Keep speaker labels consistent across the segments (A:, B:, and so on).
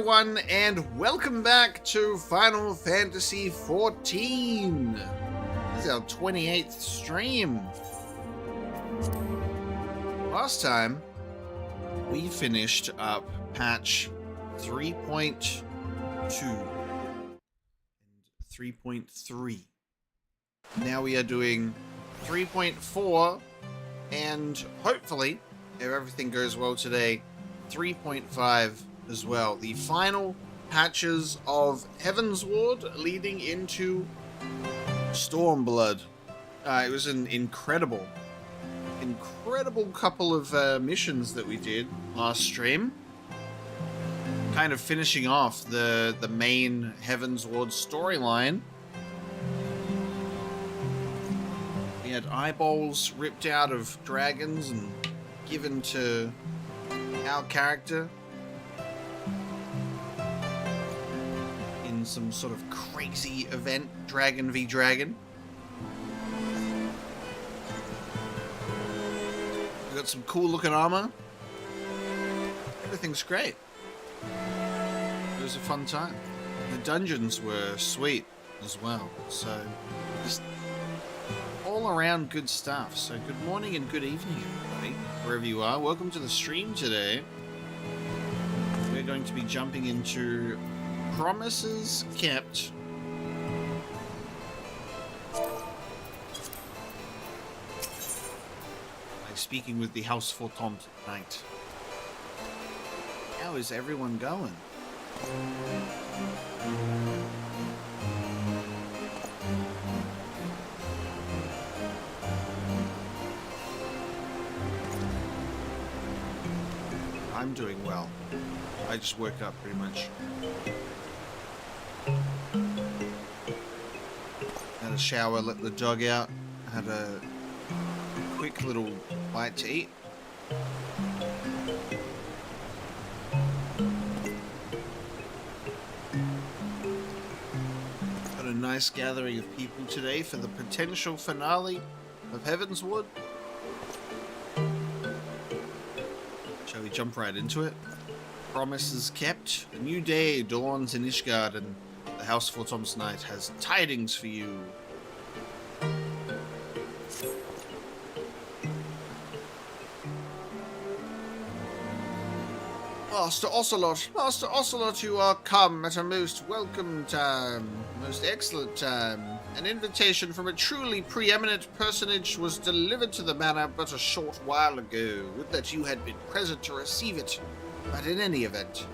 A: everyone, and welcome back to Final Fantasy XIV. This is our 28th stream. Last time, we finished up patch 3.2 and 3.3. Now we are doing 3.4, and hopefully, if everything goes well today, 3.5 as well. The final patches of Heavensward leading into Stormblood. It was an incredible couple of missions that we did last stream. Kind of finishing off the main Heavensward storyline. We had eyeballs ripped out of dragons and given to our character in some sort of crazy event, Dragon v Dragon. We got some cool looking armor. Everything's great. It was a fun time. The dungeons were sweet as well, so just all around good stuff. So good morning and good evening, everybody, wherever you are. Welcome to the stream today. We're going to be jumping into Promises Kept. I'm speaking with the House XIV tonight. How is everyone going? I'm doing well. I just woke up pretty much. Had a shower, let the dog out, had a quick little bite to eat. Got a nice gathering of people today for the potential finale of Heavensward. Shall we jump right into it? Promises kept. A new day dawns in Ishgard, and the House XIV's Knight has tidings for you. Master Ocelot, you are come at a most welcome time, most excellent time. An invitation from a truly preeminent personage was delivered to the manor but a short while ago. Would that you had been present to receive it. But in any event,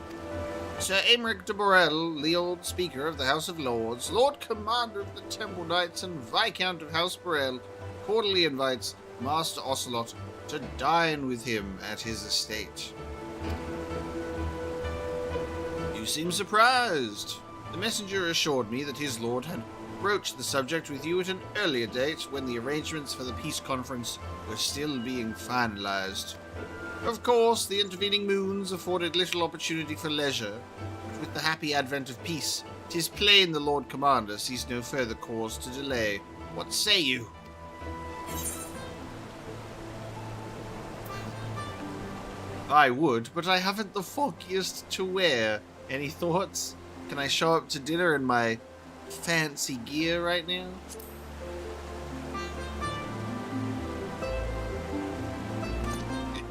A: Sir Aymeric de Borel, Lord Speaker of the House of Lords, Lord Commander of the Temple Knights, and Viscount of House Borel, cordially invites Master Ocelot to dine with him at his estate. You seem surprised. The messenger assured me that his lord had broached the subject with you at an earlier date when the arrangements for the peace conference were still being finalized. Of course, the intervening moons afforded little opportunity for leisure, but with the happy advent of peace, 'tis plain the Lord Commander sees no further cause to delay. What say you? I would, but I haven't the foggiest to wear. Any thoughts? Can I show up to dinner in my fancy gear right now?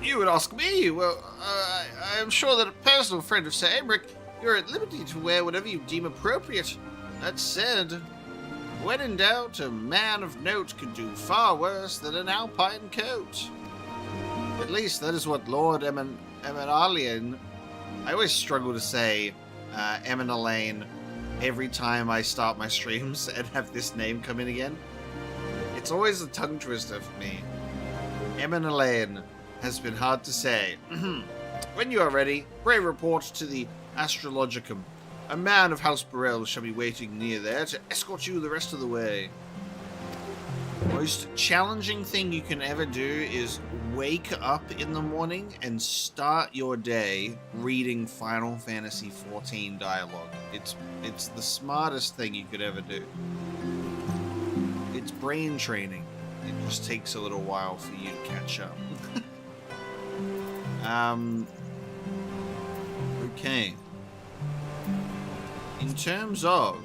A: You would ask me? Well, I am sure that a personal friend of Sir Aymeric, you're at liberty to wear whatever you deem appropriate. That said, when in doubt, a man of note could do far worse than an alpine coat. At least that is what Lord Eminalian... I always struggle to say Eminalane every time I start my streams and have this name come in again. It's always a tongue twister for me. Eminalane has been hard to say. When you are ready, pray report to the Astrologicum. A man of House Borel shall be waiting near there to escort you the rest of the way. The most challenging thing you can ever do is wake up in the morning and start your day reading Final Fantasy XIV dialogue. It's the smartest thing you could ever do. It's brain training. It just takes a little while for you to catch up. Okay. In terms of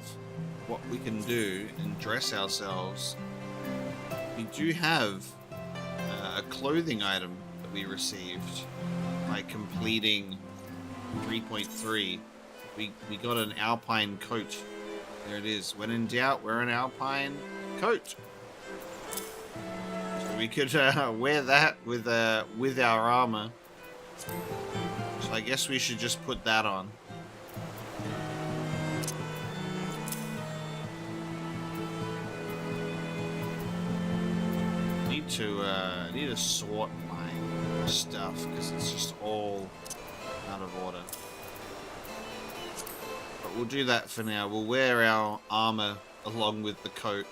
A: what we can do and dress ourselves, we do have a clothing item that we received by completing 3.3. We got an alpine coat. There it is. When in doubt, wear an alpine coat. So we could wear that with our armor. So I guess we should just put that on. Need to sort my stuff because it's just all out of order. But we'll do that for now. We'll wear our armor along with the coat.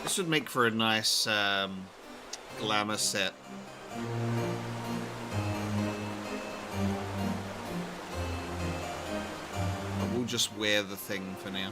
A: This would make for a nice glamour set. But we'll just wear the thing for now.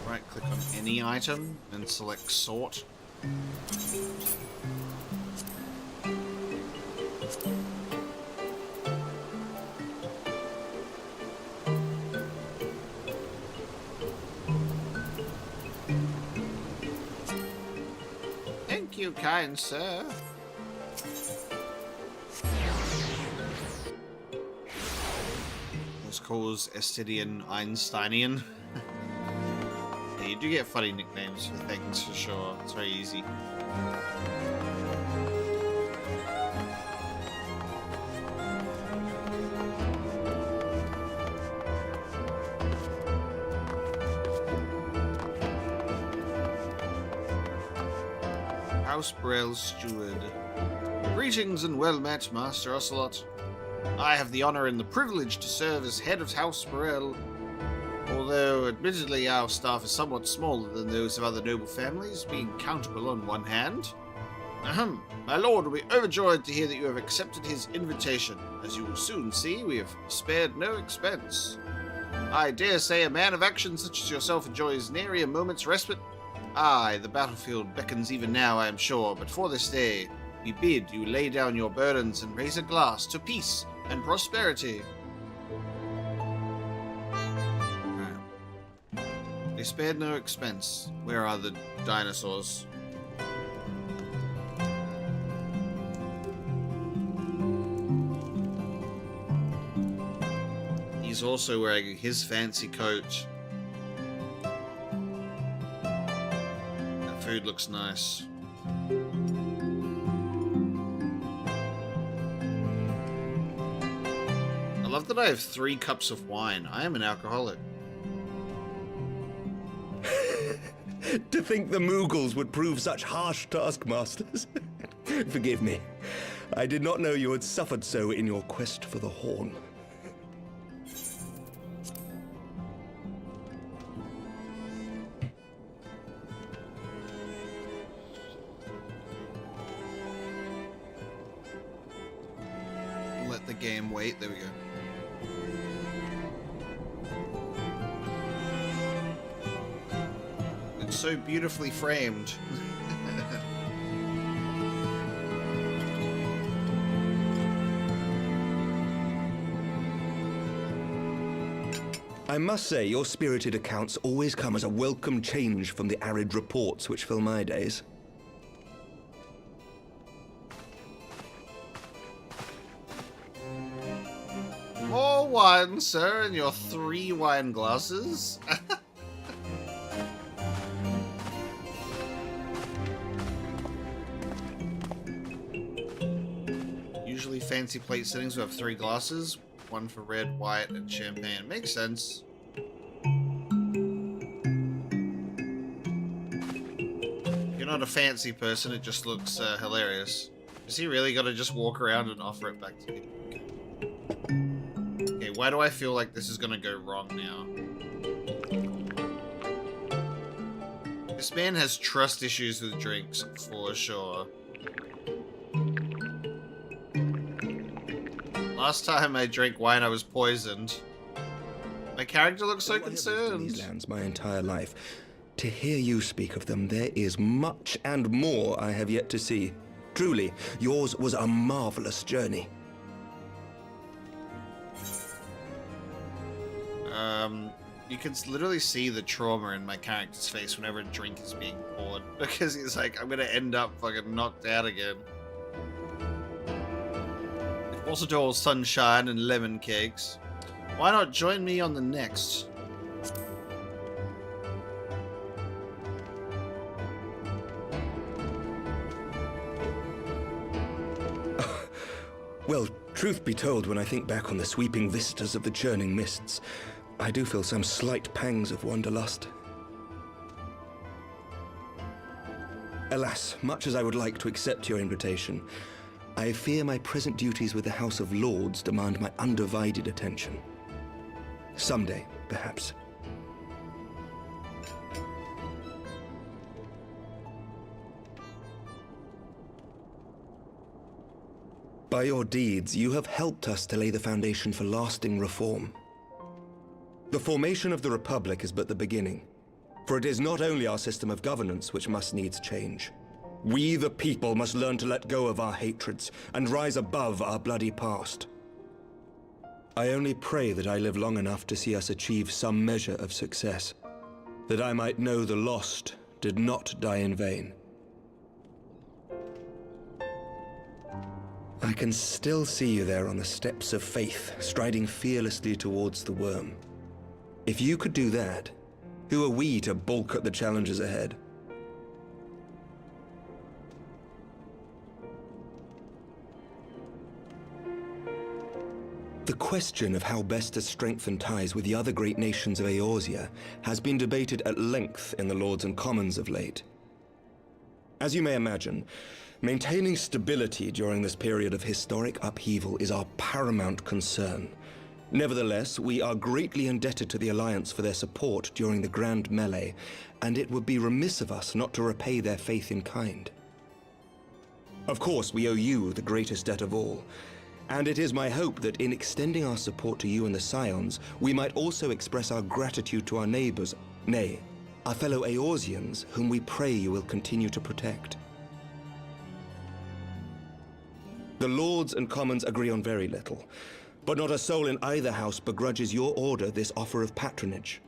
A: Right-click on any item and select sort. Thank you, kind sir. This calls Estidian Einsteinian. Yeah, you do get funny nicknames for things for sure. It's very easy. House Brel Steward. Greetings and well met, Master Ocelot. I have the honor and the privilege to serve as head of House Burrell. Although, admittedly, our staff is somewhat smaller than those of other noble families, being countable on one hand. Ahem. My lord will be overjoyed to hear that you have accepted his invitation. As you will soon see, we have spared no expense. I dare say a man of action such as yourself enjoys nary a moment's respite. Aye, the battlefield beckons even now, I am sure, but for this day, we bid you lay down your burdens and raise a glass to peace and prosperity. They spared no expense. Where are the dinosaurs? He's also wearing his fancy coat. That food looks nice. I love that I have 3 cups of wine. I am an alcoholic.
B: To think the Moogles would prove such harsh taskmasters. Forgive me. I did not know you had suffered so in your quest for the horn.
A: Let the game wait. There we go. It's so beautifully framed.
B: I must say, your spirited accounts always come as a welcome change from the arid reports which fill my days.
A: More wine, sir, in your 3 wine glasses. Usually fancy plate settings will have 3 glasses. 1 for red, white, and champagne. Makes sense. If you're not a fancy person, it just looks hilarious. Is he really got to just walk around and offer it back to me? Okay, why do I feel like this is going to go wrong now? This man has trust issues with drinks, for sure. Last time I drank wine, I was poisoned. My character looks so
B: Though I have lived in
A: concerned.
B: these lands my entire life. To hear you speak of them, there is much and more I have yet to see. Truly, yours was a marvelous journey.
A: You can literally see the trauma in my character's face whenever a drink is being poured, because he's like, I'm gonna end up fucking knocked out again. Also do all sunshine and lemon cakes. Why not join me on the next?
B: Well, truth be told, when I think back on the sweeping vistas of the churning mists, I do feel some slight pangs of wanderlust. Alas, much as I would like to accept your invitation, I fear my present duties with the House of Lords demand my undivided attention. Someday, perhaps. By your deeds, you have helped us to lay the foundation for lasting reform. The formation of the Republic is but the beginning, for it is not only our system of governance which must needs change. We, the people, must learn to let go of our hatreds and rise above our bloody past. I only pray that I live long enough to see us achieve some measure of success, that I might know the lost did not die in vain. I can still see you there on the steps of faith, striding fearlessly towards the worm. If you could do that, who are we to balk at the challenges ahead? The question of how best to strengthen ties with the other great nations of Eorzea has been debated at length in the Lords and Commons of late. As you may imagine, maintaining stability during this period of historic upheaval is our paramount concern. Nevertheless, we are greatly indebted to the Alliance for their support during the Grand Melee, and it would be remiss of us not to repay their faith in kind. Of course, we owe you the greatest debt of all, and it is my hope that in extending our support to you and the Scions, we might also express our gratitude to our neighbors, nay, our fellow Eorzeans, whom we pray you will continue to protect. The Lords and Commons agree on very little, but not a soul in either house begrudges your order this offer of patronage.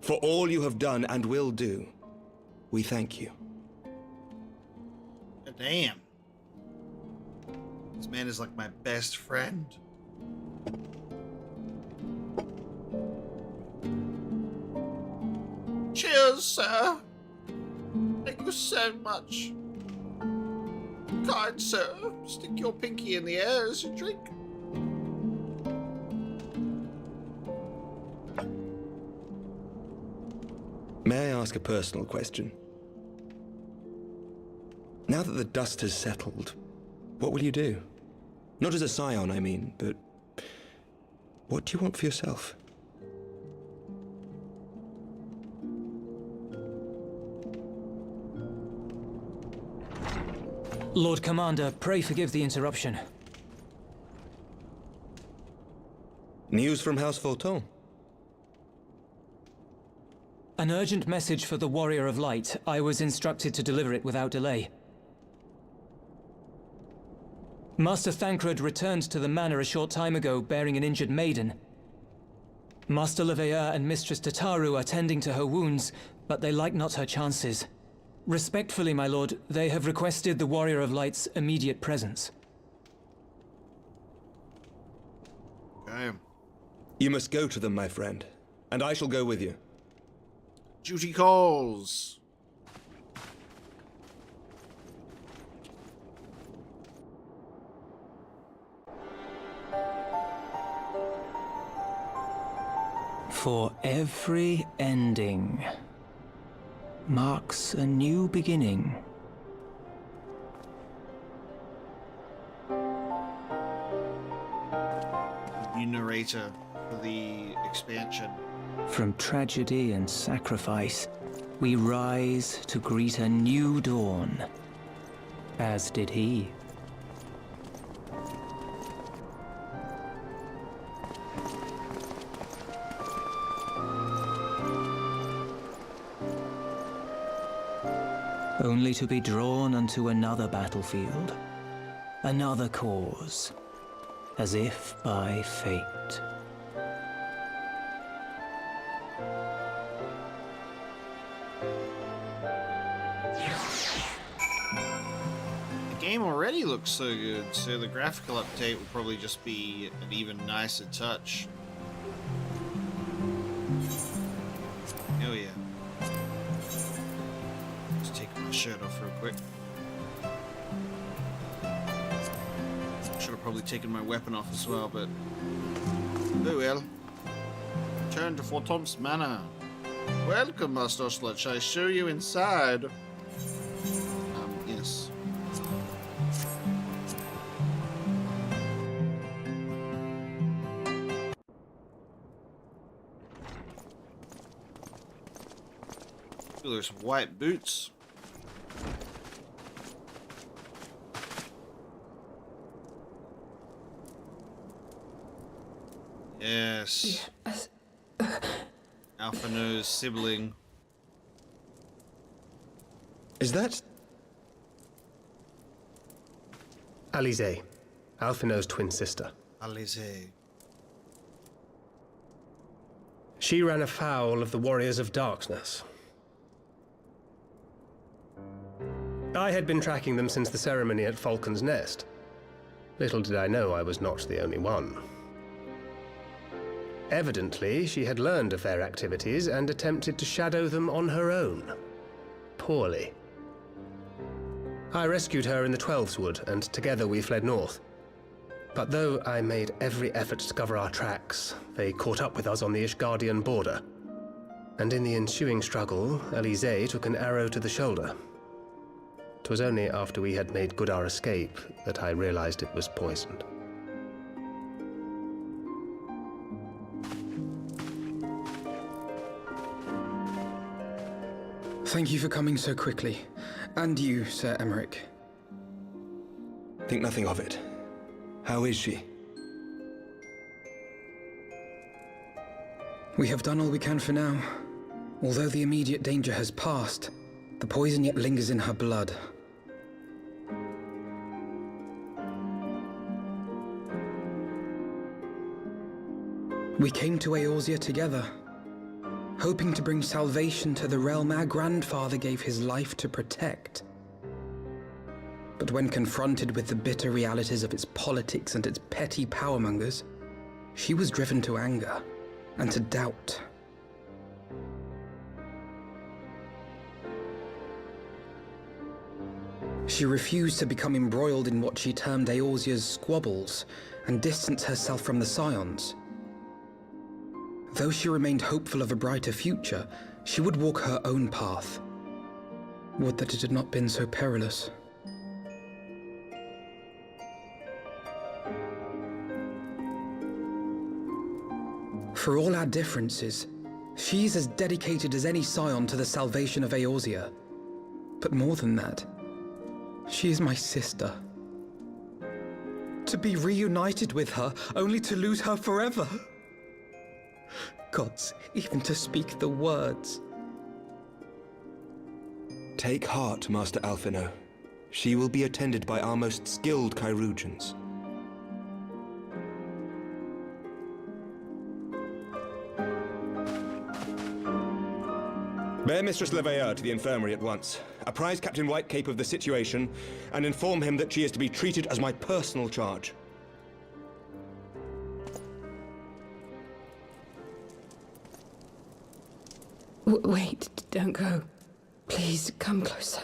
B: For all you have done and will do, we thank you.
A: Damn. This man is like my best friend. Cheers, sir. Thank you so much. Kind sir, stick your pinky in the air as you drink.
B: May I ask a personal question? Now that the dust has settled, what will you do? Not as a scion, I mean, but what do you want for yourself?
C: Lord Commander, pray forgive the interruption.
B: News from House Fulton?
C: An urgent message for the Warrior of Light. I was instructed to deliver it without delay. Master Thancred returned to the manor a short time ago, bearing an injured maiden. Master Leveilleur and Mistress Tataru are tending to her wounds, but they like not her chances. Respectfully, my lord, they have requested the Warrior of Light's immediate presence.
A: Okay.
B: You must go to them, my friend, and I shall go with you.
A: Duty calls.
C: For every ending marks a new beginning.
A: New narrator for the expansion.
C: From tragedy and sacrifice, we rise to greet a new dawn, as did he. only to be drawn unto another battlefield, another cause, as if by fate.
A: The game already looks so good, so the graphical update will probably just be an even nicer touch. Oh yeah. Just take my shirt off real quick. Should have probably taken my weapon off as well, but oh well. Return to Fortom's Manor. Welcome, Master Slut. Shall I show you inside? Yes. Ooh, there's some white boots. Yes. Alphino's sibling.
B: Is that...
D: Alize, Alphino's twin sister.
A: Alize.
D: She ran afoul of the Warriors of Darkness. I had been tracking them since the ceremony at Falcon's Nest. Little did I know I was not the only one. Evidently, she had learned of their activities and attempted to shadow them on her own. Poorly. I rescued her in the Twelveswood, and together we fled north. But though I made every effort to cover our tracks, they caught up with us on the Ishgardian border. And in the ensuing struggle, Alize took an arrow to the shoulder. 'Twas only after we had made good our escape that I realized it was poisoned.
E: Thank you for coming so quickly. And you, Sir Emmerich.
B: Think nothing of it. How is she?
E: We have done all we can for now. Although the immediate danger has passed, the poison yet lingers in her blood. We came to Eorzea together, hoping to bring salvation to the realm our grandfather gave his life to protect. But when confronted with the bitter realities of its politics and its petty powermongers, she was driven to anger and to doubt. She refused to become embroiled in what she termed Eorzea's squabbles and distance herself from the Scions. Though she remained hopeful of a brighter future, she would walk her own path. Would that it had not been so perilous. For all our differences, she is as dedicated as any Scion to the salvation of Eorzea. But more than that, she is my sister. To be reunited with her, only to lose her forever. Gods, even to speak the words.
B: Take heart, Master Alphino. She will be attended by our most skilled Chirurgeons. Bear Mistress Leveilleur to the infirmary at once. Apprise Captain Whitecape of the situation, and inform him that she is to be treated as my personal charge.
F: Wait, don't go. Please, come closer.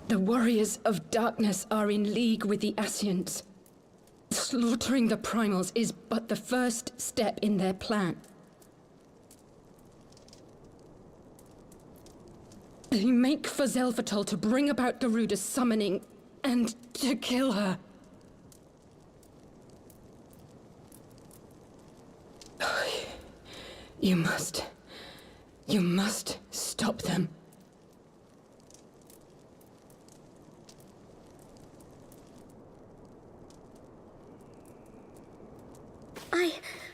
F: The Warriors of Darkness are in league with the Ascians. Slaughtering the Primals is but the first step in their plan. They make for Zelvatol to bring about Garuda's summoning and to kill her. You must You must stop them.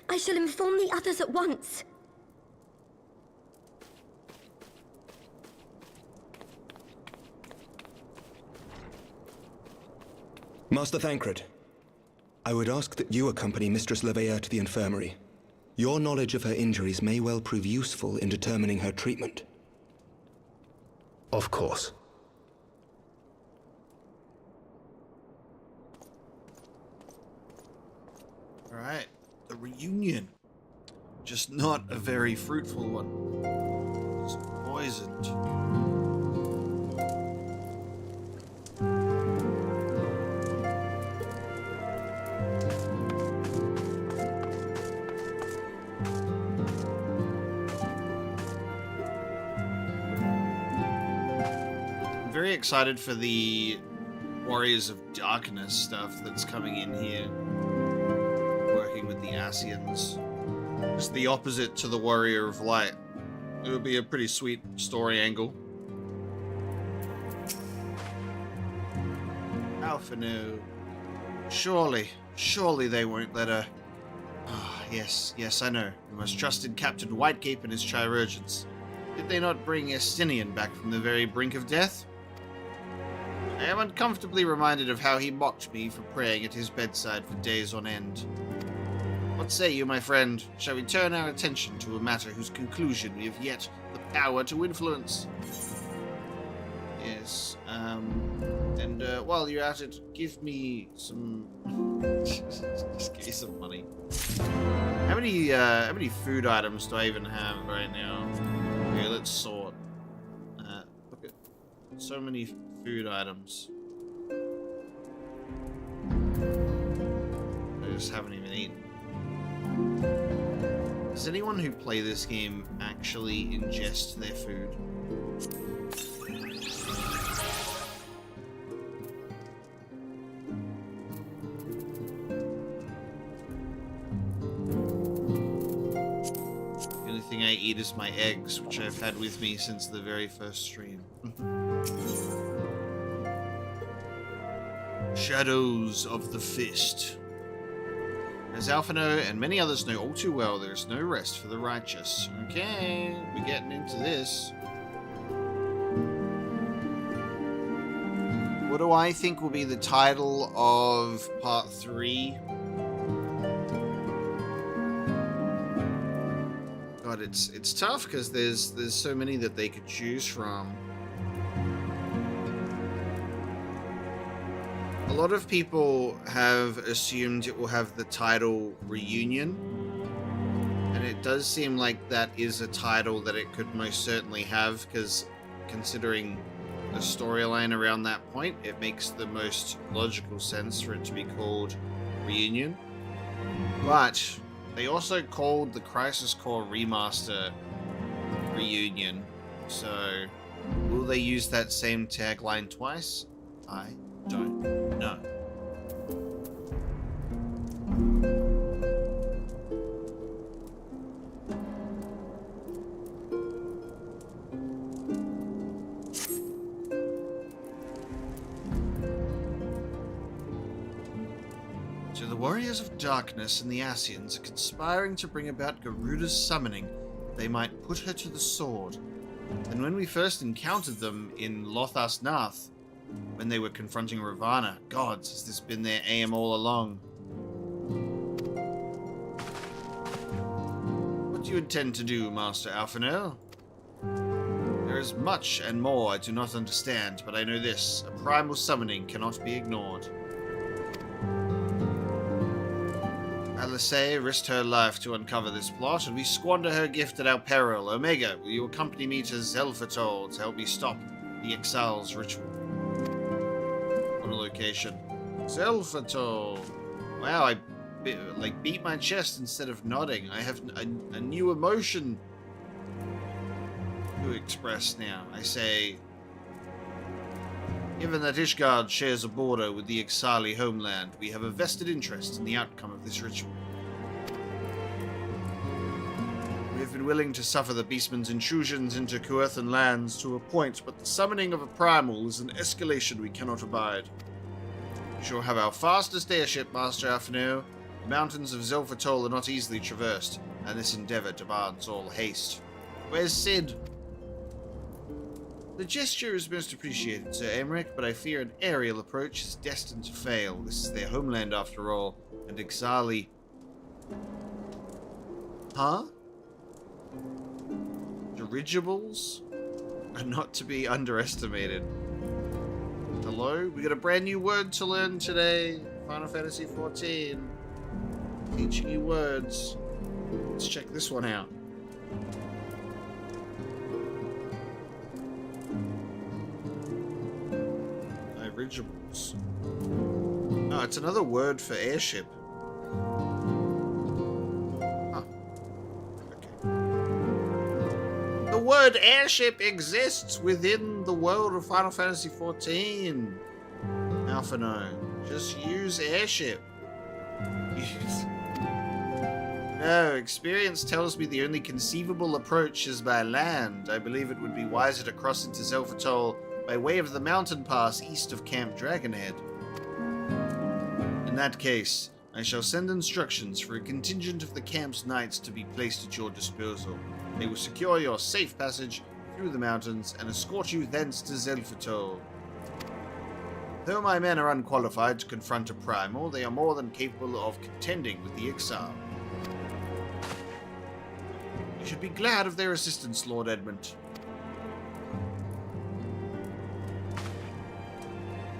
G: I shall inform the others at once.
B: Master Thancred, I would ask that you accompany Mistress Leveilleur to the infirmary. Your knowledge of her injuries may well prove useful in determining her treatment.
D: Of course.
A: Alright, the reunion. Just not a very fruitful one. It's poisoned. I'm very excited for the Warriors of Darkness stuff that's coming in here. Working with the Ascians. Just the opposite to the Warrior of Light. It would be a pretty sweet story angle. Alphino. Surely they won't let her... Ah, yes, I know. We must trust in Captain Whitecape and his chirurgeons. Did they not bring Estinian back from the very brink of death? I am uncomfortably reminded of how he mocked me for praying at his bedside for days on end. What say you, my friend? Shall we turn our attention to a matter whose conclusion we have yet the power to influence? Yes, and while you're at it, give me some... just give me some money. How many food items do I even have right now? Okay, let's sort. Look at so many food items. I just haven't even eaten. Does anyone who play this game actually ingest their food? The only thing I eat is my eggs, which I've had with me since the very first stream. Shadows of the Fist. As Alphino and many others know all too well, there is no rest for the righteous. Okay, we're getting into this. What do I think will be the title of part 3? God, it's tough because there's so many that they could choose from. A lot of people have assumed it will have the title Reunion, and it does seem like that is a title that it could most certainly have, because considering the storyline around that point, it makes the most logical sense for it to be called Reunion. But they also called the Crisis Core Remaster Reunion, so will they use that same tagline twice? I don't know. So the Warriors of Darkness and the Ascians are conspiring to bring about Garuda's summoning. They might put her to the sword. And when we first encountered them in Lothas Nath, when they were confronting Ravana, gods, has this been their aim all along? What do you intend to do, Master Alphino? There is much and more I do not understand, but I know this. A primal summoning cannot be ignored. Alisaie risked her life to uncover this plot, and we squander her gift at our peril. Omega, will you accompany me to Zelfatol to help me stop the Exile's ritual? On a location. Zelfatol. Wow, I beat my chest instead of nodding. I have a new emotion to express now. I say, given that Ishgard shares a border with the Exili homeland, we have a vested interest in the outcome of this ritual. We have have been willing to suffer the beastman's intrusions into Coerthan lands to a point, but the summoning of a primal is an escalation we cannot abide. We shall have our fastest airship, Master Alphino. The mountains of Zelfatol are not easily traversed, and this endeavor demands all haste. Where's Sid? The gesture is most appreciated, Sir Aymeric, but I fear an aerial approach is destined to fail. This is their homeland after all, and Ixali... Huh? Dirigibles are not to be underestimated. Hello? We got a brand new word to learn today. Final Fantasy XIV. Teaching you words. Let's check this one out. Dirigibles. Oh, it's another word for airship. The word airship exists within the world of Final Fantasy XIV. Alphino, just use airship. No, experience tells me the only conceivable approach is by land. I believe it would be wiser to cross into Zelfatol by way of the mountain pass east of Camp Dragonhead. In that case, I shall send instructions for a contingent of the camp's knights to be placed at your disposal. They will secure your safe passage through the mountains and escort you thence to Zelfatol. Though my men are unqualified to confront a primal, they are more than capable of contending with the XIV. You should be glad of their assistance, Lord Edmund.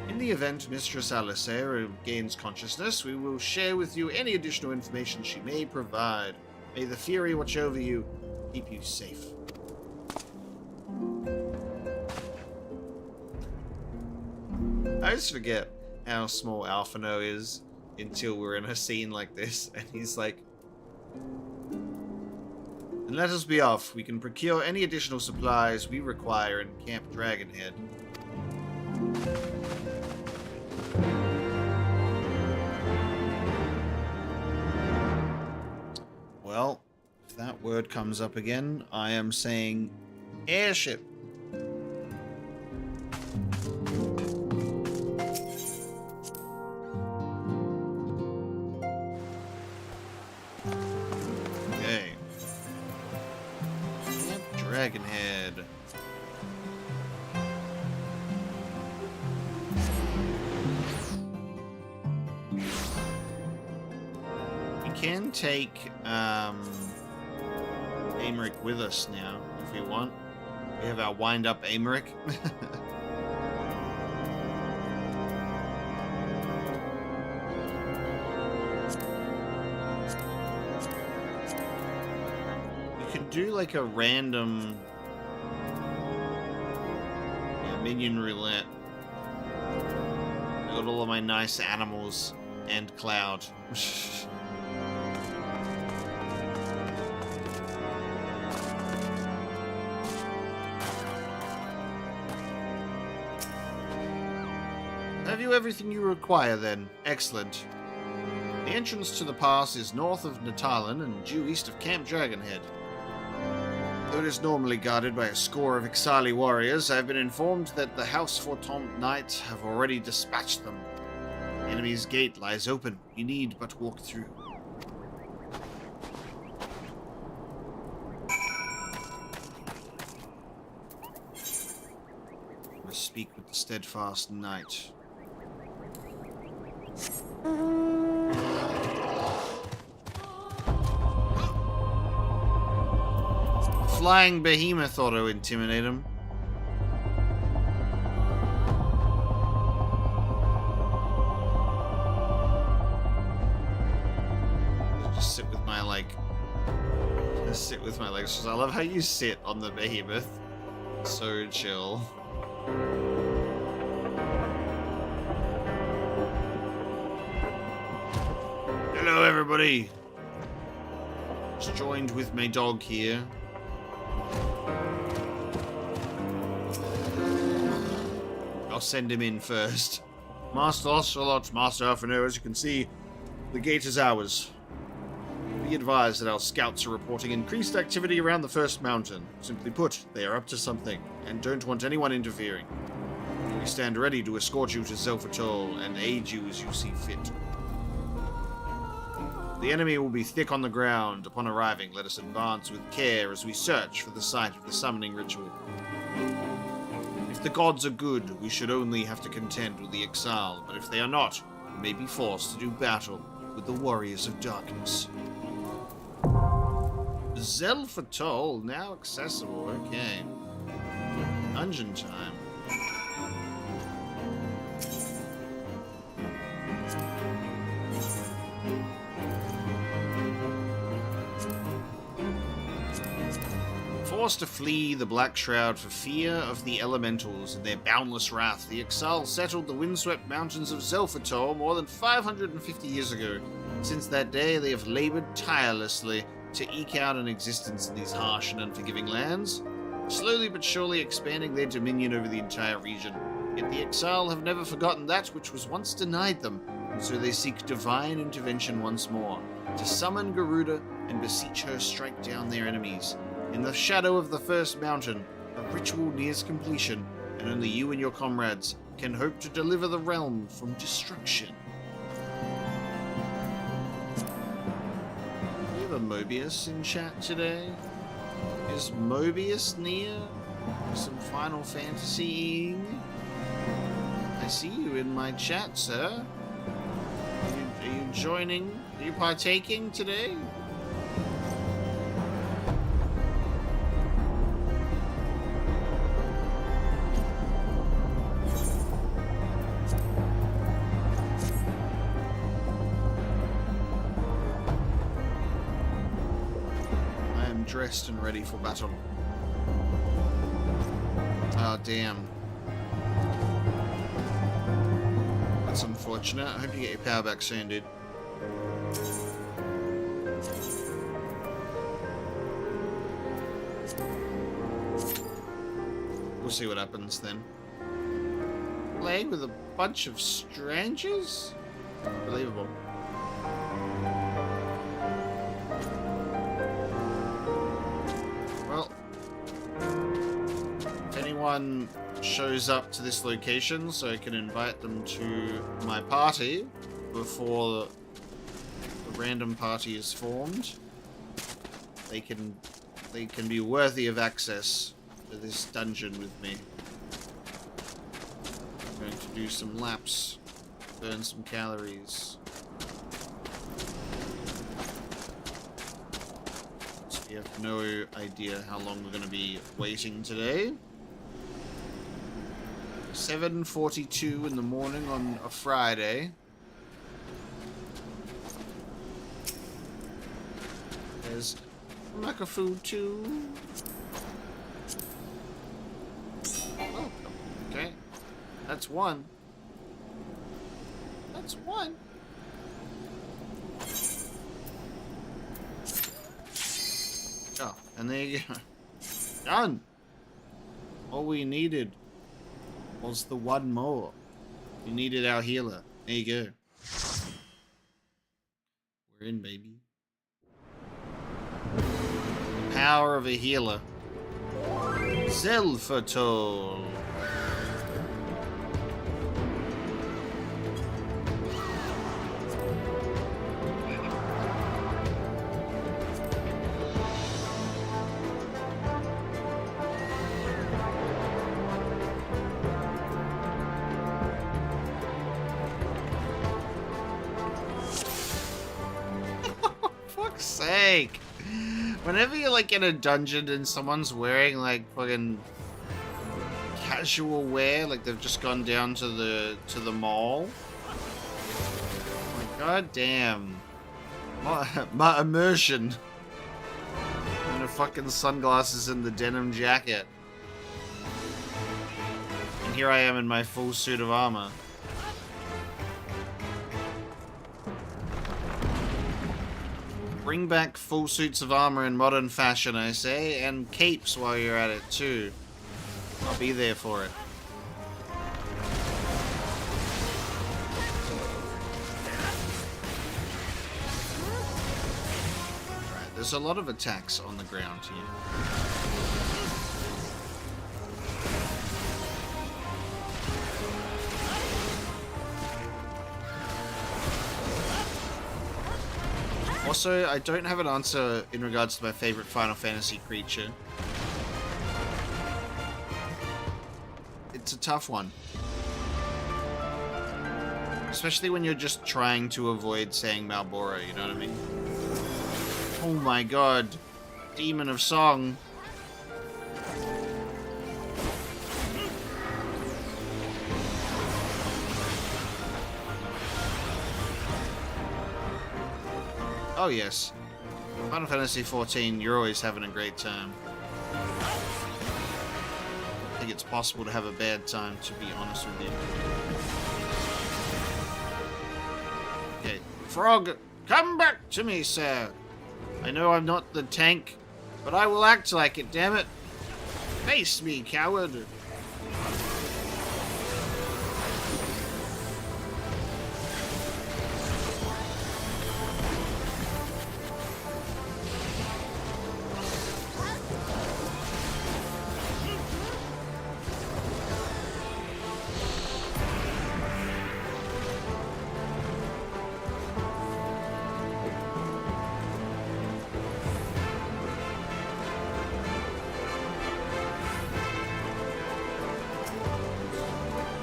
A: In the event Mistress Alisair gains consciousness, we will share with you any additional information she may provide. May the Fury watch over you, keep you safe. I just forget how small Alphino is until we're in a scene like this, and he's like, "And let us be off. We can procure any additional supplies we require in Camp Dragonhead." Well, if that word comes up again, I am saying airship. Okay. Camp Dragonhead. We can take Aymeric with us now, if we want. We have our wind-up Aymeric. We could do like a random minion roulette. I got all of my nice animals and Cloud. Have you everything you require, then? Excellent. The entrance to the pass is north of Natalan and due east of Camp Dragonhead. Though it is normally guarded by a score of Ixali warriors, I have been informed that the House Fortemps Knights have already dispatched them. The enemy's gate lies open. You need but walk through. I must speak with the steadfast knight. Flying behemoth ought to intimidate him. Just sit with my legs. I love how you sit on the behemoth. So chill. Hello, everybody. Just joined with my dog here. I'll send him in first. Master Ocelot, Master Alphino, as you can see, the gate is ours. Be advised that our scouts are reporting increased activity around the first mountain. Simply put, they are up to something, and don't want anyone interfering. We stand ready to escort you to Zelfatol and aid you as you see fit. The enemy will be thick on the ground. Upon arriving, let us advance with care as we search for the site of the summoning ritual. If the gods are good, we should only have to contend with the Exile, but if they are not, we may be forced to do battle with the warriors of darkness. Zelfatol, now accessible, okay. Dungeon time. Forced to flee the Black Shroud for fear of the elementals and their boundless wrath, the Exile settled the windswept mountains of Zelfatol more than 550 years ago. Since that day, they have labored tirelessly to eke out an existence in these harsh and unforgiving lands, slowly but surely expanding their dominion over the entire region. Yet the Exile have never forgotten that which was once denied them, and so they seek divine intervention once more, to summon Garuda and beseech her strike down their enemies. In the shadow of the first mountain, a ritual nears completion, and only you and your comrades can hope to deliver the realm from destruction. We have a Mobius in chat today. Is Mobius near some Final Fantasy-ing? I see you in my chat, sir. Are you joining? Are you partaking today? Dressed and ready for battle. Oh, damn. That's unfortunate. I hope you get your power back soon, dude. We'll see what happens then. Playing with a bunch of strangers? Unbelievable. Shows up to this location so I can invite them to my party before the random party is formed. They can be worthy of access to this dungeon with me. I'm going to do some laps, burn some calories. So we have no idea how long we're going to be waiting today. 7:42 in the morning on a Friday. There's Makafu 2. Oh, okay. That's one. That's one. Oh, and there you go. Done. All we needed was the one more. We needed our healer. There you go. We're in, baby. The power of a healer. Zelfatol. Sake. Whenever you're like in a dungeon and someone's wearing like fucking casual wear, like they've just gone down to the mall. Oh my god damn. My immersion. And the fucking sunglasses and the denim jacket. And here I am in my full suit of armor. Bring back full suits of armor in modern fashion, I say, and capes while you're at it too. I'll be there for it. there's a lot of attacks on the ground here. Also, I don't have an answer in regards to my favorite Final Fantasy creature. It's a tough one. Especially when you're just trying to avoid saying Malboro, you know what I mean? Oh my god. Demon of Song. Oh yes. Final Fantasy XIV, you're always having a great time. I think it's possible to have a bad time, to be honest with you. Okay. Frog, come back to me, sir. I know I'm not the tank, but I will act like it, damn it. Face me, coward.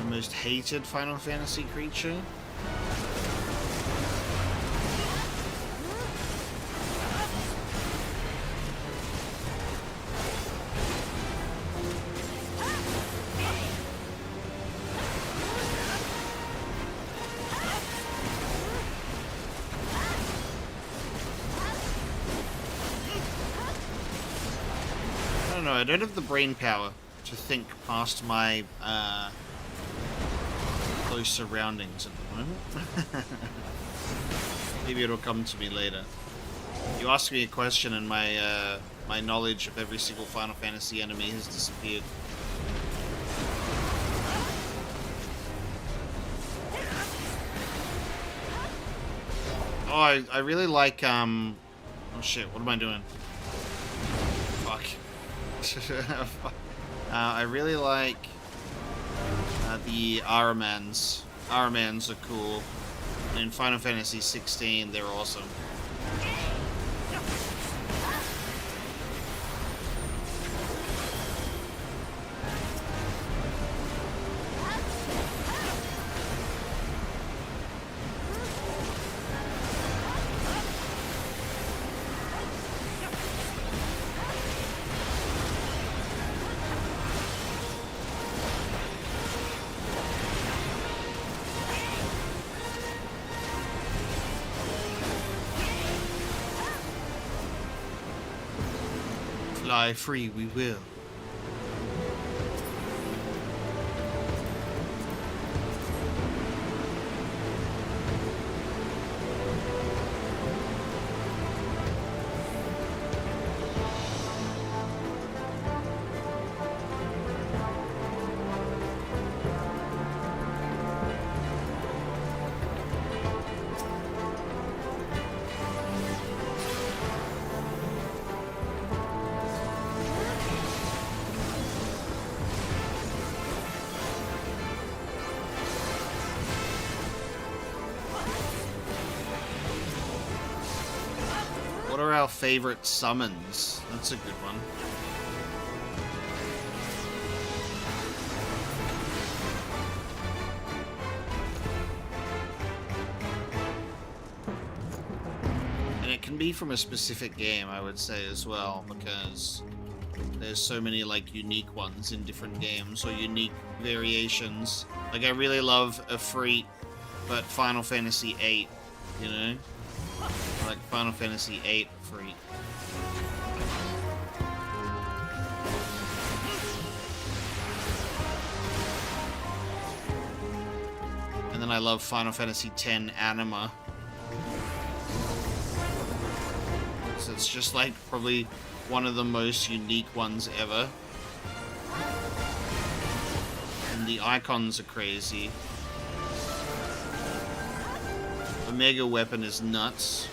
A: Most hated Final Fantasy creature. I don't know, I don't have the brain power to think past my close surroundings at the moment. Maybe it'll come to me later. You ask me a question and my my knowledge of every single Final Fantasy enemy has disappeared. Oh, I really like oh shit, what am I doing? Fuck. I really like the Aramans. Aramans are cool. And in Final Fantasy XVI, they're awesome. Fly free we will. What are our favorite summons? That's a good one. And it can be from a specific game, I would say, as well, because there's so many, like, unique ones in different games, or unique variations. Like, I really love Ifrit, but Final Fantasy VIII, you know? Like Final Fantasy VIII Ifrit. And then I love Final Fantasy X Anima. So it's just like probably one of the most unique ones ever. And the icons are crazy. Omega Weapon is nuts.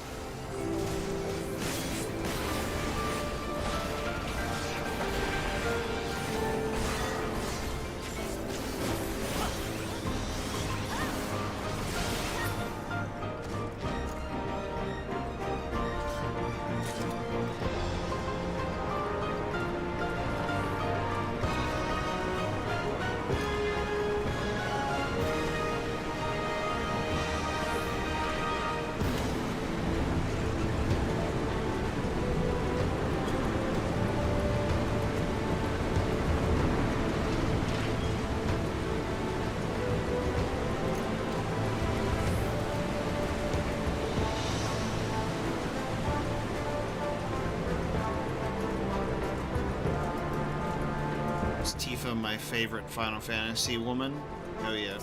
A: Is Tifa my favorite Final Fantasy woman? Oh yeah.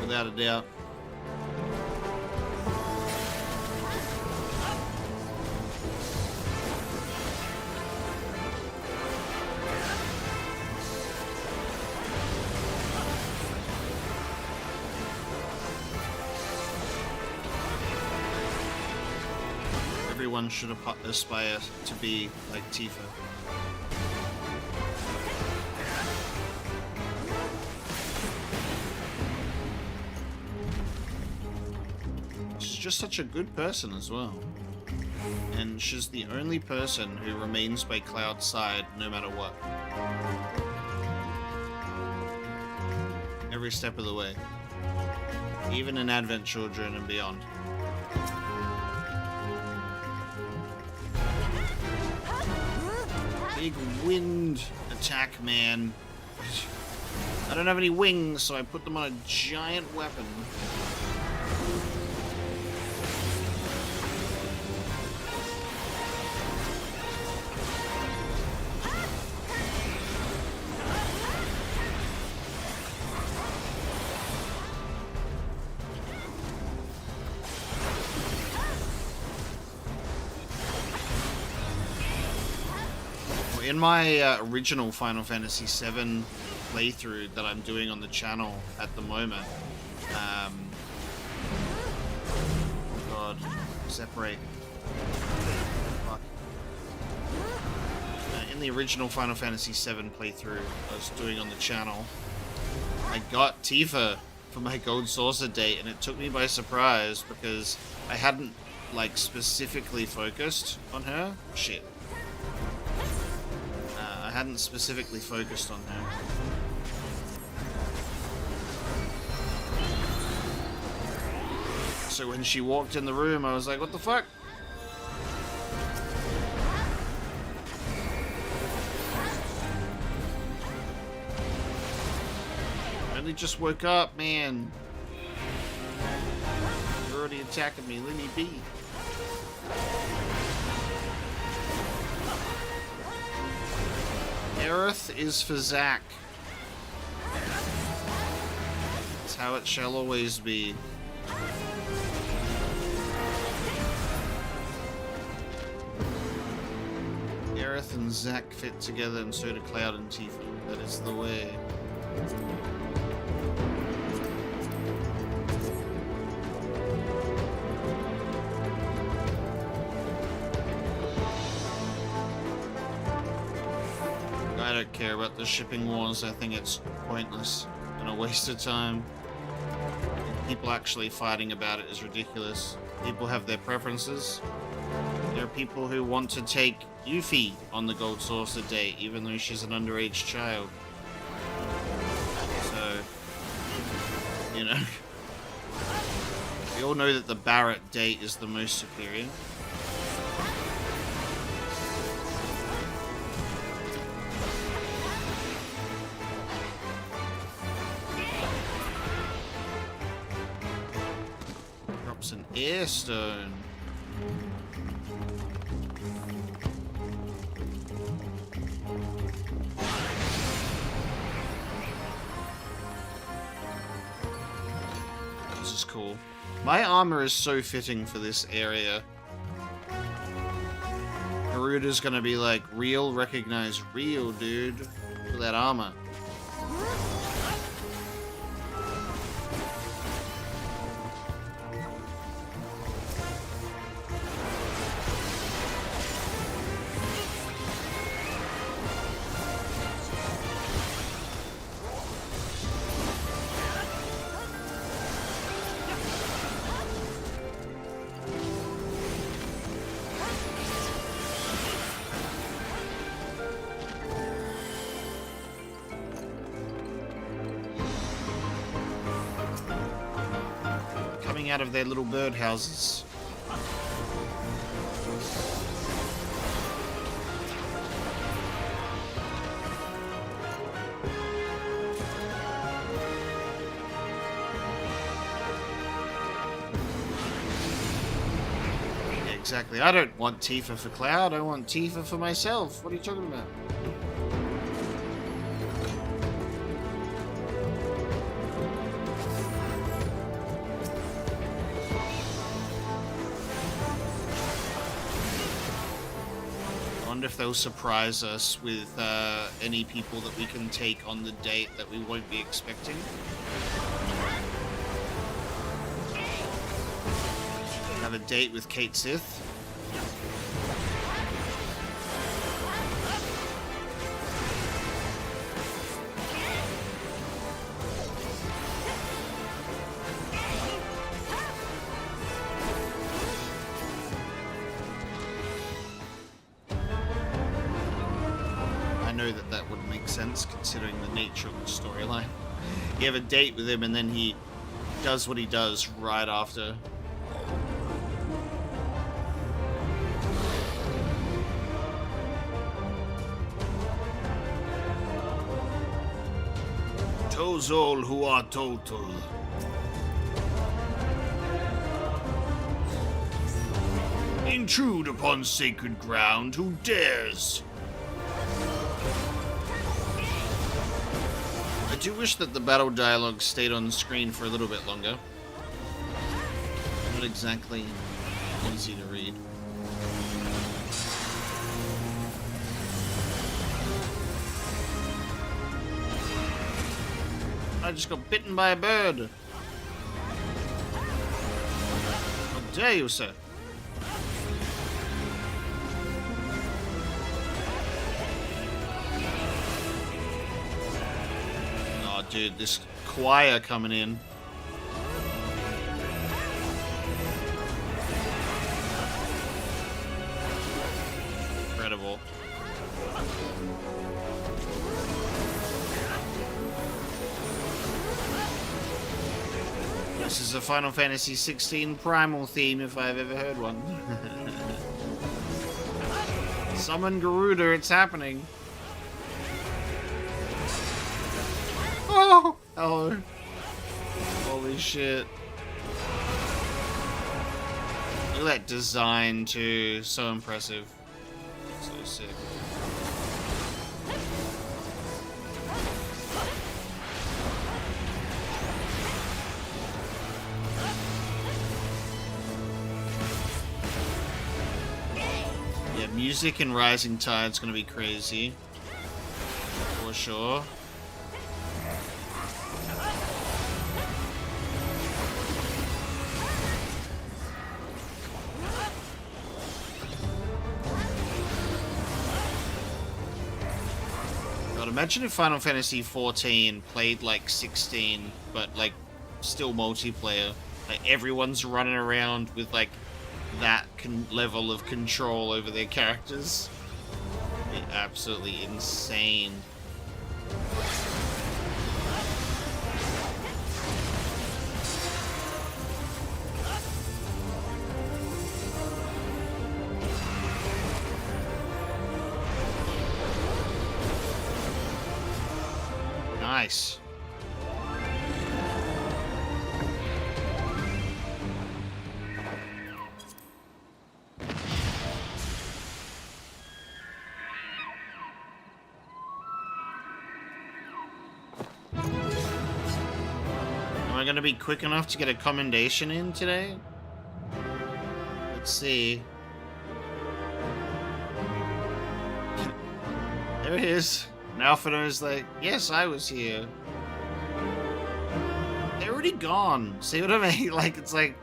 A: Without a doubt. Everyone should aspire to be like Tifa. She's just such a good person as well. And she's the only person who remains by Cloud's side no matter what. Every step of the way. Even in Advent Children and beyond. Big wind attack, man. I don't have any wings, so I put them on a giant weapon. In my original Final Fantasy VII playthrough that I'm doing on the channel at the moment, God, separate. Fuck. In the original Final Fantasy VII playthrough I was doing on the channel, I got Tifa for my Gold Saucer date, and it took me by surprise because I hadn't like specifically focused on her. Shit. I hadn't specifically focused on her. So when she walked in the room, I was like, what the fuck? I only just woke up, man. You're already attacking me, let me be. Aerith is for Zack. That's how it shall always be. Aerith and Zack fit together, and so do Cloud and Tifa. That is the way. I don't care about the shipping wars. I think it's pointless and a waste of time. People actually fighting about it is ridiculous. People have their preferences. There are people who want to take Yuffie on the Gold Saucer date, even though she's an underage child. So, you know, we all know that the Barrett date is the most superior. An air stone. This is cool. My armor is so fitting for this area. Garuda's gonna be like, real, recognize real, dude. For that armor. Out of their little birdhouses. Yeah, exactly. I don't want Tifa for Cloud. I want Tifa for myself. What are you talking about? wonder if they'll surprise us with any people that we can take on the date that we won't be expecting. Have a date with Kate Sith. That would make sense considering the nature of the storyline. You have a date with him and then he does what he does right after. Tozol who are total. Intrude upon sacred ground, who dares? I do wish that the battle dialogue stayed on screen for a little bit longer. Not exactly easy to read. I just got bitten by a bird. How dare you, sir? Dude, this choir coming in. Incredible. This is a Final Fantasy XVI primal theme if I've ever heard one. Summon Garuda, it's happening. Oh! Oh. Holy shit. Look at that design too. So impressive. So sick. Yeah, music in Rising Tide's gonna be crazy. For sure. Imagine if Final Fantasy XIV played like 16, but like still multiplayer. Like everyone's running around with like that level of control over their characters. It'd be absolutely insane. Nice. Am I gonna be quick enough to get a commendation in today? Let's see. There it is. And Alphinaud is like, yes, I was here. They're already gone. See what I mean? Like, it's like,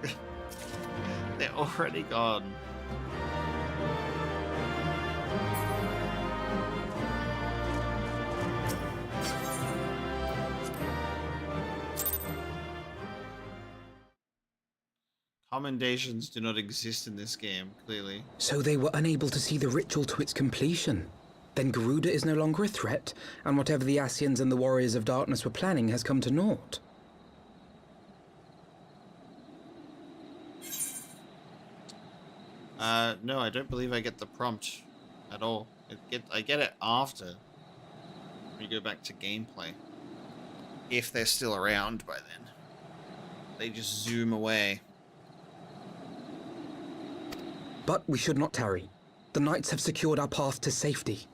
A: they're already gone. Commendations do not exist in this game, clearly.
E: So they were unable to see the ritual to its completion. Then Garuda is no longer a threat, and whatever the Ascians and the Warriors of Darkness were planning has come to naught.
A: No, I don't believe I get the prompt at all. I get it after we go back to gameplay. If they're still around by then. They just zoom away.
E: But we should not tarry. The knights have secured our path to safety.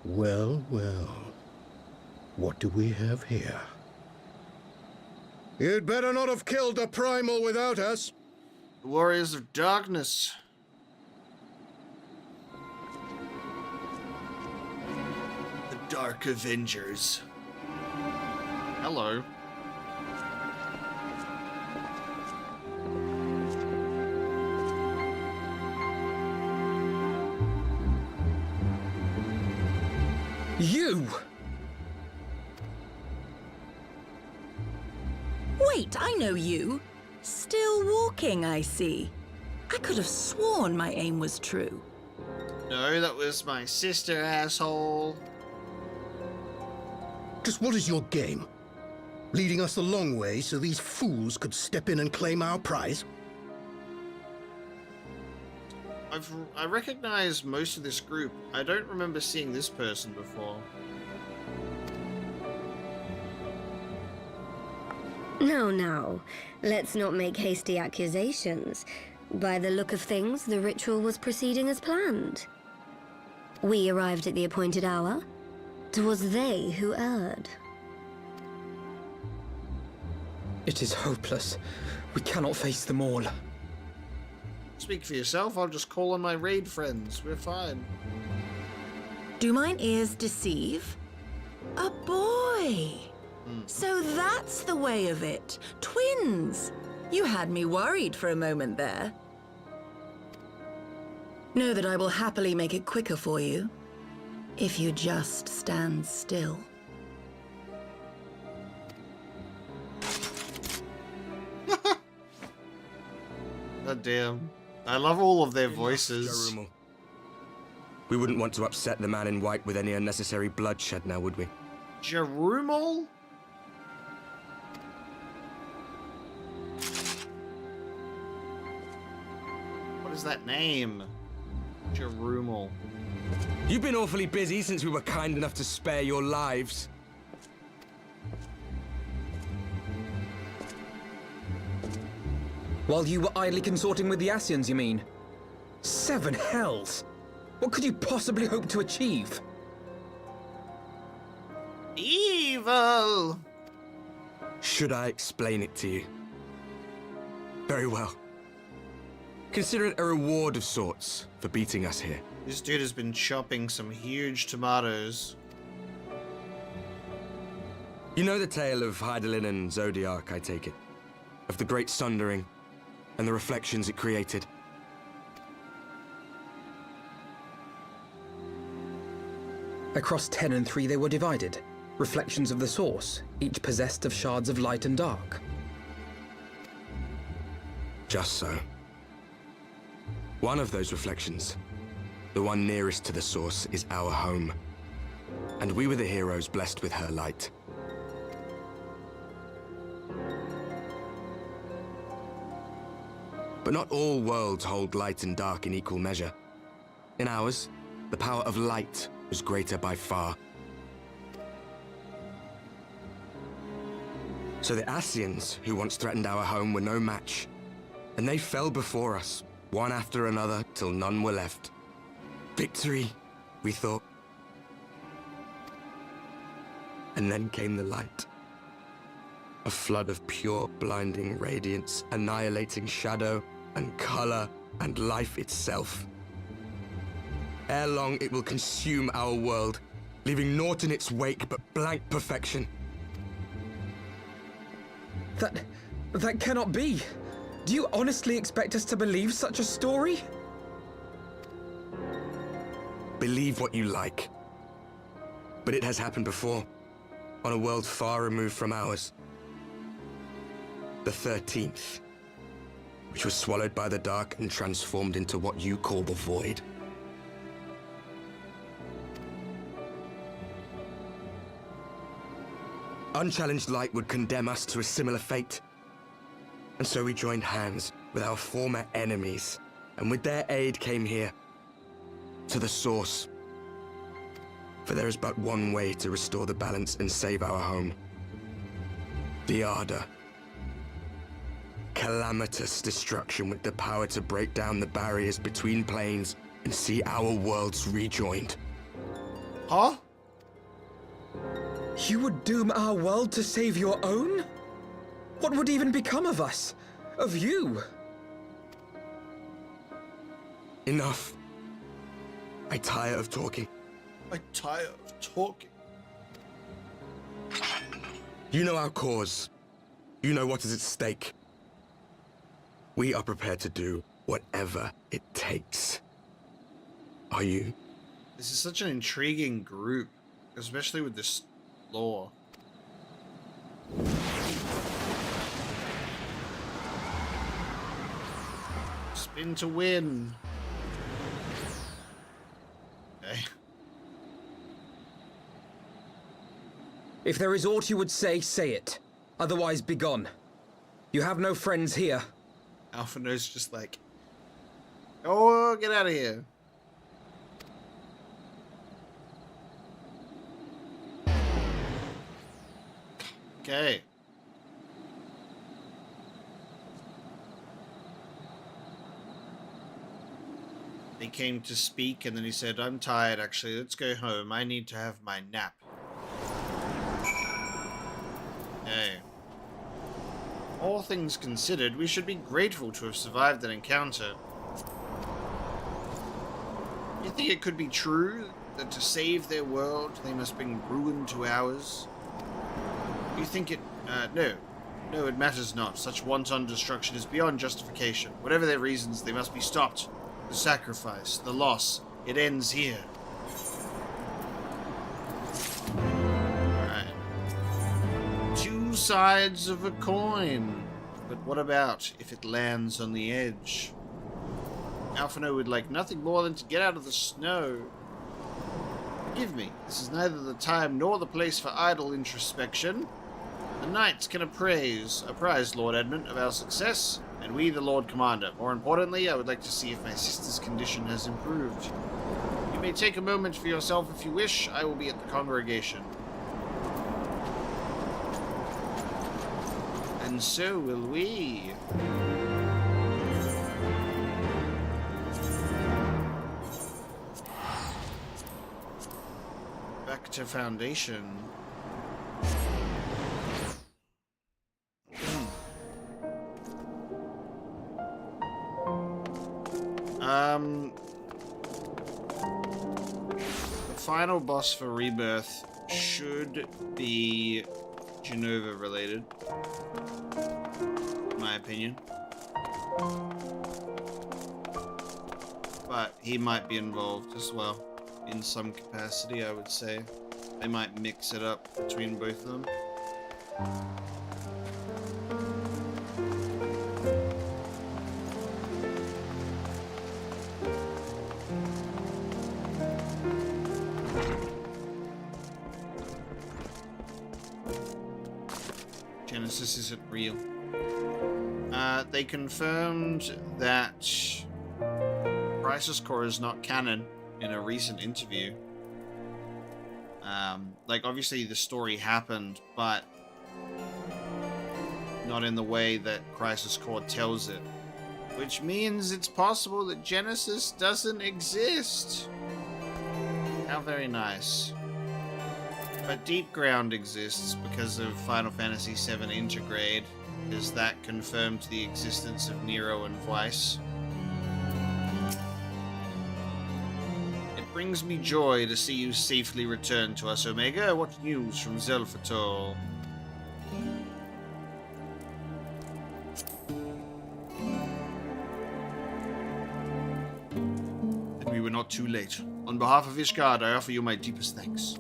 H: Well, well. What do we have here? You'd better not have killed the primal without us.
A: The Warriors of Darkness. The Dark Avengers. Hello.
E: You!
I: Wait, I know you. Still walking, I see. I could have sworn my aim was true.
A: No, that was my sister, asshole.
H: Just what is your game? Leading us a long way so these fools could step in and claim our prize?
A: I recognize most of this group. I don't remember seeing this person before.
G: No. Let's not make hasty accusations. By the look of things, the ritual was proceeding as planned. We arrived at the appointed hour. 'Twas they who erred.
E: It is hopeless. We cannot face them all.
A: Speak for yourself, I'll just call on my raid friends. We're fine.
I: Do mine ears deceive? A boy! So that's the way of it. Twins! You had me worried for a moment there. Know that I will happily make it quicker for you, if you just stand still.
A: God damn. I love all of their voices.
B: Jarumal. We wouldn't want to upset the man in white with any unnecessary bloodshed now, would we?
A: Jarumal? What is that name? Jarumal.
B: You've been awfully busy since we were kind enough to spare your lives.
E: While you were idly consorting with the Ascians, you mean? 7 hells! What could you possibly hope to achieve?
A: Evil!
B: Should I explain it to you? Very well. Consider it a reward of sorts for beating us here.
A: This dude has been chopping some huge tomatoes.
B: You know the tale of Hydaelyn and Zodiac, I take it? Of the Great Sundering and the reflections it created.
E: Across 10 and 3 they were divided. Reflections of the source, each possessed of shards of light and dark.
B: Just so. One of those reflections, the one nearest to the source, is our home. And we were the heroes blessed with her light. But not all worlds hold light and dark in equal measure. In ours, the power of light was greater by far. So the Ascians, who once threatened our home, were no match. And they fell before us, one after another, till none were left. Victory, we thought. And then came the light. A flood of pure, blinding radiance, annihilating shadow and color and life itself. Ere long, it will consume our world, leaving naught in its wake but blank perfection.
E: That cannot be. Do you honestly expect us to believe such a story?
B: Believe what you like. But it has happened before, on a world far removed from ours. The 13th, which was swallowed by the dark and transformed into what you call the Void. Unchallenged light would condemn us to a similar fate. And so we joined hands with our former enemies, and with their aid came here, to the source. For there is but one way to restore the balance and save our home. The Ardor. Calamitous destruction with the power to break down the barriers between planes and see our worlds rejoined.
A: Huh?
E: You would doom our world to save your own? What would even become of us? Of you?
B: Enough. I tire of talking.
A: I'm tired of talking.
B: You know our cause. You know what is at stake. We are prepared to do whatever it takes. Are you?
A: This is such an intriguing group, especially with this lore. Spin to win. Okay.
E: If there is aught you would say it. Otherwise, begone. You have no friends here.
A: Alphino's just like, oh, get out of here. Okay. He came to speak and then he said, I'm tired actually, let's go home. I need to have my nap. Okay. All things considered, we should be grateful to have survived that encounter. You think it could be true that to save their world, they must bring ruin to ours? You think it... no. No, it matters not. Such wanton destruction is beyond justification. Whatever their reasons, they must be stopped. The sacrifice, the loss, it ends here. Alright. Two sides of a coin. But what about if it lands on the edge? Alphino would like nothing more than to get out of the snow. Forgive me, this is neither the time nor the place for idle introspection. The knights can apprise Lord Edmund of our success, and we the Lord Commander. More importantly, I would like to see if my sister's condition has improved. You may take a moment for yourself if you wish. I will be at the congregation. And so will we. Back to Foundation. The final boss for Rebirth should be Genova related, in my opinion. But he might be involved as well, in some capacity, I would say. They might mix it up between both of them. Genesis isn't real. They confirmed that Crisis Core is not canon in a recent interview. Like, obviously the story happened, but not in the way that Crisis Core tells it. Which means it's possible that Genesis doesn't exist. How very nice. But Deep Ground exists because of Final Fantasy VII Intergrade. Is that confirmed the existence of Nero and Weiss? It brings me joy to see you safely return to us, Omega. What news from Zelfatol? Then we were not too late. On behalf of Ishgard, I offer you my deepest thanks.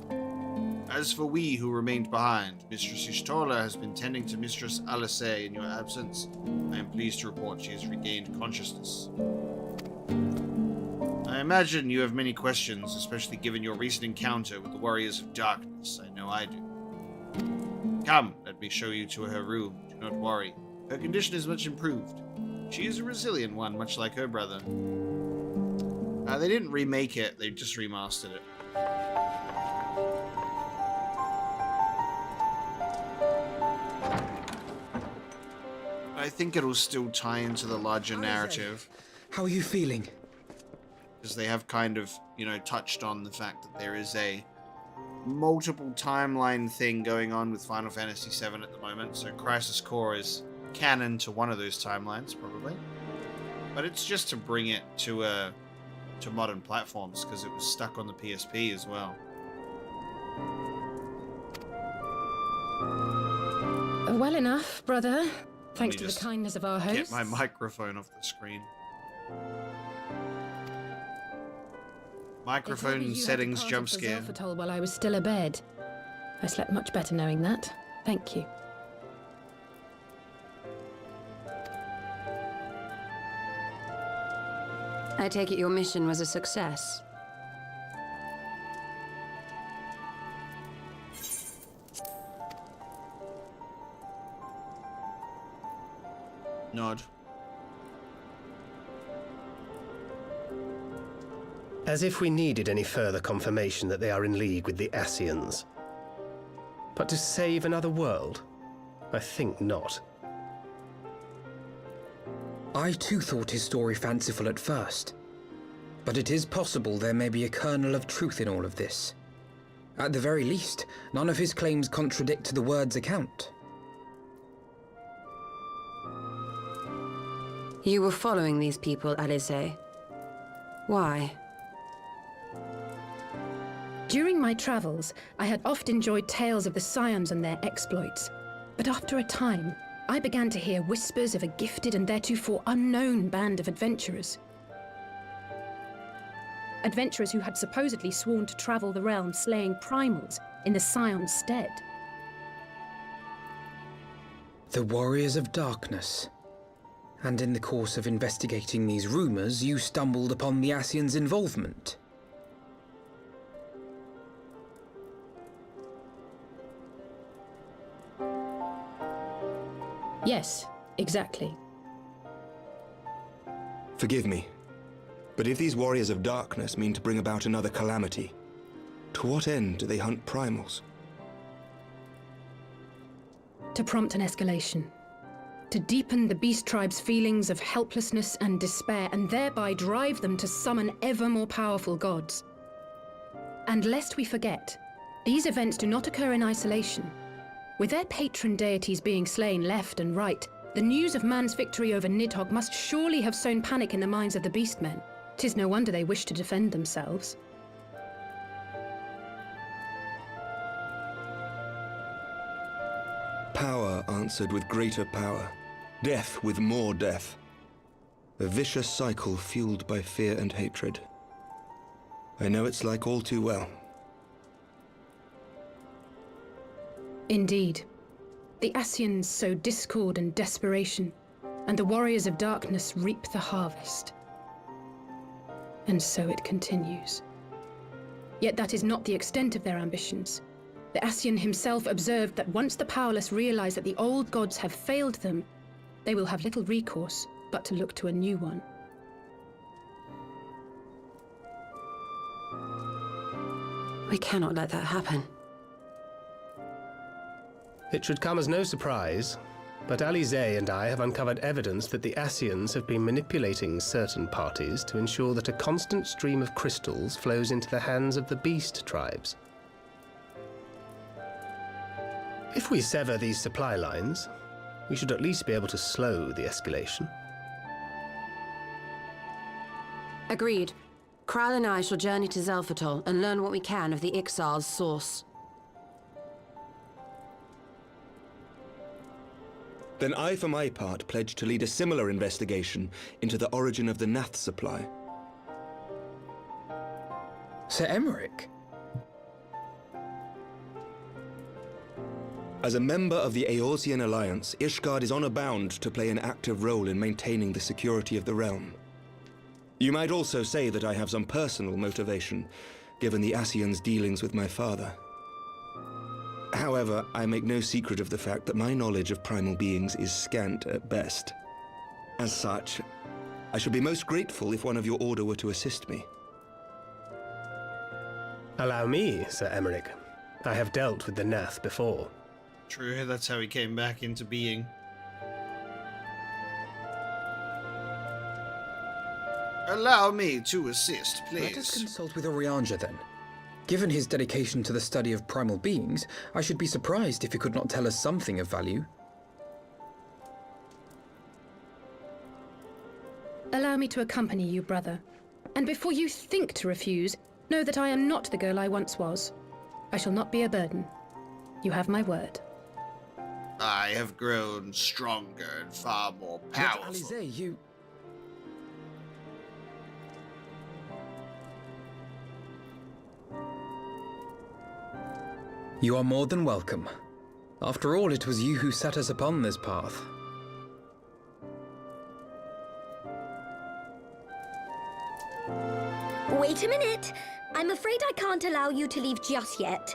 A: As for we who remained behind, Mistress Ishtola has been tending to Mistress Alysae in your absence. I am pleased to report she has regained consciousness. I imagine you have many questions, especially given your recent encounter with the Warriors of Darkness. I know I do. Come, let me show you to her room. Do not worry. Her condition is much improved. She is a resilient one, much like her brother. They didn't remake it, they just remastered it. I think it'll still tie into the larger narrative.
E: How are you feeling?
A: Because they have kind of, you know, touched on the fact that there is a multiple timeline thing going on with Final Fantasy VII at the moment. So Crisis Core is canon to one of those timelines, probably. But it's just to bring it to a to modern platforms because it was stuck on the PSP as well.
F: Well enough, brother.
A: Let
F: Thanks
A: me
F: to the
A: just
F: kindness of our
A: get
F: hosts.
A: my microphone off the screen.
F: They told me
A: Microphone
F: you had
A: settings
F: departed
A: jump
F: for
A: scare.
F: Zelphatol while I was still abed. I slept much better knowing that. Thank you.
J: I take it your mission was a success.
A: Nod.
D: As if we needed any further confirmation that they are in league with the Ascians. But to save another world? I think not.
E: I too thought his story fanciful at first. But it is possible there may be a kernel of truth in all of this. At the very least, none of his claims contradict the word's account.
J: You were following these people, Alice. Why?
F: During my travels, I had oft enjoyed tales of the Scions and their exploits. But after a time, I began to hear whispers of a gifted and theretofore unknown band of adventurers. Adventurers who had supposedly sworn to travel the realm slaying primals in the Scion's stead.
E: The Warriors of Darkness. And in the course of investigating these rumors, you stumbled upon the Ascians' involvement.
F: Yes, exactly.
B: Forgive me, but if these Warriors of Darkness mean to bring about another calamity, to what end do they hunt primals?
F: To prompt an escalation. To deepen the beast tribe's feelings of helplessness and despair, and thereby drive them to summon ever more powerful gods. And lest we forget, these events do not occur in isolation. With their patron deities being slain left and right, the news of man's victory over Nidhogg must surely have sown panic in the minds of the beastmen. 'Tis no wonder they wish to defend themselves.
B: Power answered with greater power, death with more death. A vicious cycle fueled by fear and hatred. I know it's like all too well.
F: Indeed. The Ascians sow discord and desperation, and the Warriors of Darkness reap the harvest. And so it continues. Yet that is not the extent of their ambitions. The Ascian himself observed that once the powerless realize that the old gods have failed them, they will have little recourse but to look to a new one.
J: We cannot let that happen.
D: It should come as no surprise, but Alice and I have uncovered evidence that the Ascians have been manipulating certain parties to ensure that a constant stream of crystals flows into the hands of the beast tribes. If we sever these supply lines, we should at least be able to slow the escalation.
J: Agreed. Kral and I shall journey to Zelphatol and learn what we can of the Ixal's source.
B: Then I, for my part, pledge to lead a similar investigation into the origin of the Nath supply.
E: Sir Emmerich?
B: As a member of the Eorzean Alliance, Ishgard is honor bound to play an active role in maintaining the security of the realm. You might also say that I have some personal motivation, given the Ascians' dealings with my father. However, I make no secret of the fact that my knowledge of primal beings is scant at best. As such, I should be most grateful if one of your order were to assist me.
D: Allow me, Sir Emmerich. I have dealt with the Nath before.
A: True, that's how he came back into being. Allow me to assist, please.
E: Let us consult with Orianja then. Given his dedication to the study of primal beings, I should be surprised if he could not tell us something of value.
F: Allow me to accompany you, brother. And And before you think to refuse, know that I am not the girl I once was. I shall not be a burden. You have my word.
A: I have grown stronger and far more powerful.
E: Alize, you... You are more than welcome. After all, it was you who set us upon this path.
G: Wait a minute. I'm afraid I can't allow you to leave just yet.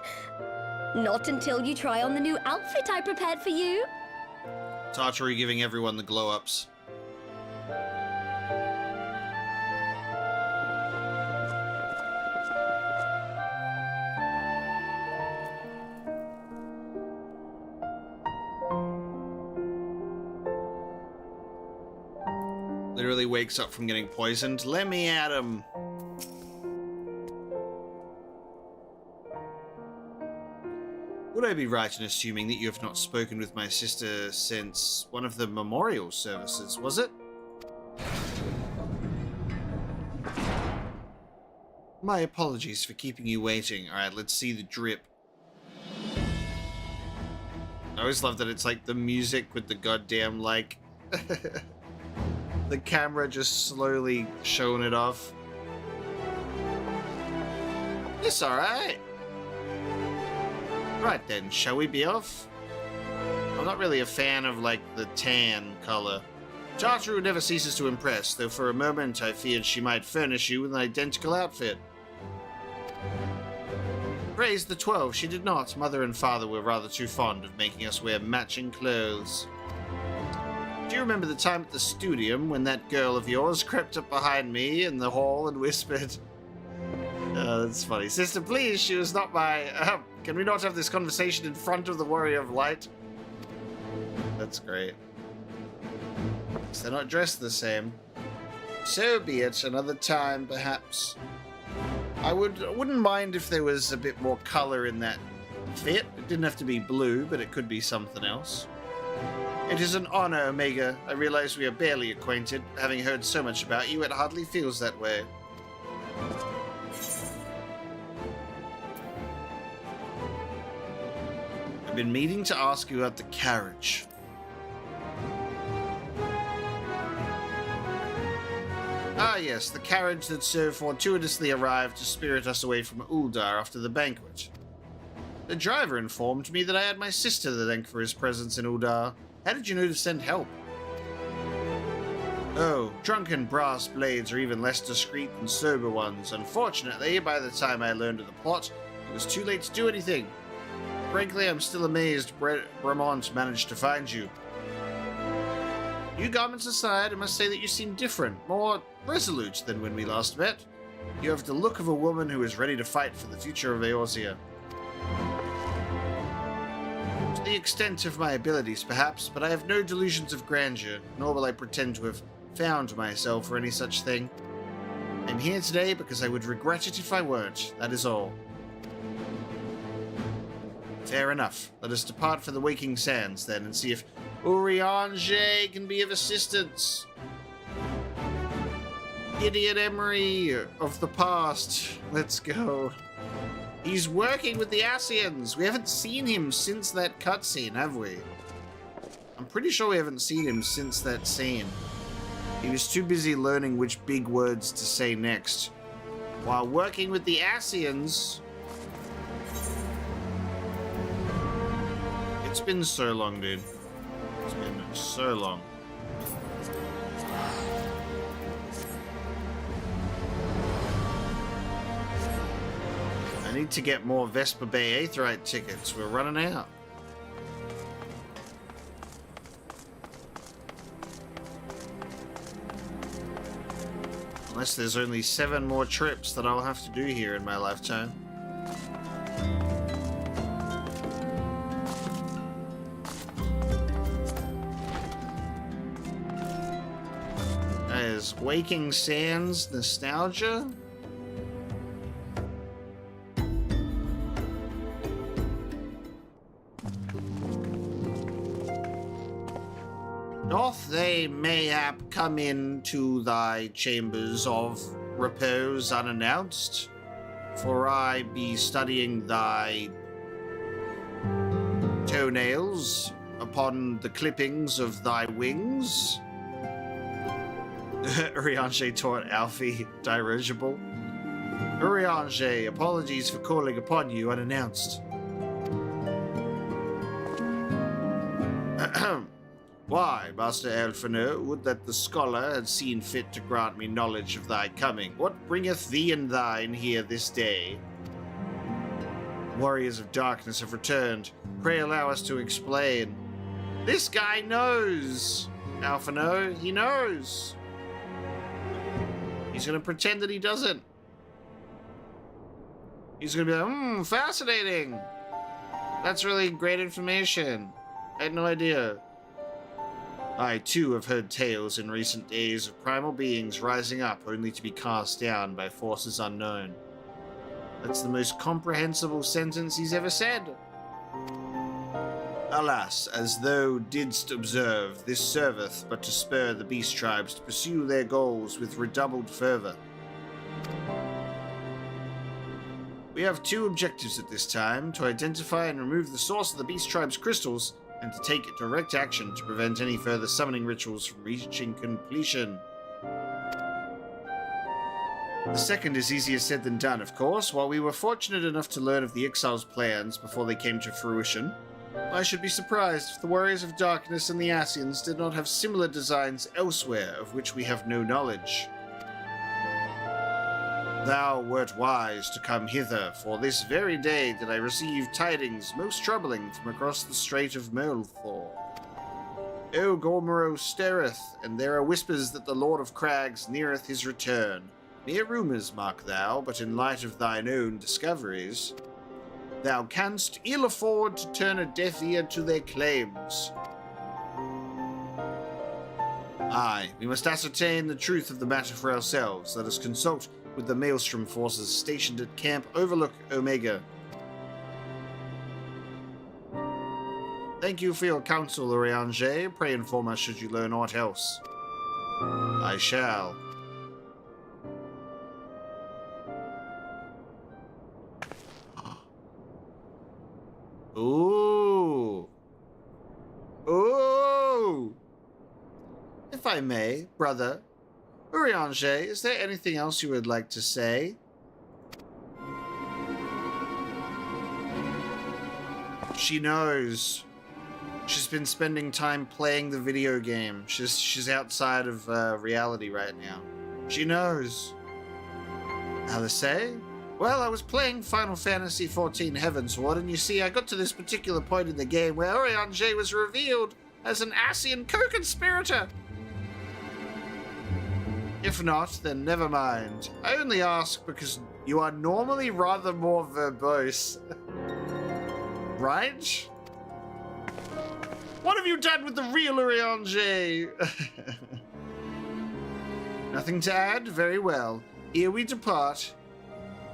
G: Not until you try on the new outfit I prepared for you.
A: Tartary giving everyone the glow-ups. Literally wakes up from getting poisoned. Let me at him. Would I be right in assuming that you have not spoken with my sister since one of the memorial services, was it? My apologies for keeping you waiting. Alright, let's see the drip. I always love that it's like the music with the goddamn, like... the camera just slowly showing it off. It's alright. Right then, shall we be off? I'm not really a fan of, like, the tan color. Tartaru never ceases to impress, though for a moment I feared she might furnish you with an identical outfit. Praise the 12, she did not. Mother and father were rather too fond of making us wear matching clothes. Do you remember the time at the studium when that girl of yours crept up behind me in the hall and whispered... that's funny. Sister, please, she was not my... can we not have this conversation in front of the Warrior of Light? That's great. They're not dressed the same. So be it. Another time, perhaps. I wouldn't mind if there was a bit more color in that fit. It didn't have to be blue, but it could be something else. It is an honor, Omega. I realize we are barely acquainted. Having heard so much about you, it hardly feels that way. I've been meaning to ask you about the carriage. Ah yes, the carriage that so fortuitously arrived to spirit us away from Uldar after the banquet. The driver informed me that I had my sister to thank for his presence in Uldar. How did you know to send help? Oh, drunken brass blades are even less discreet than sober ones. Unfortunately, by the time I learned of the plot, it was too late to do anything. Frankly, I'm still amazed Bremont managed to find you. You garments aside, I must say that you seem different, more resolute than when we last met. You have the look of a woman who is ready to fight for the future of Eorzea. To the extent of my abilities, perhaps, but I have no delusions of grandeur, nor will I pretend to have found myself or any such thing. I'm here today because I would regret it if I weren't, that is all. Fair enough. Let us depart for the Waking Sands, then, and see if Urianger can be of assistance. Idiot Emery of the past. Let's go. He's working with the Ascians. We haven't seen him since that cutscene, have we? I'm pretty sure we haven't seen him since that scene. He was too busy learning which big words to say next. While working with the Ascians... It's been so long, dude. It's been so long. I need to get more Vesper Bay Aetheryte tickets. We're running out. Unless there's only 7 more trips that I'll have to do here in my lifetime. There's Waking Sands Nostalgia. Doth they mayhap come into thy chambers of repose unannounced? For I be studying thy toenails upon the clippings of thy wings? Urianger taught Alfie dirigible. Urianger, apologies for calling upon you unannounced. Why, Master Elfino, would that the scholar had seen fit to grant me knowledge of thy coming. What bringeth thee and thine here this day? Warriors of darkness have returned. Pray allow us to explain. This guy knows, Alfino. He knows. He's going to pretend that he doesn't. He's going to be like, fascinating. That's really great information. I had no idea. I, too, have heard tales in recent days of primal beings rising up only to be cast down by forces unknown. That's the most comprehensible sentence he's ever said. Alas, as thou didst observe, this serveth but to spur the beast tribes to pursue their goals with redoubled fervor. We have two objectives at this time, to identify and remove the source of the beast tribe's crystals, and to take direct action to prevent any further summoning rituals from reaching completion. The second is easier said than done, of course. While we were fortunate enough to learn of the Exiles' plans before they came to fruition, I should be surprised if the Warriors of Darkness and the Ascians did not have similar designs elsewhere of which we have no knowledge. Thou wert wise to come hither, for this very day did I receive tidings most troubling from across the Strait of Molthor. O Gormoro stareth, and there are whispers that the Lord of Crags neareth his return. Mere rumours, mark thou, but in light of thine own discoveries, thou canst ill afford to turn a deaf ear to their claims. Aye, we must ascertain the truth of the matter for ourselves. Let us consult with the Maelstrom forces stationed at Camp Overlook Omega. Thank you for your counsel, Urianger. Pray inform us should you learn aught else. I shall. Ooh. Ooh. If I may, brother, Urianger, is there anything else you would like to say? She knows. She's been spending time playing the video game. She's outside of reality right now. She knows. Alisei? Well, I was playing Final Fantasy XIV Heavensward, and you see, I got to this particular point in the game where Urianger was revealed as an Ascian co-conspirator. If not, then never mind. I only ask because you are normally rather more verbose. Right? What have you done with the real Urianger? Nothing to add? Very well. Ere we depart,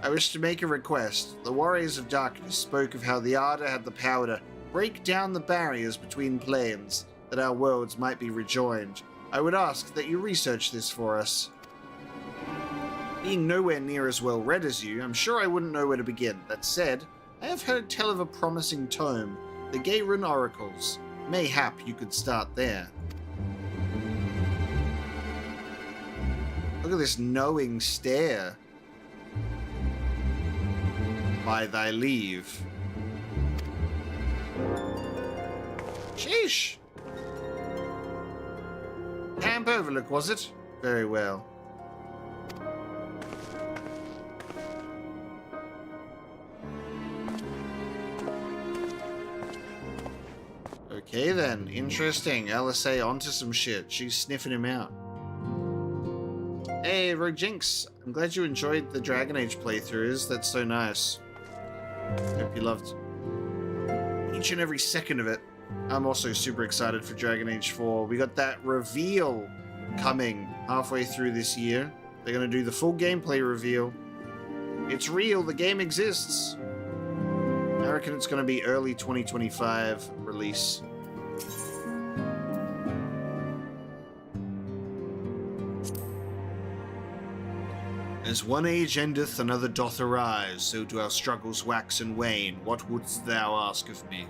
A: I wish to make a request. The Warriors of Darkness spoke of how the Arda had the power to break down the barriers between planes, that our worlds might be rejoined. I would ask that you research this for us. Being nowhere near as well read as you, I'm sure I wouldn't know where to begin. That said, I have heard tell of a promising tome, the Gaerun Oracles. Mayhap you could start there. Look at this knowing stare. By thy leave. Sheesh. Camp Overlook, was it? Very well. Okay then, interesting. Alisei onto some shit. She's sniffing him out. Hey, Rogue Jinx. I'm glad you enjoyed the Dragon Age playthroughs. That's so nice. Hope you loved each and every second of it. I'm also super excited for Dragon Age 4. We got that reveal coming halfway through this year. They're going to do the full gameplay reveal. It's real. The game exists. I reckon it's going to be early 2025 release. As one age endeth, another doth arise, so do our struggles wax and wane. What wouldst thou ask of me?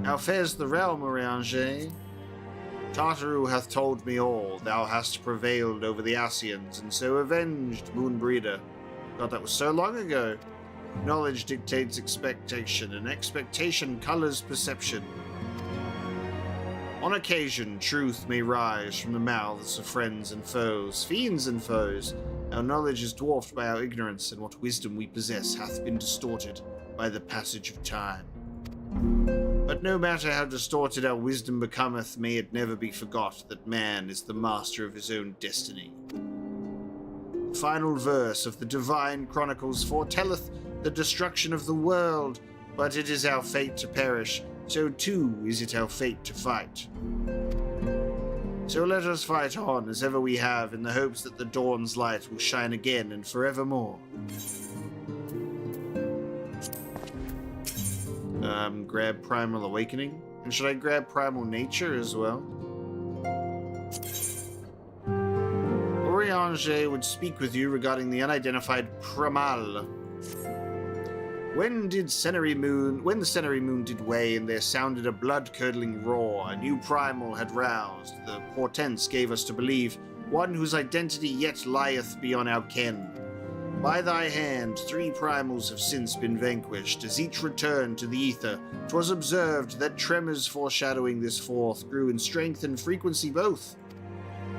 A: How fares the realm, Orianger? Tartaru hath told me all. Thou hast prevailed over the Ascians, and so avenged Moonbreeder. God, that was so long ago. Knowledge dictates expectation, and expectation colors perception. On occasion, truth may rise from the mouths of friends and foes, fiends and foes. Our knowledge is dwarfed by our ignorance, and what wisdom we possess hath been distorted by the passage of time. But no matter how distorted our wisdom becometh, may it never be forgot that man is the master of his own destiny. The final verse of the Divine Chronicles foretelleth the destruction of the world, but it is our fate to perish, so too is it our fate to fight. So let us fight on as ever we have, in the hopes that the dawn's light will shine again and forevermore. Grab Primal Awakening. And should I grab Primal Nature as well? Orianger would speak with you regarding the unidentified Pramal. When the Cenary Moon did wane, there sounded a blood-curdling roar. A new primal had roused. The portents gave us to believe, one whose identity yet lieth beyond our ken. By thy hand, 3 primals have since been vanquished. As each returned to the ether, 'twas observed that tremors foreshadowing this forth grew in strength and frequency both.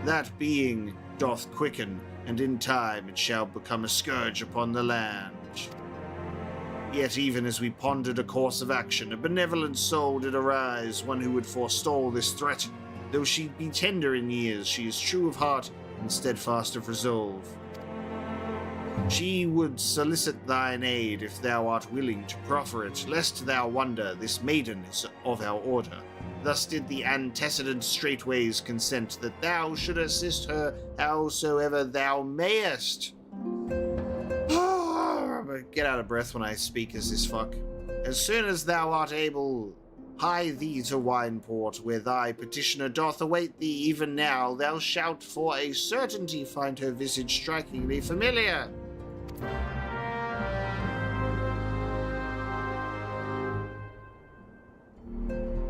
A: That being doth quicken, and in time it shall become a scourge upon the land. Yet even as we pondered a course of action, a benevolent soul did arise, one who would forestall this threat. Though she be tender in years, she is true of heart and steadfast of resolve. She would solicit thine aid if thou art willing to proffer it, lest thou wonder this maiden is of our order. Thus did the antecedent straightways consent that thou should assist her howsoever thou mayest. Get out of breath when I speak as this fuck. As soon as thou art able, hie thee to Wineport, where thy petitioner doth await thee. Even now thou shalt for a certainty find her visage strikingly familiar.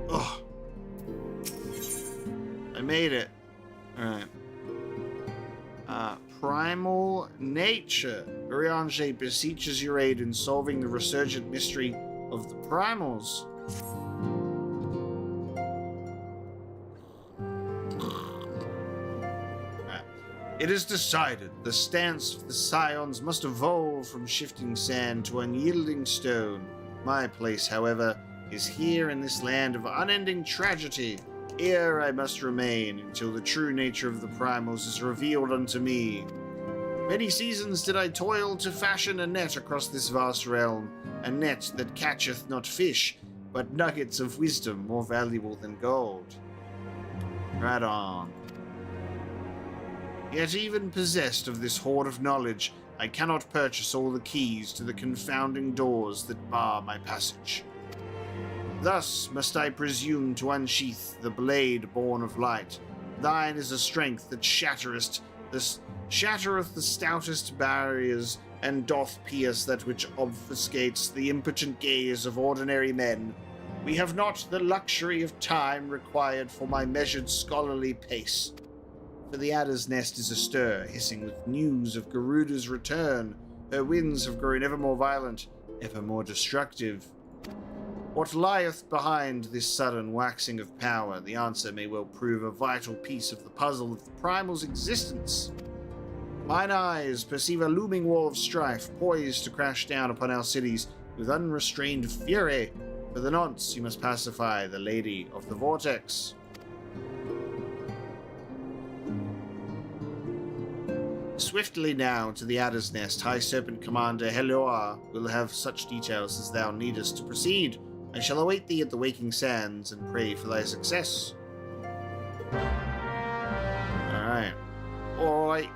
A: Oh. I made it. Alright. Primal Nature. Orianger beseeches your aid in solving the resurgent mystery of the primals. It is decided the stance of the scions must evolve from shifting sand to unyielding stone. My place, however, is here in this land of unending tragedy. Here I must remain until the true nature of the primals is revealed unto me. Many seasons did I toil to fashion a net across this vast realm, a net that catcheth not fish, but nuggets of wisdom more valuable than gold. Right on. Yet even possessed of this hoard of knowledge, I cannot purchase all the keys to the confounding doors that bar my passage. Thus must I presume to unsheath the blade born of light. Thine is a strength that shattereth the stoutest barriers, and doth pierce that which obfuscates the impotent gaze of ordinary men. We have not the luxury of time required for my measured scholarly pace. For the adder's nest is astir, hissing with news of Garuda's return. Her winds have grown ever more violent, ever more destructive. What lieth behind this sudden waxing of power? The answer may well prove a vital piece of the puzzle of the primal's existence. Mine eyes perceive a looming wall of strife, poised to crash down upon our cities with unrestrained fury. For the nonce, you must pacify the Lady of the Vortex. Swiftly now to the Adder's Nest, High Serpent Commander Heloa will have such details as thou needest to proceed. I shall await thee at the Waking Sands and pray for thy success. Alright. Alright.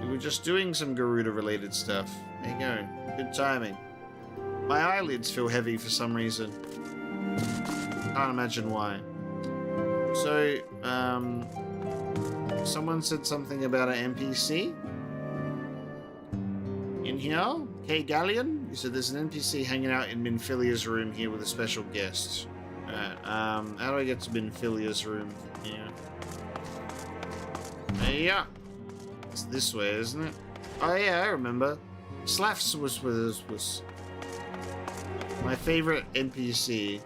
A: We were just doing some Garuda-related stuff. There you go. Good timing. My eyelids feel heavy for some reason. Can't imagine why. So, Someone said something about an NPC in here. K Galleon, you said there's an NPC hanging out in Minfilia's room here with a special guest. How do I get to Minfilia's room from here? Yeah, it's this way, isn't it? Oh yeah, I remember. Slaffs was my favorite NPC.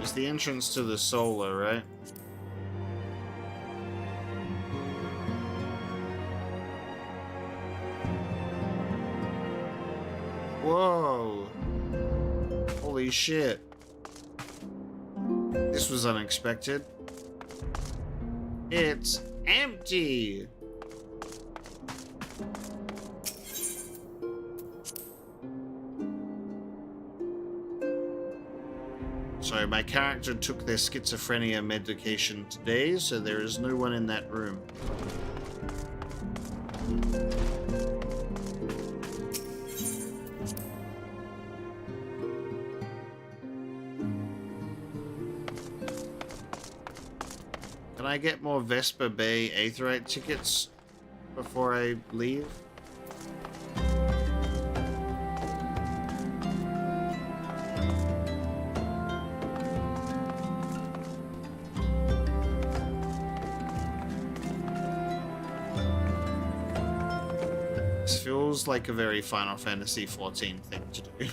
A: Is the entrance to the Solar, right? Whoa! Holy shit! This was unexpected. It's empty! So my character took their schizophrenia medication today, so there is no one in that room. Can I get more Vesper Bay Aetheryte tickets before I leave? This feels like a very Final Fantasy XIV thing to do.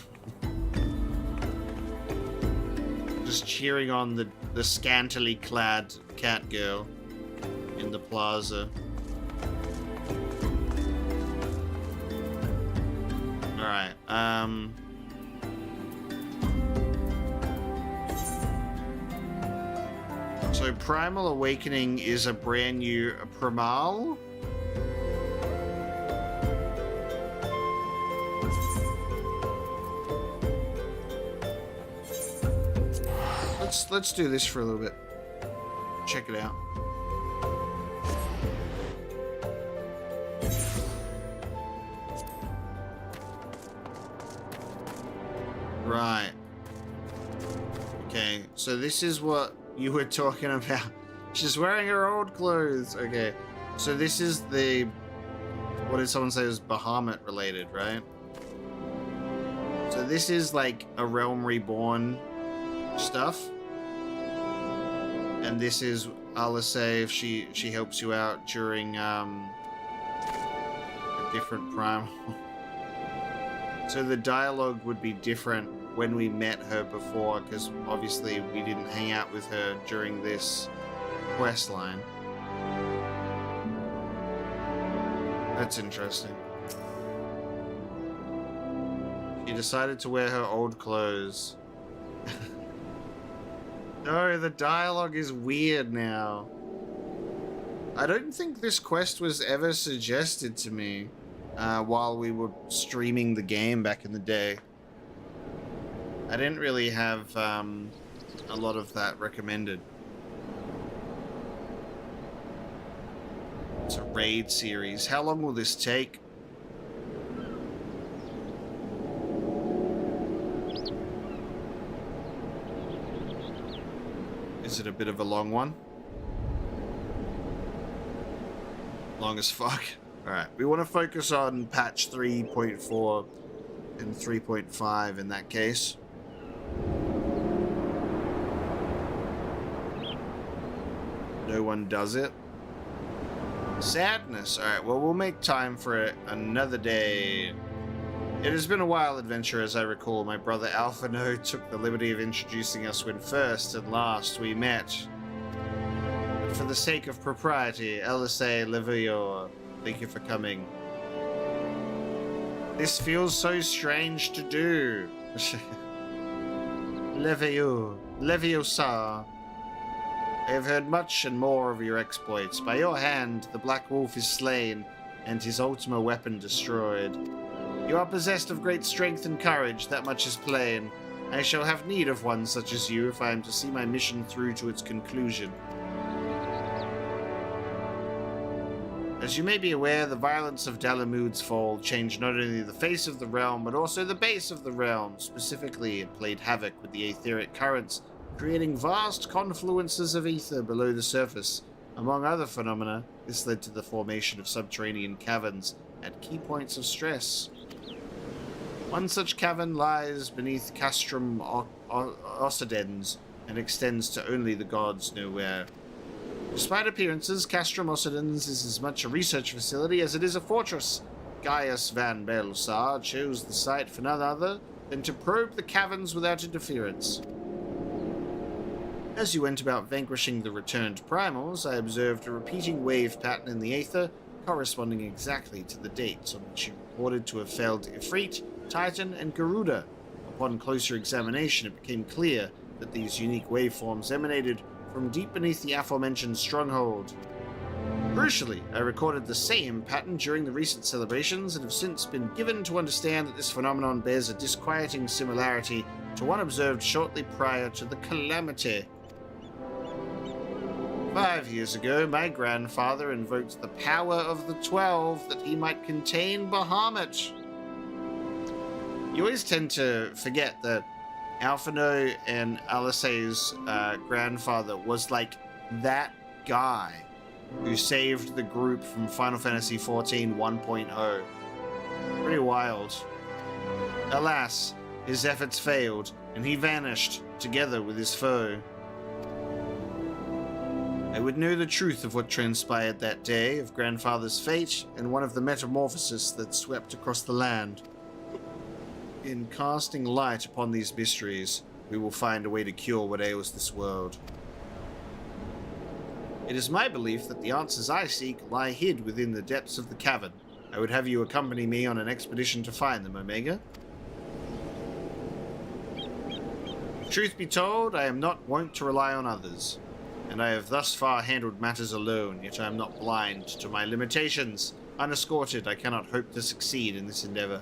A: Just cheering on the scantily clad cat girl in the plaza. Alright, so Primal Awakening is a brand new Primal. Let's do this for a little bit. Check it out. Right. Okay, so this is what you were talking about. She's wearing her old clothes. Okay, so this is the... What did someone say was Bahamut related, right? So this is like a Realm Reborn stuff. And this is Alisei if she helps you out during a different primal. So the dialogue would be different when we met her before, because obviously we didn't hang out with her during this quest line. That's interesting. She decided to wear her old clothes. No, the dialogue is weird now. I don't think this quest was ever suggested to me while we were streaming the game back in the day. I didn't really have a lot of that recommended. It's a raid series. How long will this take? Is it a bit of a long one? Long as fuck. Alright, we want to focus on patch 3.4 and 3.5 in that case. No one does it. Sadness. Alright, well, we'll make time for it another day. It has been a wild adventure, as I recall. My brother Alphino took the liberty of introducing us when first and last we met. But for the sake of propriety, Alisei Levior, thank you for coming. This feels so strange to do. Leviosa. I have heard much and more of your exploits. By your hand, the Black Wolf is slain, and his ultima weapon destroyed. You are possessed of great strength and courage, that much is plain. I shall have need of one such as you if I am to see my mission through to its conclusion. As you may be aware, the violence of Dalamud's fall changed not only the face of the realm, but also the base of the realm. Specifically, it played havoc with the etheric currents, creating vast confluences of ether below the surface, Among other phenomena, this led to the formation of subterranean caverns at key points of stress. One such cavern lies beneath Castrum Occidens and extends to only the gods know where. Despite appearances, Castrum Occidens is as much a research facility as it is a fortress. Gaius van Beelsar chose the site for none other than to probe the caverns without interference. As you went about vanquishing the returned primals, I observed a repeating wave pattern in the aether, corresponding exactly to the dates on which you reported to have felled Ifrit, Titan, and Garuda. Upon closer examination, it became clear that these unique waveforms emanated from deep beneath the aforementioned stronghold. Crucially, I recorded the same pattern during the recent celebrations and have since been given to understand that this phenomenon bears a disquieting similarity to one observed shortly prior to the calamity. 5 years ago, my grandfather invoked the power of the 12 that he might contain Bahamut. You always tend to forget that Alphino and Alice's grandfather was like that guy who saved the group from Final Fantasy XIV 1.0. Pretty wild. Alas, his efforts failed, and he vanished together with his foe. I would know the truth of what transpired that day, of grandfather's fate, and one of the metamorphoses that swept across the land. In casting light upon these mysteries, we will find a way to cure what ails this world. It is my belief that the answers I seek lie hid within the depths of the cavern. I would have you accompany me on an expedition to find them, Omega. Truth be told, I am not wont to rely on others, and I have thus far handled matters alone, yet I am not blind to my limitations. Unescorted, I cannot hope to succeed in this endeavor.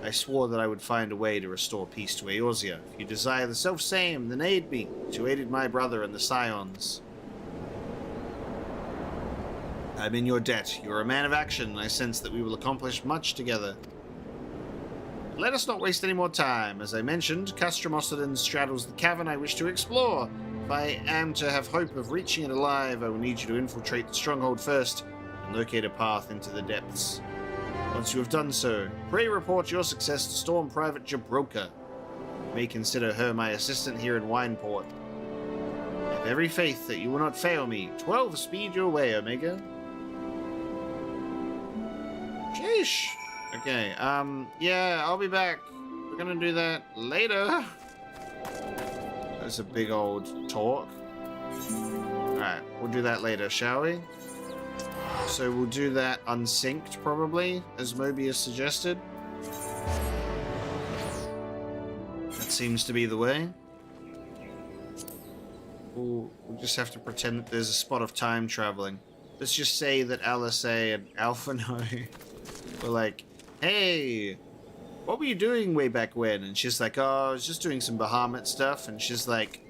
A: I swore that I would find a way to restore peace to Eorzea. If you desire the self-same, then aid me, as you aided my brother and the Scions. I am in your debt. You are a man of action, and I sense that we will accomplish much together. Let us not waste any more time. As I mentioned, Castrum Occidens straddles the cavern I wish to explore. If I am to have hope of reaching it alive, I will need you to infiltrate the stronghold first and locate a path into the depths. Once you have done so, pray report your success to Storm Private Jabroka. You may consider her my assistant here in Wineport. I have every faith that you will not fail me. 12 speed your way, Omega. Sheesh. Okay, yeah, I'll be back. We're gonna do that later. That's a big old talk. Alright, we'll do that later, shall we? So we'll do that unsynced, probably, as Mobius suggested. That seems to be the way. We'll just have to pretend that there's a spot of time traveling. Let's just say that Alice and Alphino were like, hey, what were you doing way back when? And she's like, oh, I was just doing some Bahamut stuff. And she's like,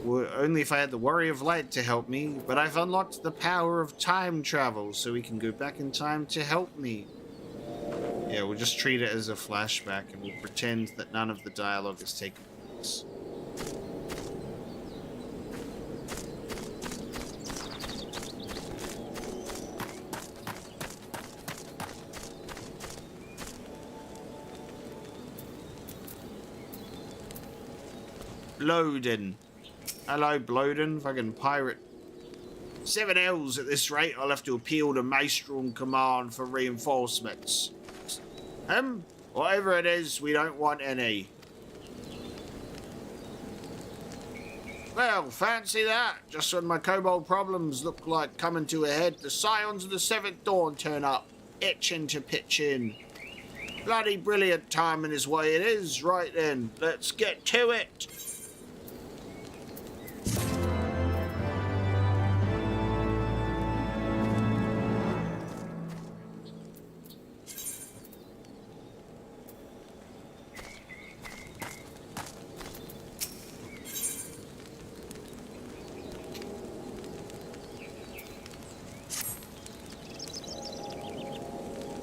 A: well, only if I had the Warrior of Light to help me, but I've unlocked the power of time travel, so we can go back in time to help me. Yeah, we'll just treat it as a flashback, and we'll pretend that none of the dialogue has taken place. Bloden. Hello, Bloden. Fucking pirate. 7 L's at this rate. I'll have to appeal to Maestron Command for reinforcements. Whatever it is, we don't want any. Well, fancy that. Just when my kobold problems look like coming to a head, the Scions of the Seventh Dawn turn up, itching to pitch in. Bloody brilliant timing is what it is. Right then, let's get to it.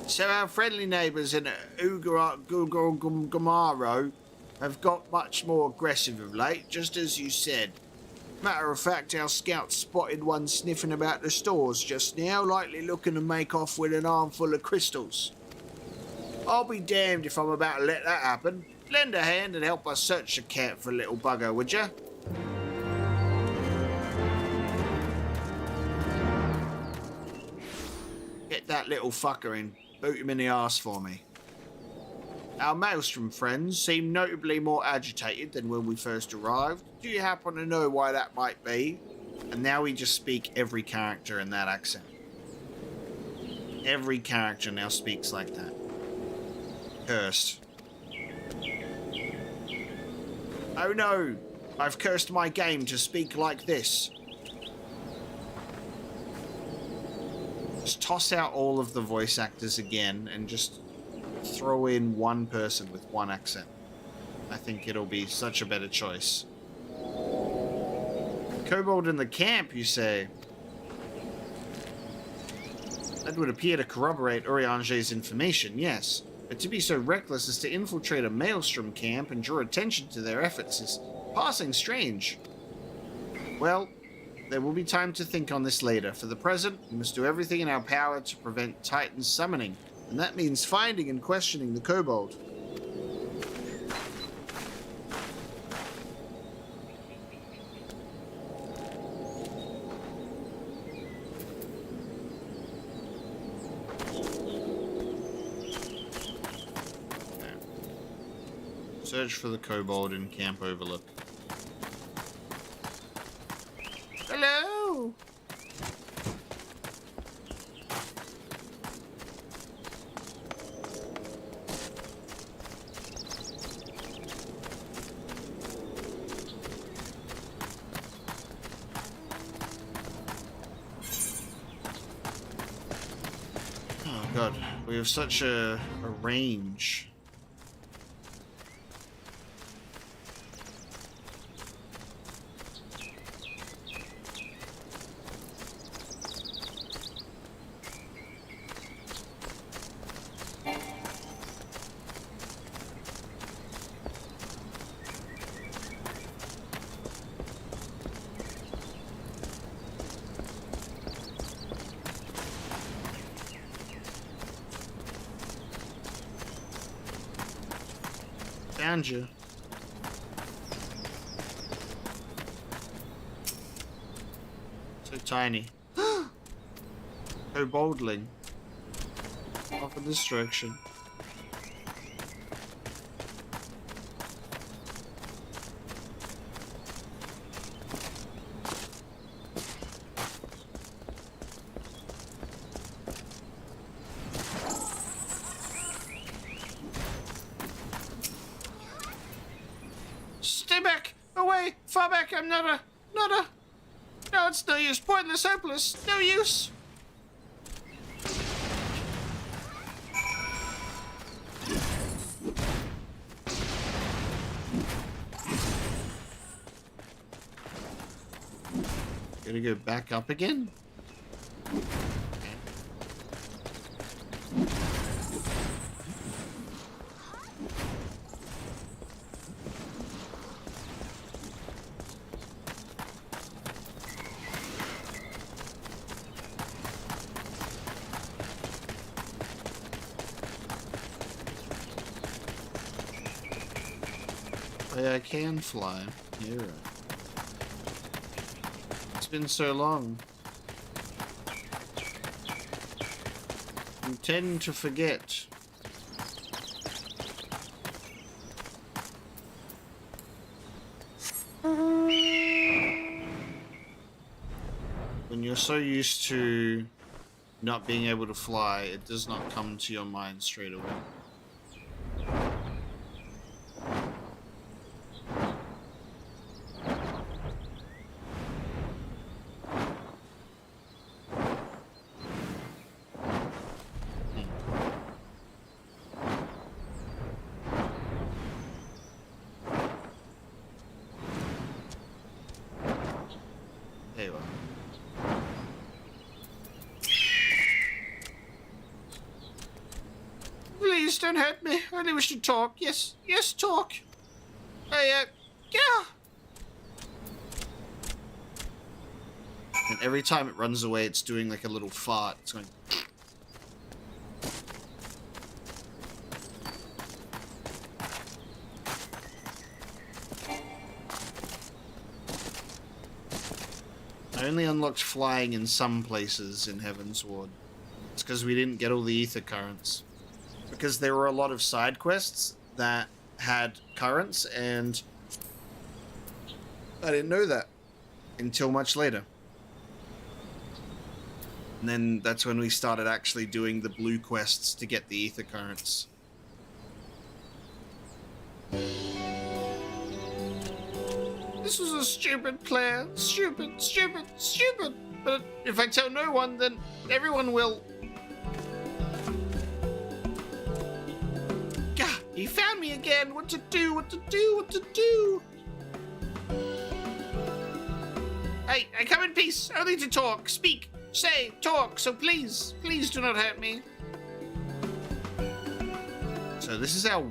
A: So our friendly neighbours in Ugamaro have got much more aggressive of late, just as you said. Matter of fact, our scouts spotted one sniffing about the stores just now, likely looking to make off with an armful of crystals. I'll be damned if I'm about to let that happen. Lend a hand and help us search the camp for a little bugger, would ya? Get that little fucker in. Boot him in the arse for me. Our Maelstrom friends seem notably more agitated than when we first arrived. Do you happen to know why that might be? And now we just speak every character in that accent. Every character now speaks like that. Cursed. Oh no! I've cursed my game to speak like this. Just toss out all of the voice actors again and just throw in one person with one accent. I think it'll be such a better choice. Kobold in the camp, you say? That would appear to corroborate Urianger's information, yes. But to be so reckless as to infiltrate a Maelstrom camp and draw attention to their efforts is passing strange. Well, there will be time to think on this later. For the present, we must do everything in our power to prevent Titan's summoning, and that means finding and questioning the Kobold. Search for the Kobold in Camp Overlook. Hello! Oh god, we have such a range. Found you. So tiny. Koboldling. Off in this direction. Stay back! Away! Far back! I'm not a... No, it's no use. Pointless, hopeless. No use. Gonna go back up again? I can fly. You're right. It's been so long. You tend to forget. When you're so used to not being able to fly, it does not come to your mind straight away. Please don't hurt me. I only wish to talk. Yes, talk. Yeah. every time it runs away, it's doing like a little fart. It's going... I only unlocked flying in some places in Heavensward. It's because we didn't get all the ether currents. Because there were a lot of side quests that had currents, and I didn't know that until much later. And then that's when we started actually doing the blue quests to get the ether currents. This was a stupid plan. Stupid, stupid, stupid. But if I tell no one, then everyone will. Gah, he found me again. What to do, what to do, what to do? Hey, I come in peace, only to talk, speak, say, talk, so please, please do not hurt me. So this is our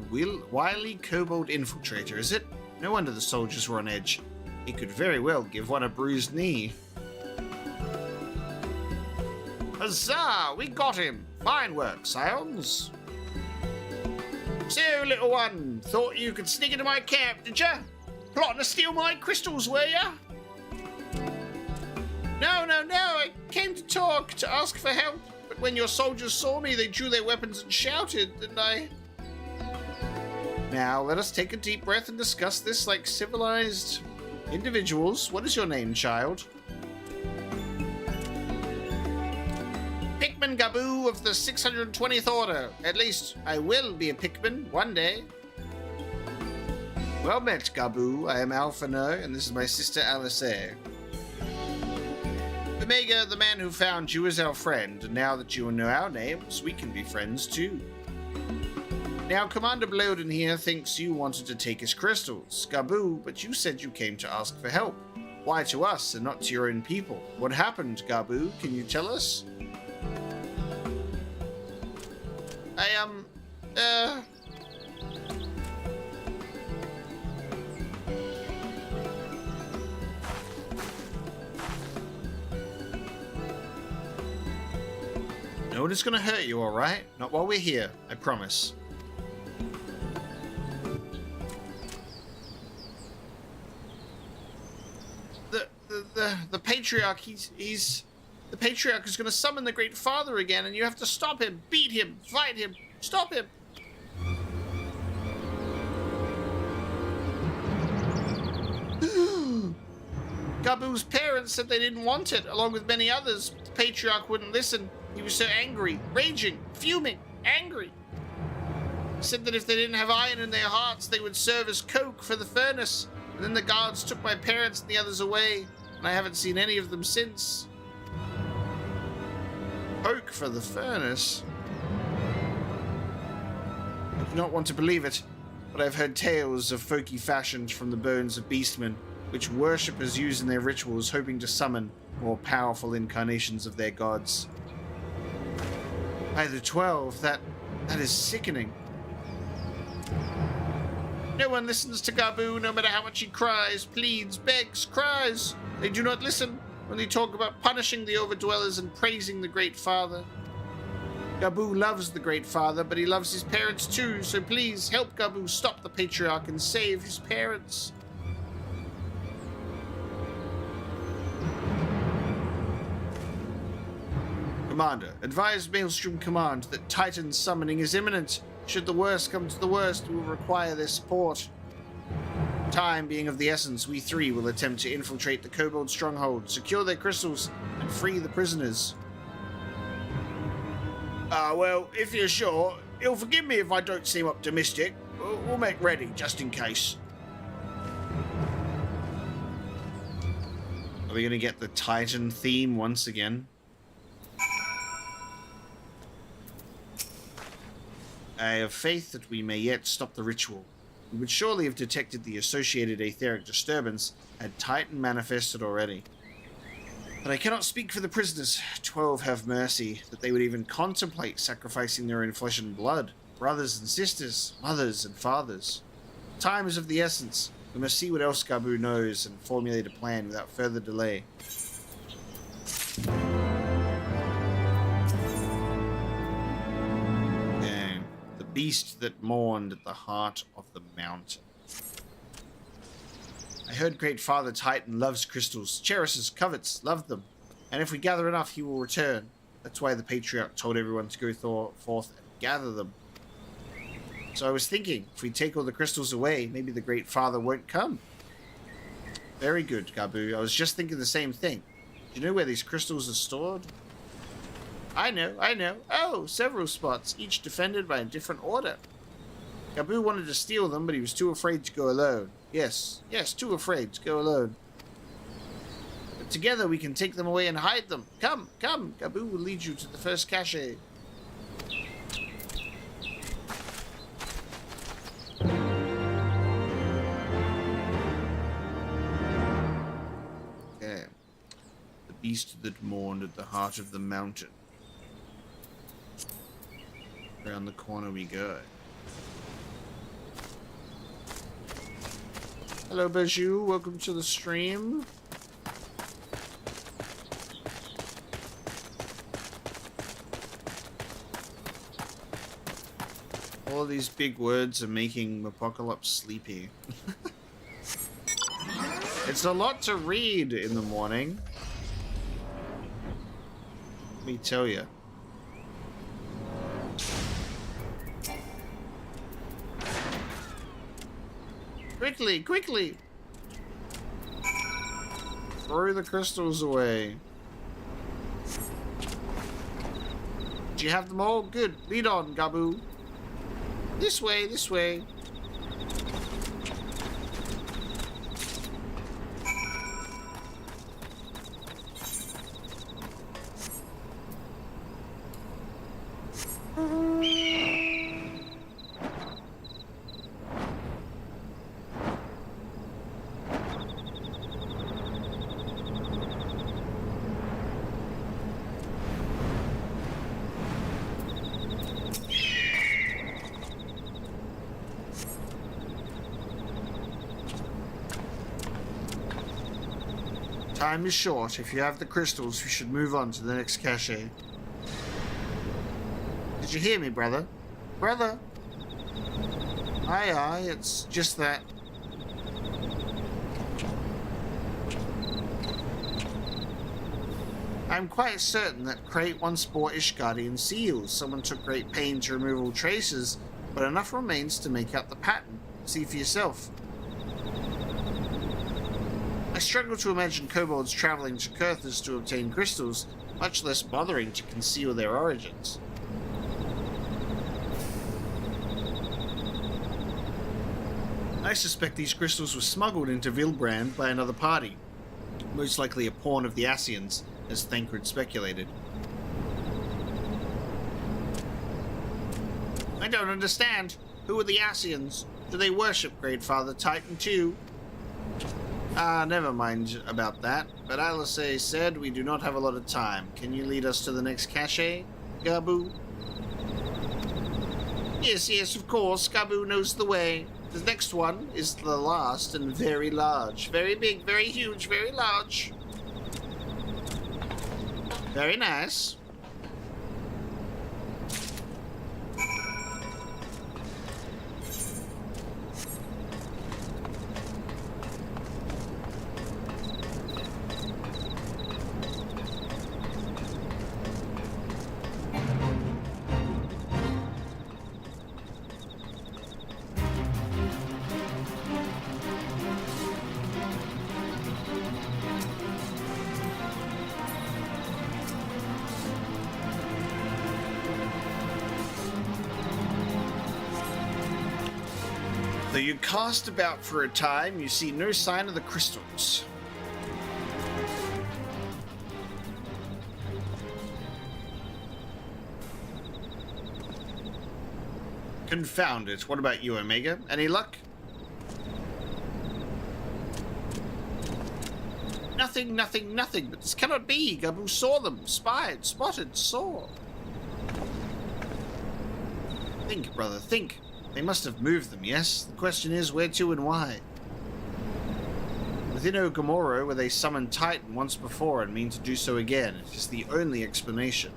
A: wily kobold infiltrator, is it? No wonder the soldiers were on edge. He could very well give one a bruised knee. Huzzah! We got him! Fine work, Scions. So, little one, thought you could sneak into my camp, did ya? Plotting to steal my crystals, were ya? No, no, no, I came to talk, to ask for help. But when your soldiers saw me, they drew their weapons and shouted, didn't I? Now, let us take a deep breath and discuss this like civilized individuals. What is your name, child? Pikmin Gaboo of the 620th Order. At least, I will be a Pikmin one day. Well met, Gaboo. I am Alphana, and this is my sister Alice. Omega, the man who found you, is our friend, and now that you know our names, we can be friends too. Now, Commander Bloden here thinks you wanted to take his crystals, Gaboo, but you said you came to ask for help. Why to us and not to your own people? What happened, Gaboo? Can you tell us? No one is gonna hurt you, alright? Not while we're here, I promise. The Patriarch, the Patriarch is going to summon the Great Father again, and you have to stop him, beat him, fight him, stop him. Gaboo's parents said they didn't want it, along with many others. The Patriarch wouldn't listen. He was so angry, raging, fuming, angry. He said that if they didn't have iron in their hearts, they would serve as coke for the furnace. And then the guards took my parents and the others away, and I haven't seen any of them since. Coke for the furnace? I do not want to believe it, but I've heard tales of folky fashions from the bones of beastmen, which worshippers use in their rituals, hoping to summon more powerful incarnations of their gods. By the 12, that is sickening. No one listens to Gaboo, no matter how much he cries, pleads, begs, cries. They do not listen when they talk about punishing the overdwellers and praising the Great Father. Gaboo loves the Great Father, but he loves his parents too, so please help Gaboo stop the Patriarch and save his parents. Commander, advise Maelstrom Command that Titan summoning is imminent. Should the worst come to the worst, we will require their support. Time being of the essence, we three will attempt to infiltrate the Kobold stronghold, secure their crystals, and free the prisoners. Well, if you're sure, you'll forgive me if I don't seem optimistic. We'll make ready, just in case. Are we going to get the Titan theme once again? I have faith that we may yet stop the ritual. We would surely have detected the associated etheric disturbance had Titan manifested already. But I cannot speak for the prisoners. 12 have mercy, that they would even contemplate sacrificing their own flesh and blood, brothers and sisters, mothers and fathers. Time is of the essence. We must see what else Gaboo knows and formulate a plan without further delay. Okay. The beast that mourned at the heart of the mountain. I heard Great Father Titan loves crystals, cherishes, covets, loves them. And if we gather enough, he will return. That's why the Patriarch told everyone to go forth and gather them. So I was thinking, if we take all the crystals away, maybe the Great Father won't come. Very good, Gabu. I was just thinking the same thing. Do you know where these crystals are stored? I know. Oh, several spots, each defended by a different order. Gabu wanted to steal them, but he was too afraid to go alone. Yes, too afraid to go alone. But together we can take them away and hide them. Come. Gabu will lead you to the first cache. Okay. The beast that mourned at the heart of the mountain. Around the corner we go. Hello, Bajou. Welcome to the stream. All these big words are making Apocalypse sleepy. It's a lot to read in the morning. Let me tell you. Quickly! Throw the crystals away. Do you have them all? Good. Lead on, Gabu. This way. Time is short. If you have the crystals, we should move on to the next cache. Did you hear me, brother? Brother? Aye, it's just that. I'm quite certain that Crate once bore Ishgardian seals. Someone took great pain to remove all traces, but enough remains to make out the pattern. See for yourself. I struggle to imagine kobolds traveling to Kurthas to obtain crystals, much less bothering to conceal their origins. I suspect these crystals were smuggled into Vilbrand by another party, most likely a pawn of the Ascians, as Thancred speculated. I don't understand. Who are the Ascians? Do they worship Great Father Titan too? Never mind about that, but Alisay said we do not have a lot of time. Can you lead us to the next cache, Gabu? Yes, of course. Gabu knows the way. The next one is the last and very large. Very big, very huge, very large. Very nice. Though you cast about for a time, you see no sign of the crystals. Confound it. What about you, Omega? Any luck? Nothing. But this cannot be. Gabu saw them. Spied, spotted, saw. Think, brother, think. They must have moved them, yes? The question is, where to and why? The within Ogomoro, where they summoned Titan once before and mean to do so again. It is the only explanation.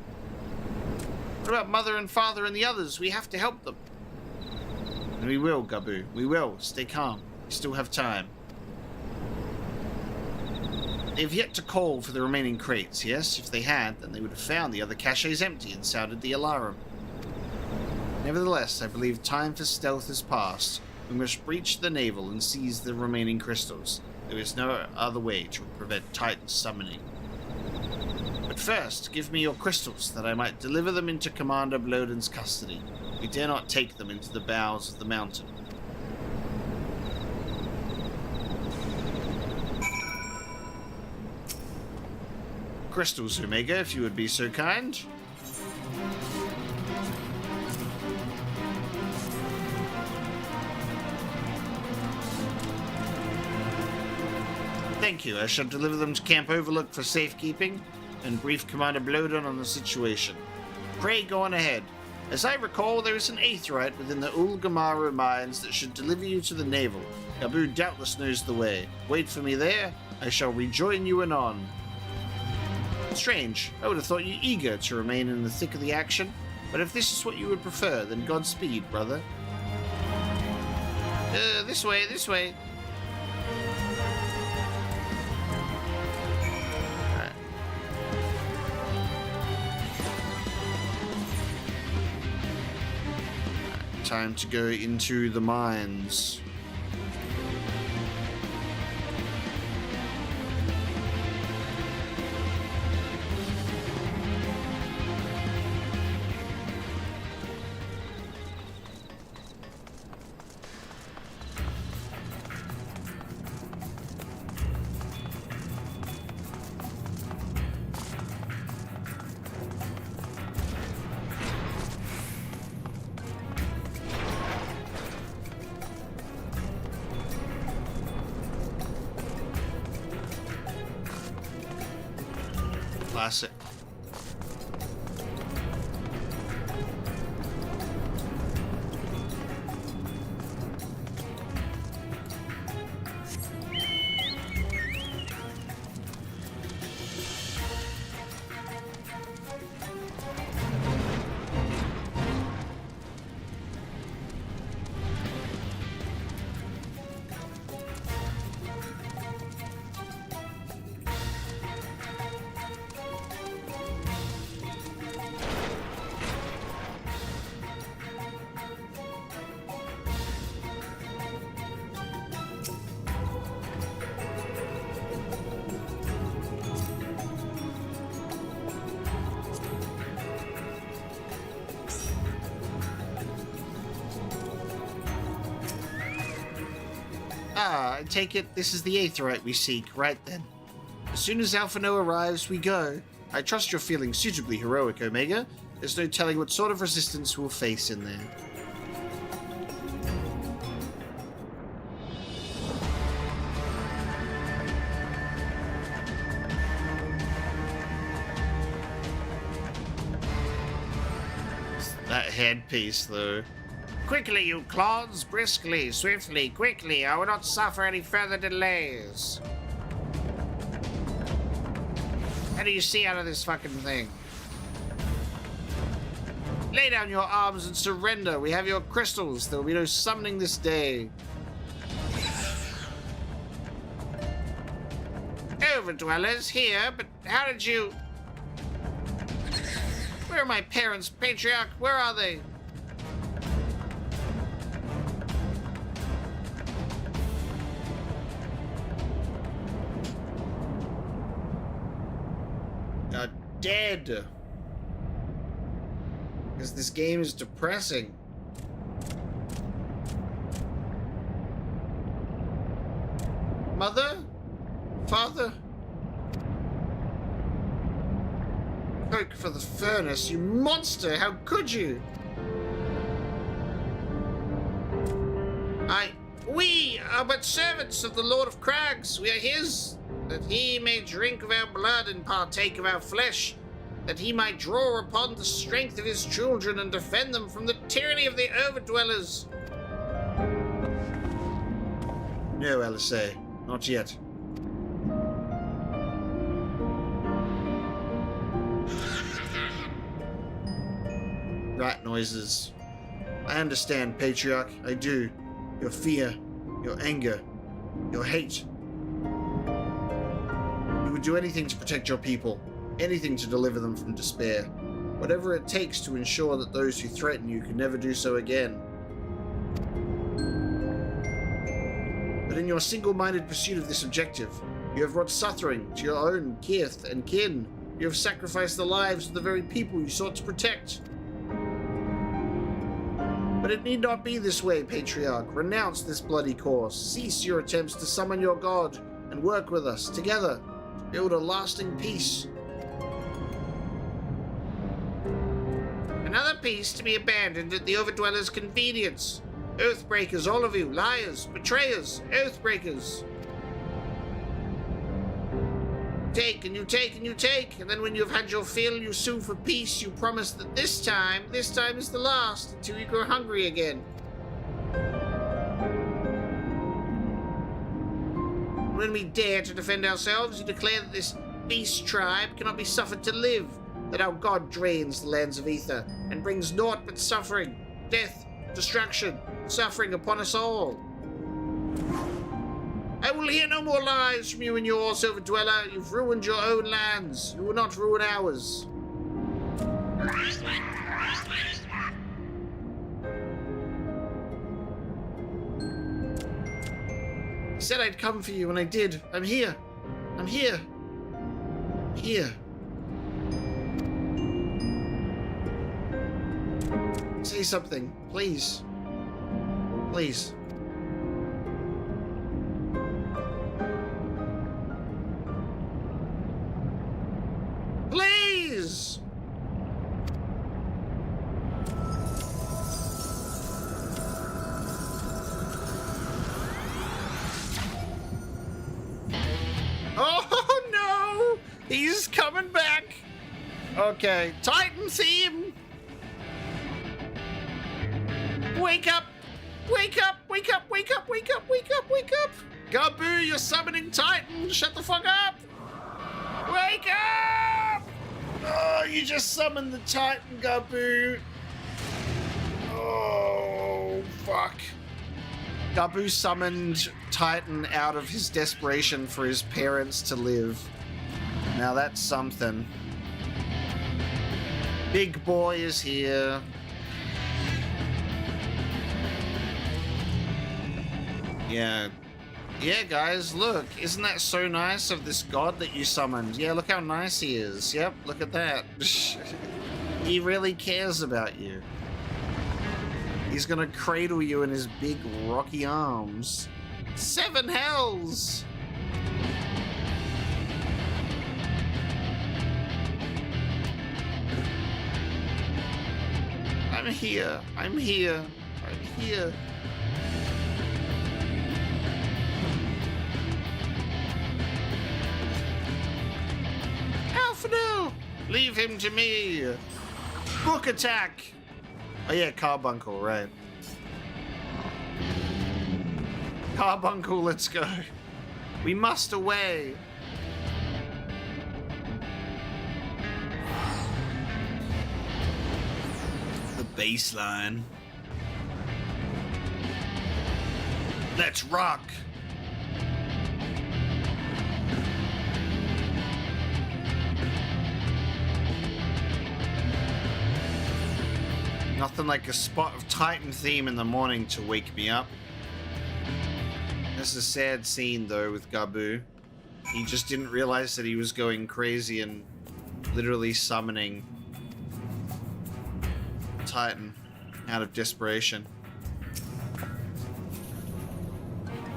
A: What about Mother and Father and the others? We have to help them. And we will, Gabu. We will. Stay calm. We still have time. They've yet to call for the remaining crates, yes? If they had, then they would have found the other caches empty and sounded the alarm. Nevertheless, I believe time for stealth has passed. We must breach the navel and seize the remaining crystals. There is no other way to prevent Titan's summoning. But first, give me your crystals, that I might deliver them into Commander Bloden's custody. We dare not take them into the bowels of the mountain. Crystals, Omega, if you would be so kind. Thank you. I shall deliver them to Camp Overlook for safekeeping and brief Commander Bloden on the situation. Pray go on ahead. As I recall, there is an aetheryte within the Ulgamaru mines that should deliver you to the navel. Gabu doubtless knows the way. Wait for me there. I shall rejoin you anon. Strange. I would have thought you eager to remain in the thick of the action. But if this is what you would prefer, then Godspeed, brother. This way, this way. Time to go into the mines. Classic. I take it this is the aetheryte we seek, right then. As soon as Alphino arrives, we go. I trust you're feeling suitably heroic, Omega. There's no telling what sort of resistance we'll face in there. That headpiece, though. Quickly, you clods! Briskly, swiftly, quickly! I will not suffer any further delays! How do you see out of this fucking thing? Lay down your arms and surrender! We have your crystals! There will be no summoning this day! Overdwellers here, but how did you... Where are my parents, Patriarch? Where are they? Dead. Because this game is depressing. Mother? Father? Coke for the furnace, you monster! How could you? We are but servants of the Lord of Crags. We are his, that he may drink of our blood and partake of our flesh, that he might draw upon the strength of his children and defend them from the tyranny of the Overdwellers. No, LSA, not yet. rat noises. I understand, Patriarch. I do. Your fear, your anger, your hate. You would do anything to protect your people, anything to deliver them from despair, whatever it takes to ensure that those who threaten you can never do so again. But in your single-minded pursuit of this objective, you have brought suffering to your own kith and kin. You have sacrificed the lives of the very people you sought to protect. But it need not be this way, Patriarch. Renounce this bloody course. Cease your attempts to summon your god, and work with us, together, to build a lasting peace. Another peace to be abandoned at the Overdweller's convenience. Oathbreakers, all of you. Liars, betrayers, oathbreakers. Take, and you take, and you take, and then when you've had your fill, you sue for peace. You promise that this time is the last, until you grow hungry again. When we dare to defend ourselves, you declare that this beast tribe cannot be suffered to live, that our god drains the lands of Ether, and brings naught but suffering, death, destruction, suffering upon us all. I will hear no more lies from you and yours, Overdweller. You've ruined your own lands. You will not ruin ours. I said I'd come for you, and I did. I'm here. I'm here. I'm here. Say something, please. Please. Please! Oh no! He's coming back! Okay, Titan theme! Wake up! Wake up! Wake up! Wake up! Wake up! Wake up! Wake up! Gabu, you're summoning Titan! Shut the fuck up! Wake up! Oh, you just summoned the Titan, Gabu. Oh, fuck. Gabu summoned Titan out of his desperation for his parents to live. Now that's something. Big boy is here. Yeah. Yeah, guys, look. Isn't that so nice of this god that you summoned? Yeah, look how nice he is. Yep, look at that. He really cares about you. He's gonna cradle you in his big rocky arms. 7 hells! I'm here. I'm here. I'm here. Alphino! Leave him to me. Book attack! Oh yeah, Carbuncle, right. Carbuncle, let's go. We must away. The baseline. Let's rock. Nothing like a spot of Titan theme in the morning to wake me up. This is a sad scene though with Gabu. He just didn't realize that he was going crazy and literally summoning Titan out of desperation.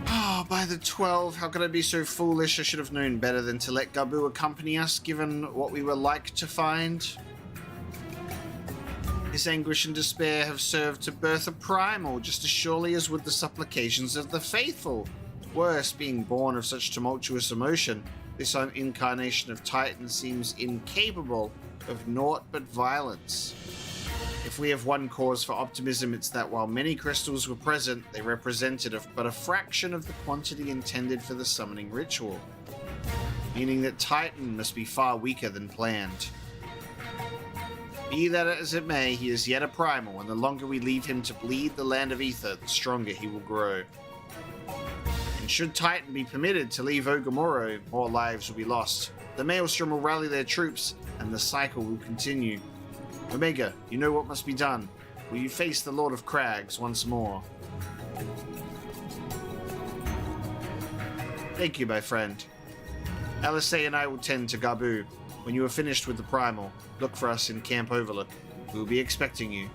A: Oh, by the 12, how could I be so foolish? I should have known better than to let Gabu accompany us, given what we were like to find. His anguish and despair have served to birth a primal just as surely as would the supplications of the faithful. Worse, being born of such tumultuous emotion, this incarnation of Titan seems incapable of naught but violence. If we have one cause for optimism, it's that while many crystals were present, they represented but a fraction of the quantity intended for the summoning ritual, meaning that Titan must be far weaker than planned. Be that as it may, he is yet a primal, and the longer we leave him to bleed the land of ether, the stronger he will grow. And should Titan be permitted to leave Ogamoro, more lives will be lost. The Maelstrom will rally their troops, and the cycle will continue. Omega, you know what must be done. Will you face the Lord of Crags once more? Thank you, my friend. Alisei and I will tend to Gabu. When you are finished with the primal, look for us in Camp Overlook. We will be expecting you.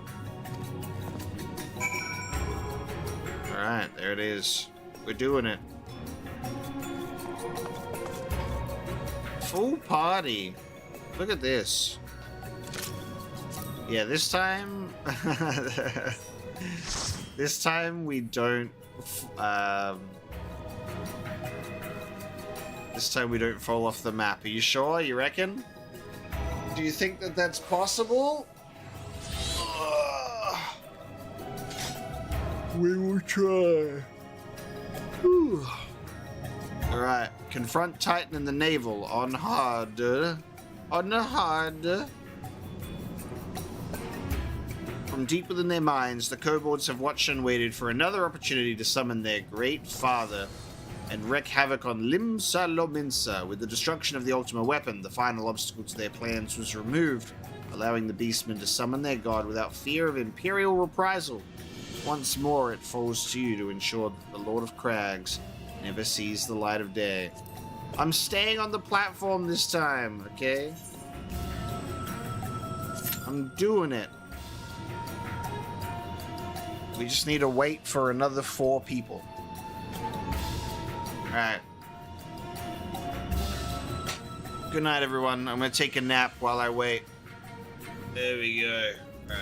A: Alright, there it is. We're doing it. Full party. Look at this. Yeah, this time... this time we don't... this time we don't fall off the map. Are you sure? You reckon? Do you think that that's possible? We will try. Alright. Confront Titan in the navel. On hard. On hard. From deep within their minds, the kobolds have watched and waited for another opportunity to summon their great father and wreak havoc on Limsa Lominsa. With the destruction of the Ultima weapon, the final obstacle to their plans was removed, allowing the beastmen to summon their god without fear of imperial reprisal. Once more, it falls to you to ensure that the Lord of Crags never sees the light of day. I'm staying on the platform this time, okay? I'm doing it. We just need to wait for another 4 people. Alright. Good night, everyone. I'm gonna take a nap while I wait. There we go. Alright.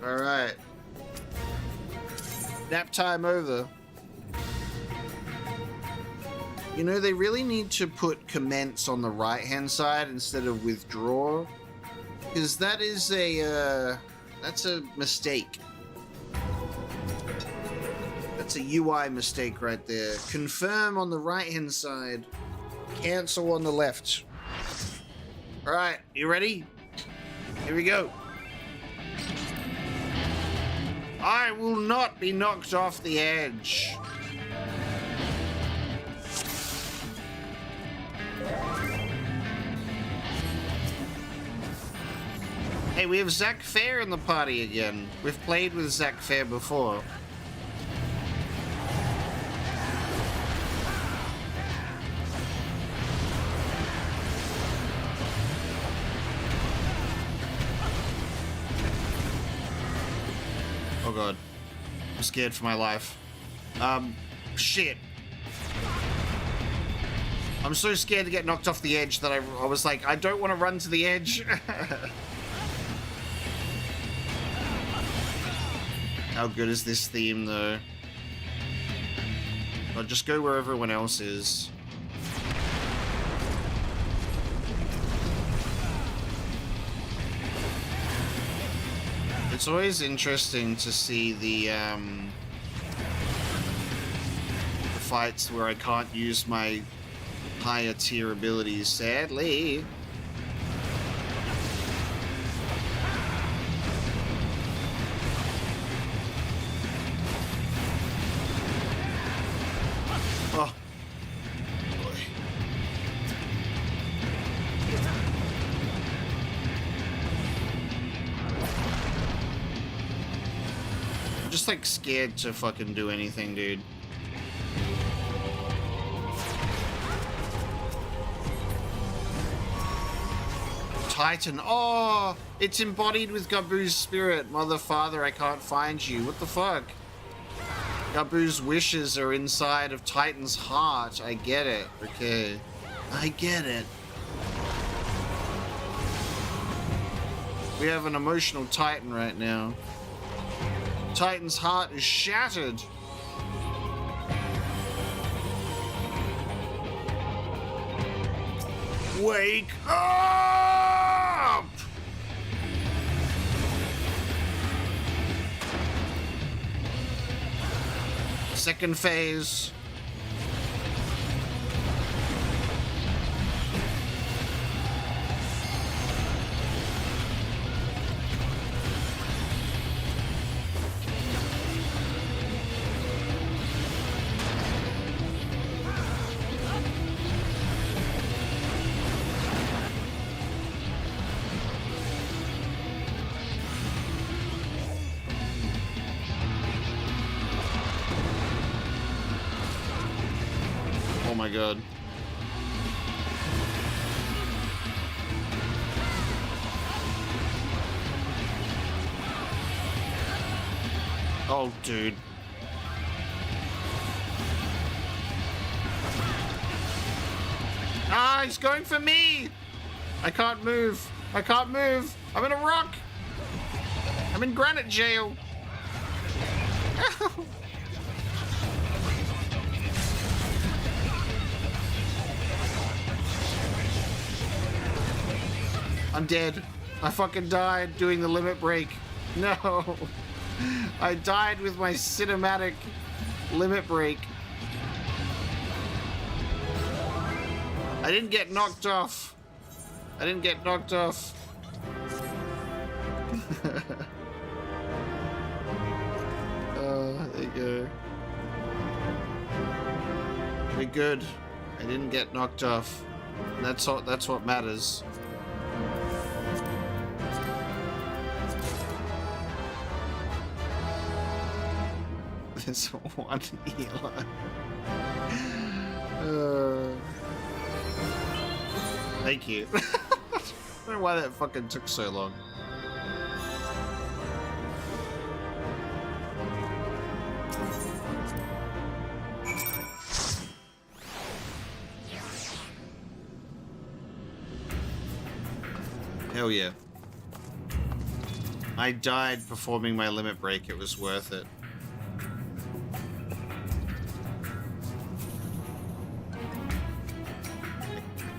A: Alright. Nap time over. You know, they really need to put commence on the right-hand side instead of withdraw. Because that is that's a mistake. That's a UI mistake right there. Confirm on the right-hand side. Cancel on the left. Alright, you ready? Here we go. I will not be knocked off the edge. Hey, we have Zack Fair in the party again. We've played with Zack Fair before. Oh god. I'm scared for my life. Shit. I'm so scared to get knocked off the edge that I was like, I don't want to run to the edge. How good is this theme, though? I'll just go where everyone else is. It's always interesting to see the fights where I can't use my higher tier abilities, sadly. Oh. Boy. just like scared to fucking do anything, dude. Titan. Oh, it's embodied with Gabu's spirit. Mother, father, I can't find you. What the fuck? Gabu's wishes are inside of Titan's heart. I get it. Okay. I get it. We have an emotional Titan right now. Titan's heart is shattered. Wake up! Second phase. Oh my god. Oh, dude. Ah, he's going for me! I can't move. I can't move. I'm in a rock. I'm in granite jail. I'm dead. I fucking died doing the limit break. No. I died with my cinematic limit break. I didn't get knocked off. I didn't get knocked off. There you go. We're good. I didn't get knocked off. That's what matters. There's one healer. Thank you. I don't know why that fucking took so long. Hell yeah. I died performing my limit break. It was worth it.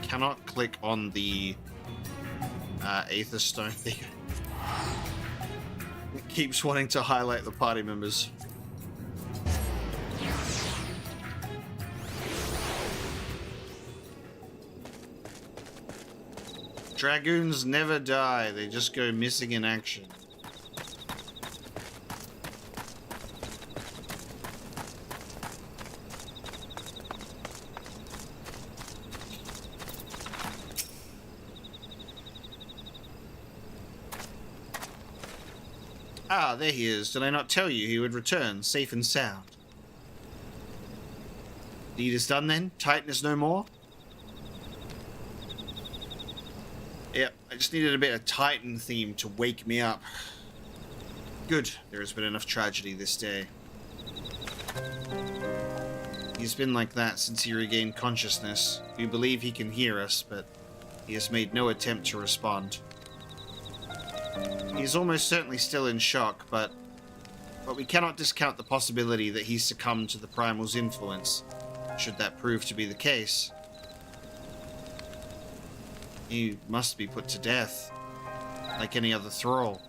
A: Cannot click on the Aether Stone thing. It keeps wanting to highlight the party members. Dragoons never die, they just go missing in action. Ah, there he is. Did I not tell you he would return, safe and sound? Deed is done then? Titan is no more? Yep, I just needed a bit of Titan theme to wake me up. Good, there has been enough tragedy this day. He's been like that since he regained consciousness. We believe he can hear us, but he has made no attempt to respond. He is almost certainly still in shock, but we cannot discount the possibility that he succumbed to the Primal's influence, should that prove to be the case. He must be put to death, like any other thrall.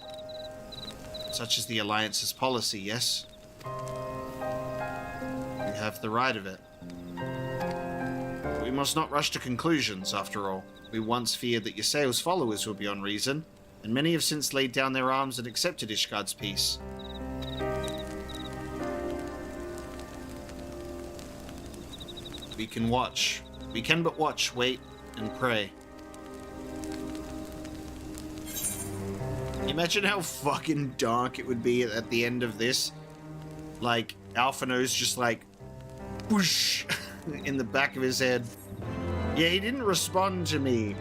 A: Such is the Alliance's policy, yes? You have the right of it. But we must not rush to conclusions, after all. We once feared that Ysao's followers were beyond reason, and many have since laid down their arms and accepted Ishgard's peace. We can watch. We can but watch, wait, and pray. Imagine how fucking dark it would be at the end of this Like, Alphino's just like, whoosh, in the back of his head. Yeah, he didn't respond to me.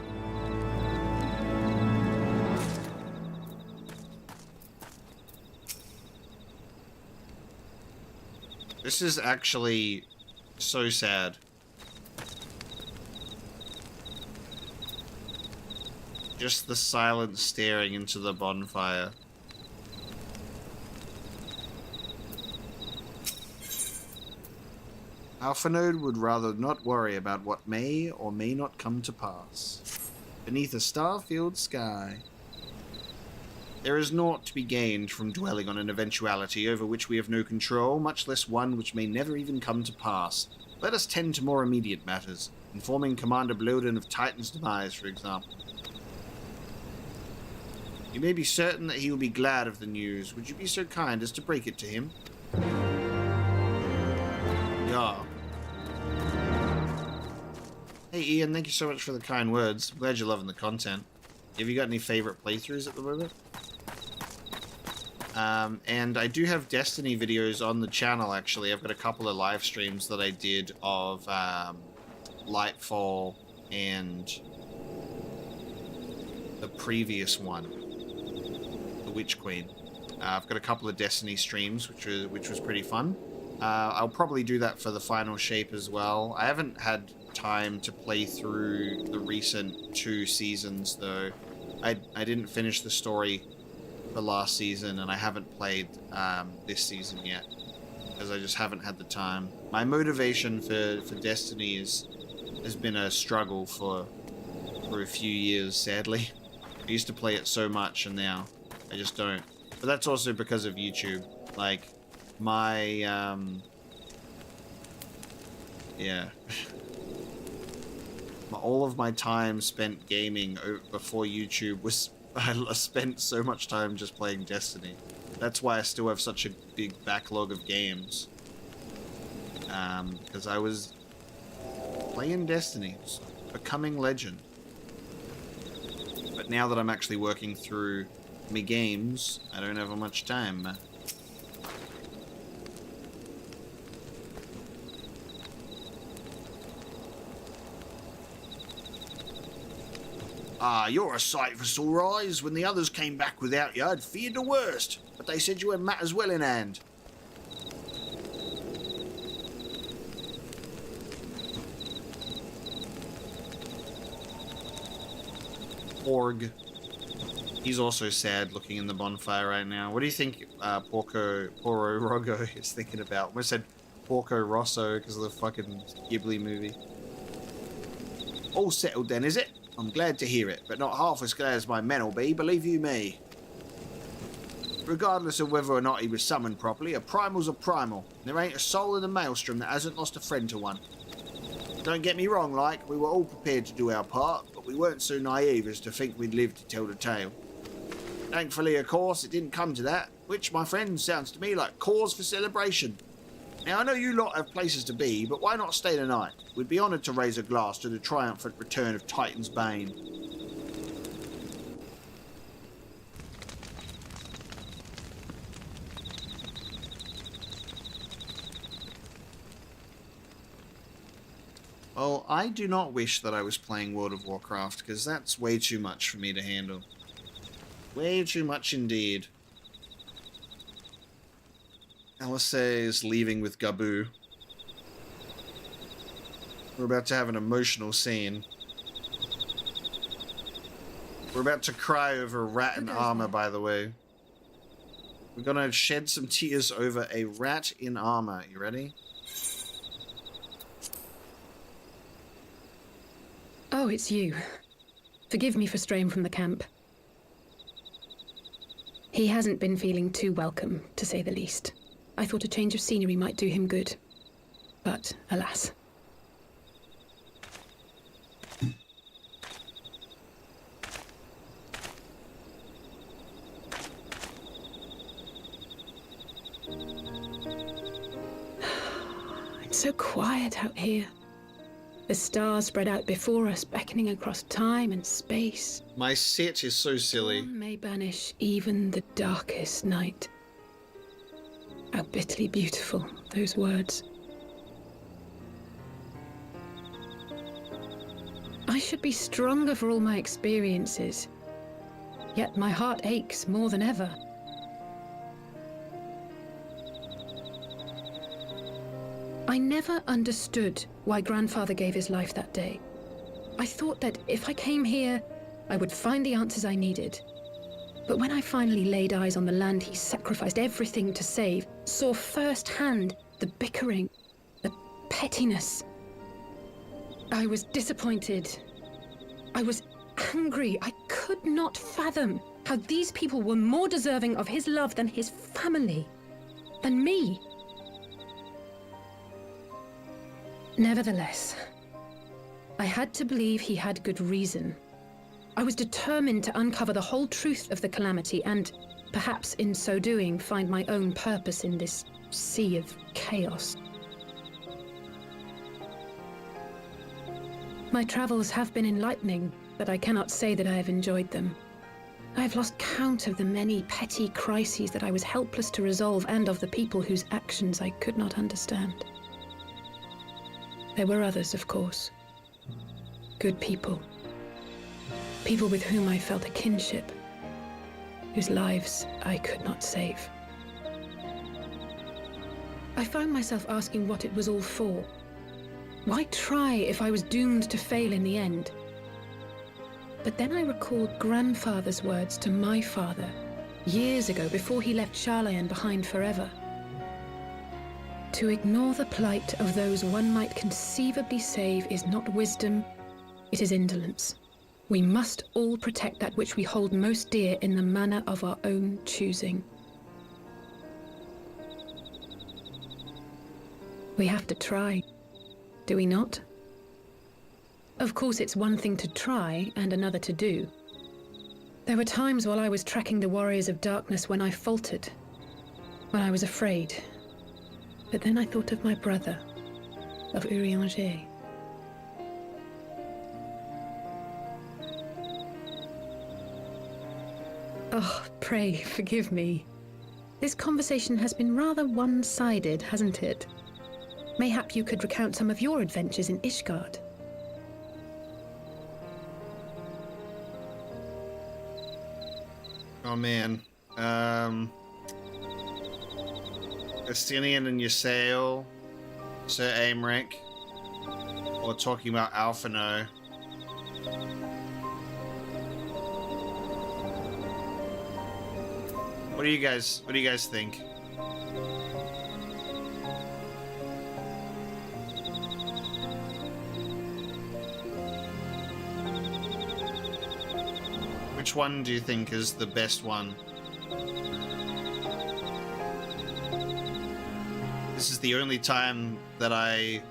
A: This is actually so sad. Just the silent staring into the bonfire. Alphanode would rather not worry about what may or may not come to pass. Beneath a star-filled sky. There is naught to be gained from dwelling on an eventuality over which we have no control, much less one which may never even come to pass. Let us tend to more immediate matters, informing Commander Bloden of Titan's demise, for example. You may be certain that he will be glad of the news. Would you be so kind as to break it to him? Yeah. Hey Ian, thank you so much for the kind words. I'm glad you're loving the content. Have you got any favorite playthroughs at the moment? And I do have Destiny videos on the channel, actually. I've got a couple of live streams that I did of Lightfall and the previous one, the Witch Queen. I've got a couple of Destiny streams, which was pretty fun. I'll probably do that for the final shape as well. I haven't had time to play through the recent 2 seasons, though. I didn't finish the story for last season, and I haven't played this season yet, because I just haven't had the time. My motivation for Destiny has been a struggle for a few years, sadly. I used to play it so much, and now I just don't. But that's also because of YouTube. Like, my, yeah. All of my time spent gaming before YouTube was... I spent so much time just playing Destiny. That's why I still have such a big backlog of games. Because I was playing Destiny, becoming legend. But now that I'm actually working through my games, I don't have much time. Ah, you're a sight for sore eyes. When the others came back without you, I'd feared the worst. But they said you had matters well in hand. Org. He's also sad looking in the bonfire right now. What do you think Poro Rogo is thinking about? I almost said Porco Rosso because of the fucking Ghibli movie. All settled then, is it? I'm glad to hear it, but not half as glad as my men will be, believe you me. Regardless of whether or not he was summoned properly, a primal's a primal. There ain't a soul in the maelstrom that hasn't lost a friend to one. Don't get me wrong, like, we were all prepared to do our part, but we weren't so naive as to think we'd live to tell the tale. Thankfully, of course, it didn't come to that, which, my friend, sounds to me like cause for celebration. Now, I know you lot have places to be, but why not stay the night? We'd be honoured to raise a glass to the triumphant return of Titan's Bane. Well, I do not wish that I was playing World of Warcraft, because that's way too much for me to handle. Way too much indeed. Alisei is leaving with Gabu. We're about to have an emotional scene. We're about to cry over a rat in armor, by the way. We're gonna shed some tears over a rat in armor. You ready?
F: Oh, it's you. Forgive me for straying from the camp. He hasn't been feeling too welcome, to say the least. I thought a change of scenery might do him good. But, alas. It's so quiet out here. The stars spread out before us, beckoning across time and space.
A: My set is so silly.
F: Dawn may banish even the darkest night. How bitterly beautiful, those words. I should be stronger for all my experiences, yet my heart aches more than ever. I never understood why Grandfather gave his life that day. I thought that if I came here, I would find the answers I needed. But when I finally laid eyes on the land he sacrificed everything to save, saw firsthand the bickering, the pettiness, I was disappointed. I was angry. I could not fathom how these people were more deserving of his love than his family, than me. Nevertheless, I had to believe he had good reason. I was determined to uncover the whole truth of the calamity and, perhaps in so doing, find my own purpose in this sea of chaos. My travels have been enlightening, but I cannot say that I have enjoyed them. I have lost count of the many petty crises that I was helpless to resolve and of the people whose actions I could not understand. There were others, of course. Good people. People with whom I felt a kinship, whose lives I could not save. I found myself asking what it was all for. Why try if I was doomed to fail in the end? But then I recalled Grandfather's words to my father, years ago, before he left Charlayan behind forever. To ignore the plight of those one might conceivably save is not wisdom, it is indolence. We must all protect that which we hold most dear in the manner of our own choosing. We have to try, do we not? Of course, it's one thing to try and another to do. There were times while I was tracking the warriors of darkness when I faltered, when I was afraid. But then I thought of my brother, of Urianger. Oh, pray forgive me. This conversation has been rather one-sided, hasn't it? Mayhap you could recount some of your adventures in Ishgard.
A: Oh man. Estinian and Ysael, Sir Aemric, or talking about Alphino. What do you guys think? Which one do you think is the best one? This is the only time that I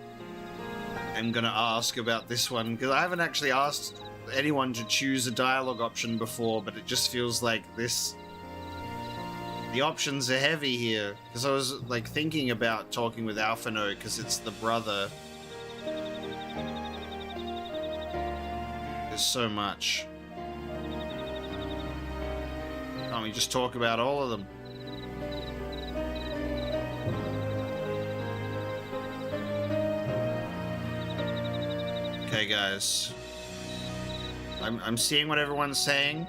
A: am gonna ask about this one, because I haven't actually asked anyone to choose a dialogue option before, but it just feels like this... The options are heavy here, because I was like thinking about talking with Alphino, because it's the brother. There's so much. Can't we just talk about all of them? Okay, guys. I'm seeing what everyone's saying,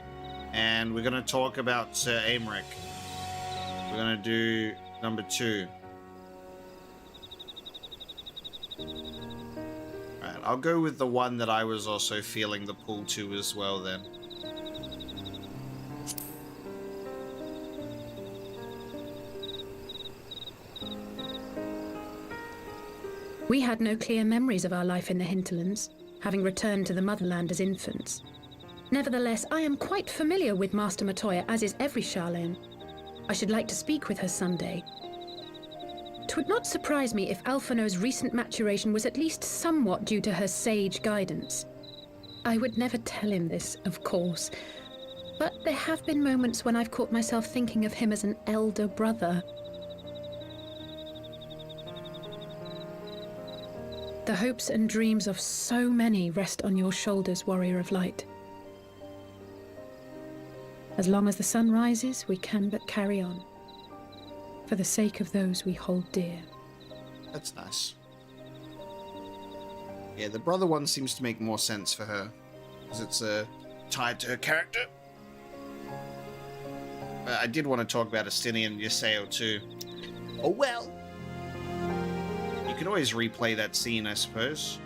A: and we're gonna talk about Sir Aemric. We're gonna do number 2. Alright, I'll go with the one that I was also feeling the pull to as well then.
F: We had no clear memories of our life in the hinterlands, having returned to the motherland as infants. Nevertheless, I am quite familiar with Master Matoya, as is every Charlayan. I should like to speak with her someday. 'Twould not surprise me if Alphino's recent maturation was at least somewhat due to her sage guidance. I would never tell him this, of course, but there have been moments when I've caught myself thinking of him as an elder brother. The hopes and dreams of so many rest on your shoulders, Warrior of Light. As long as the sun rises, we can but carry on. for the sake of those we hold dear.
A: That's nice. Yeah, the brother one seems to make more sense for her, because it's tied to her character. I did want to talk about Astinian and Yaseo too. Oh well. You can always replay that scene, I suppose.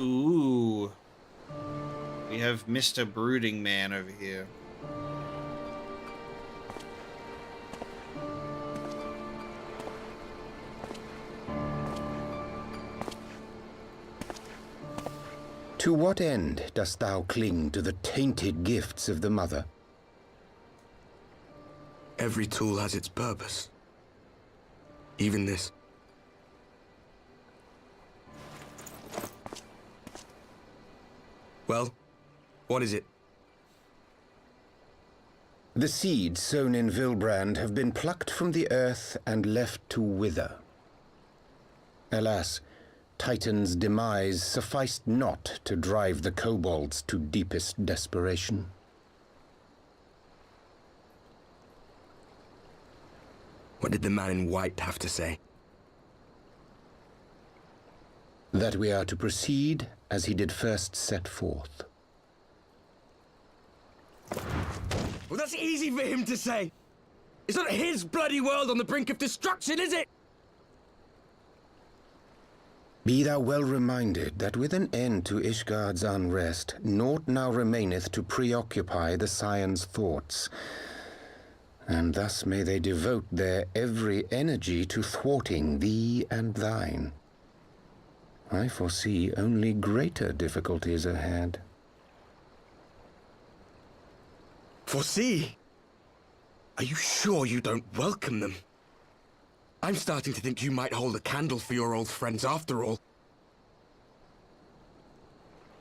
A: Ooh. We have Mr. Brooding Man over here.
K: To what end dost thou cling to the tainted gifts of the Mother?
B: Every tool has its purpose. Even this. Well, what is it?
K: The seeds sown in Vilbrand have been plucked from the earth and left to wither. Alas, Titan's demise sufficed not to drive the kobolds to deepest desperation.
B: What did the man in white have to say?
K: That we are to proceed as he did first set forth.
B: Well, that's easy for him to say. It's not his bloody world on the brink of destruction, is it?
K: Be thou well reminded that with an end to Ishgard's unrest, naught now remaineth to preoccupy the Scion's thoughts, and thus may they devote their every energy to thwarting thee and thine. I foresee only greater difficulties ahead.
B: Foresee? Are you sure you don't welcome them? I'm starting to think you might hold a candle for your old friends after all.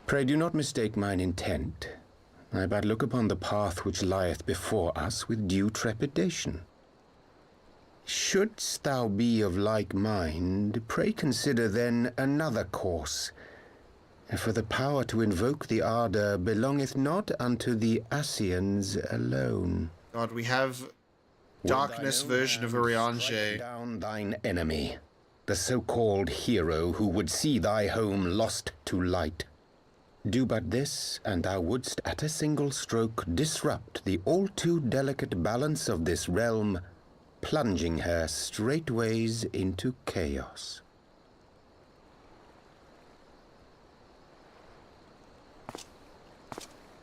K: Pray do not mistake mine intent. I but look upon the path which lieth before us with due trepidation. Shouldst thou be of like mind, pray consider then another course. For the power to invoke the ardor belongeth not unto the Ascians alone.
A: God, we have darkness version of Urianger.
K: Strike down thine enemy, the so-called hero who would see thy home lost to light. Do but this, and thou wouldst at a single stroke disrupt the all-too-delicate balance of this realm, plunging her straightways into chaos.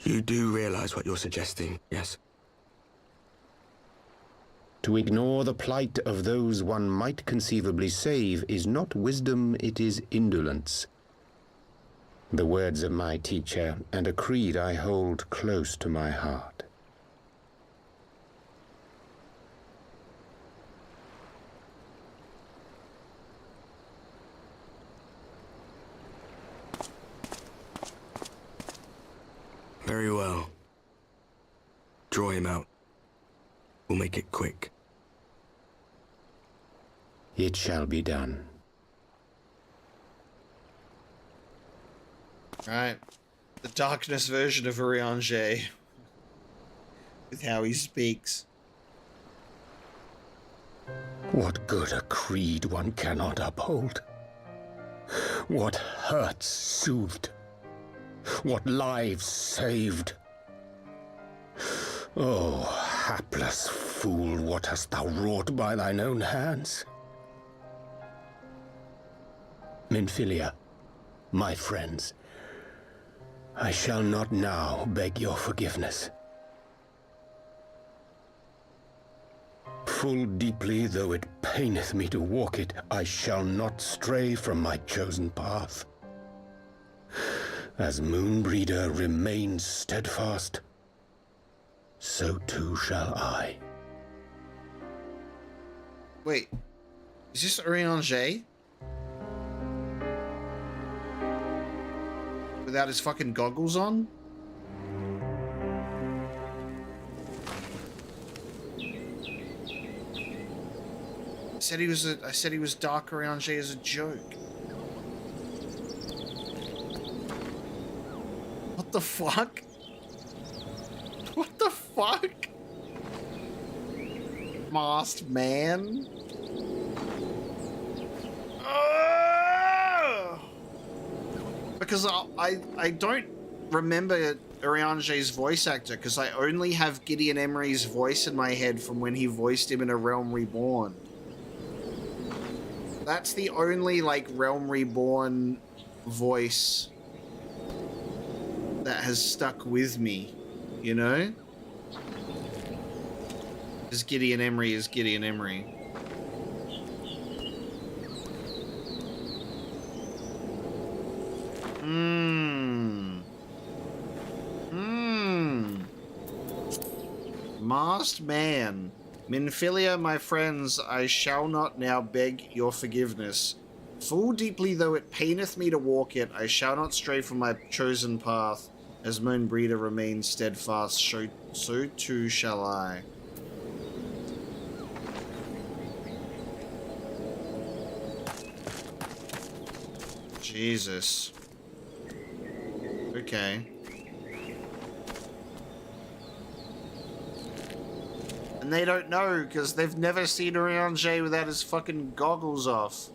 B: You do realize what you're suggesting, yes?
K: To ignore the plight of those one might conceivably save is not wisdom, it is indolence. The words of my teacher, and a creed I hold close to my heart.
B: Very well. Draw him out. We'll make it quick.
K: It shall be done.
A: Right. The darkness version of Urianger. With how he speaks.
K: What good a creed one cannot uphold? What hurts soothed? What lives saved? Oh, hapless fool, what hast thou wrought by thine own hands? Minfilia, my friends, I shall not now beg your forgiveness. Full deeply though it paineth me to walk it, I shall not stray from my chosen path. As Moonbreeder remains steadfast, so too shall I.
A: Wait, is this Urianger? Without his fucking goggles on? I said he was Dark Urianger as a joke. What the fuck? What the fuck? Masked man? Because I don't remember Urianger's voice actor, because I only have Gideon Emery's voice in my head from when he voiced him in A Realm Reborn. That's the only, like, Realm Reborn voice that has stuck with me, you know? Because Gideon Emery is Gideon Emery. Masked man. Minfilia, my friends, I shall not now beg your forgiveness. Full deeply though it paineth me to walk it, I shall not stray from my chosen path. As Moan Breeder remains steadfast, so too shall I. Jesus. Okay. And they don't know, because they've never seen Urianger without his fucking goggles off.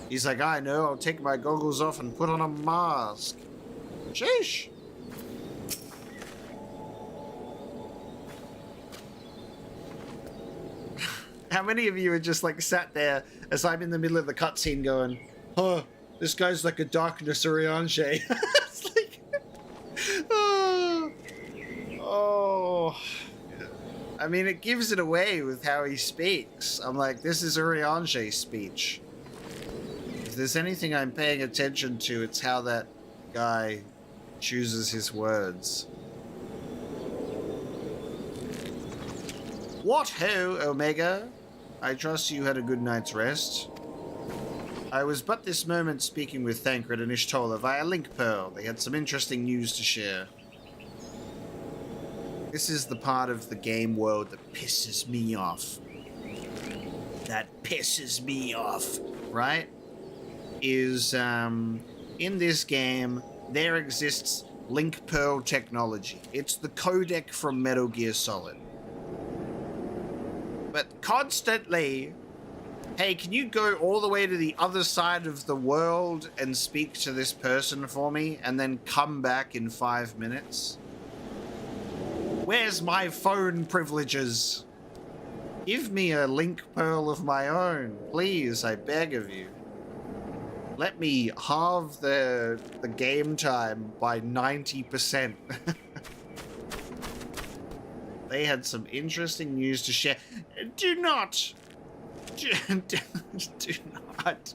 A: He's like, I know, I'll take my goggles off and put on a mask. Sheesh. How many of you are just like sat there as I'm in the middle of the cutscene going, oh, this guy's like a darkness Urianger. It's like, oh. I mean, it gives it away with how he speaks. I'm like, this is Urianger's speech. If there's anything I'm paying attention to, it's how that guy chooses his words. What ho, Omega? I trust you had a good night's rest. I was but this moment speaking with Thancred and Ishtola via Link Pearl. They had some interesting news to share. This is the part of the game world that pisses me off. That pisses me off, right? Is, in this game, there exists Link Pearl technology. It's the codec from Metal Gear Solid. But constantly, hey, can you go all the way to the other side of the world and speak to this person for me, and then come back in 5 minutes? Where's my phone privileges? Give me a Link Pearl of my own, please, I beg of you. Let me halve the game time by 90%. They had some interesting news to share. Do not. Do not.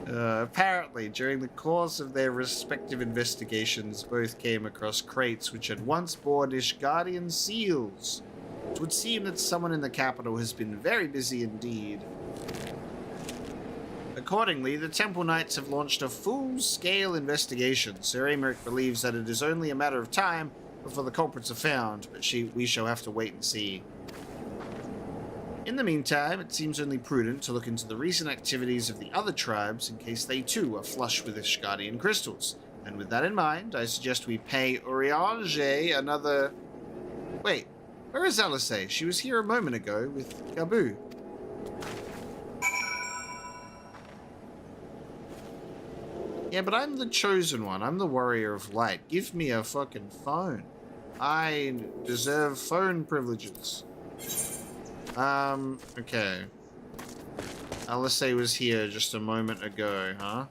A: Apparently, during the course of their respective investigations, both came across crates which had once borne Ishgardian seals. It would seem that someone in the capital has been very busy indeed. Accordingly, the Temple Knights have launched a full-scale investigation. Sir Aymeric believes that it is only a matter of time before the culprits are found, but we shall have to wait and see. In the meantime, it seems only prudent to look into the recent activities of the other tribes in case they too are flush with Ishgardian crystals. And with that in mind, I suggest we pay Urianger another... Wait, where is Alisay? She was here a moment ago with Gabu. Yeah, but I'm the chosen one. I'm the warrior of light. Give me a fucking phone. I deserve phone privileges. Okay. Alisay was here just a moment ago, huh?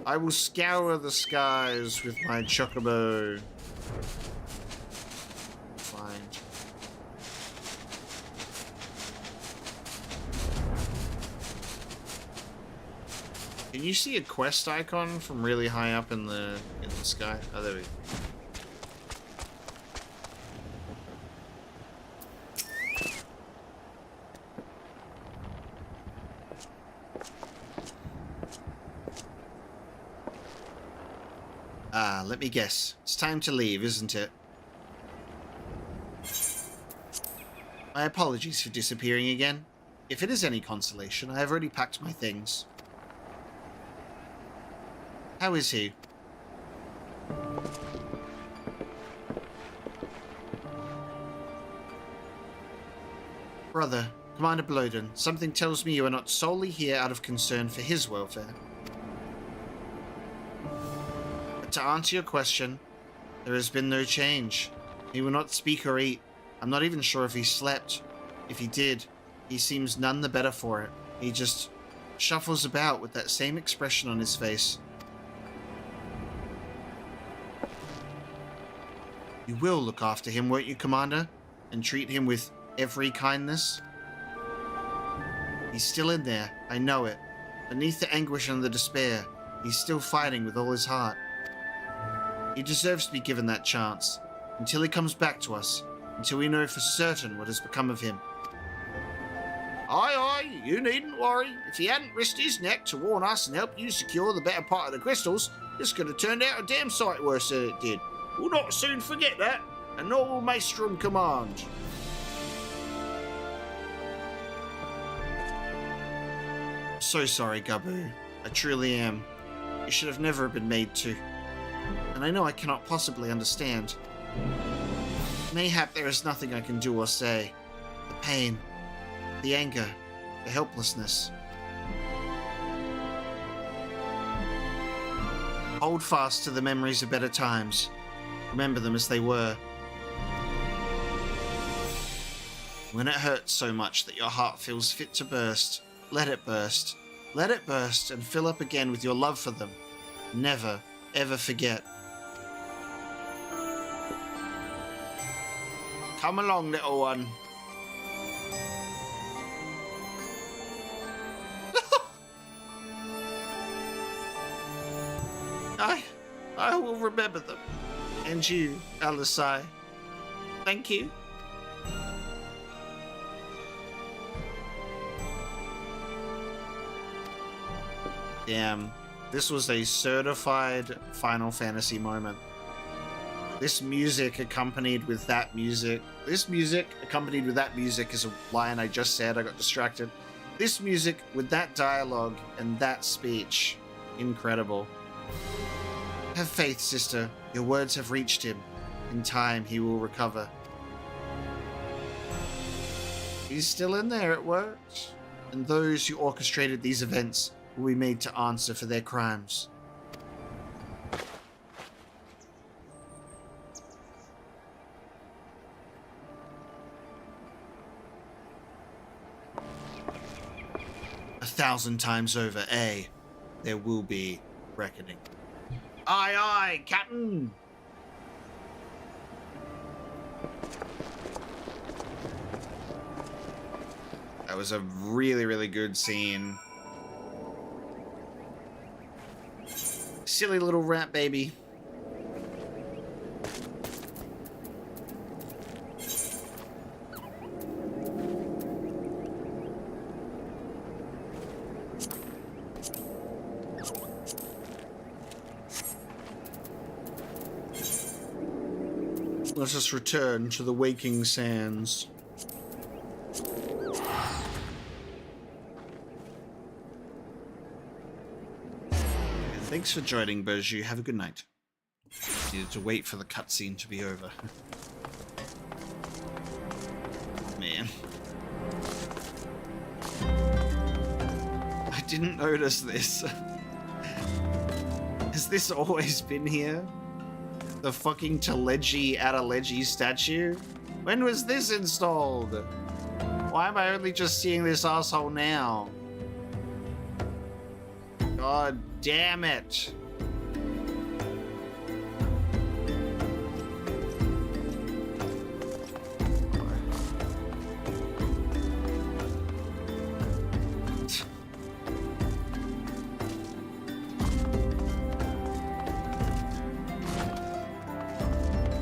A: I will scour the skies with my chocobo. Fine. Can you see a quest icon from really high up in the sky? Oh, there we go. Ah, let me guess. It's time to leave, isn't it? My apologies for disappearing again. If it is any consolation, I have already packed my things. How is he? Brother, Commander Bloden, something tells me you are not solely here out of concern for his welfare. But to answer your question, there has been no change. He will not speak or eat. I'm not even sure if he slept. If he did, he seems none the better for it. He just shuffles about with that same expression on his face. You will look after him, won't you, Commander? And treat him with every kindness? He's still in there, I know it. Beneath the anguish and the despair, he's still fighting with all his heart. He deserves to be given that chance, until he comes back to us, until we know for certain what has become of him. Aye, aye, you needn't worry. If he hadn't risked his neck to warn us and help you secure the better part of the crystals, this could have turned out a damn sight worse than it did. We'll not soon forget that, and nor will Maelstrom command. So sorry, Gabu. I truly am. You should have never been made to. And I know I cannot possibly understand. Mayhap there is nothing I can do or say. The pain, the anger, the helplessness. Hold fast to the memories of better times. Remember them as they were. When it hurts so much that your heart feels fit to burst, let it burst. Let it burst and fill up again with your love for them. Never, ever forget. Come along, little one. I will remember them. And you, Alisai. Thank you. Damn, this was a certified Final Fantasy moment. This music accompanied with that music. This music accompanied with that music is a line I just said. I got distracted. This music with that dialogue and that speech. Incredible. Have faith, sister. Your words have reached him. In time, he will recover. He's still in there, it works. And those who orchestrated these events will be made to answer for their crimes. A 1,000 times over, there will be reckoning. Aye, aye, Captain! That was a really, really good scene. Silly little rat baby. Let us return to the waking sands. Thanks for joining, Berju. Have a good night. Needed to wait for the cutscene to be over. Man. I didn't notice this. Has this always been here? The fucking Teleji Adeleji statue? When was this installed? Why am I only just seeing this asshole now? God damn it.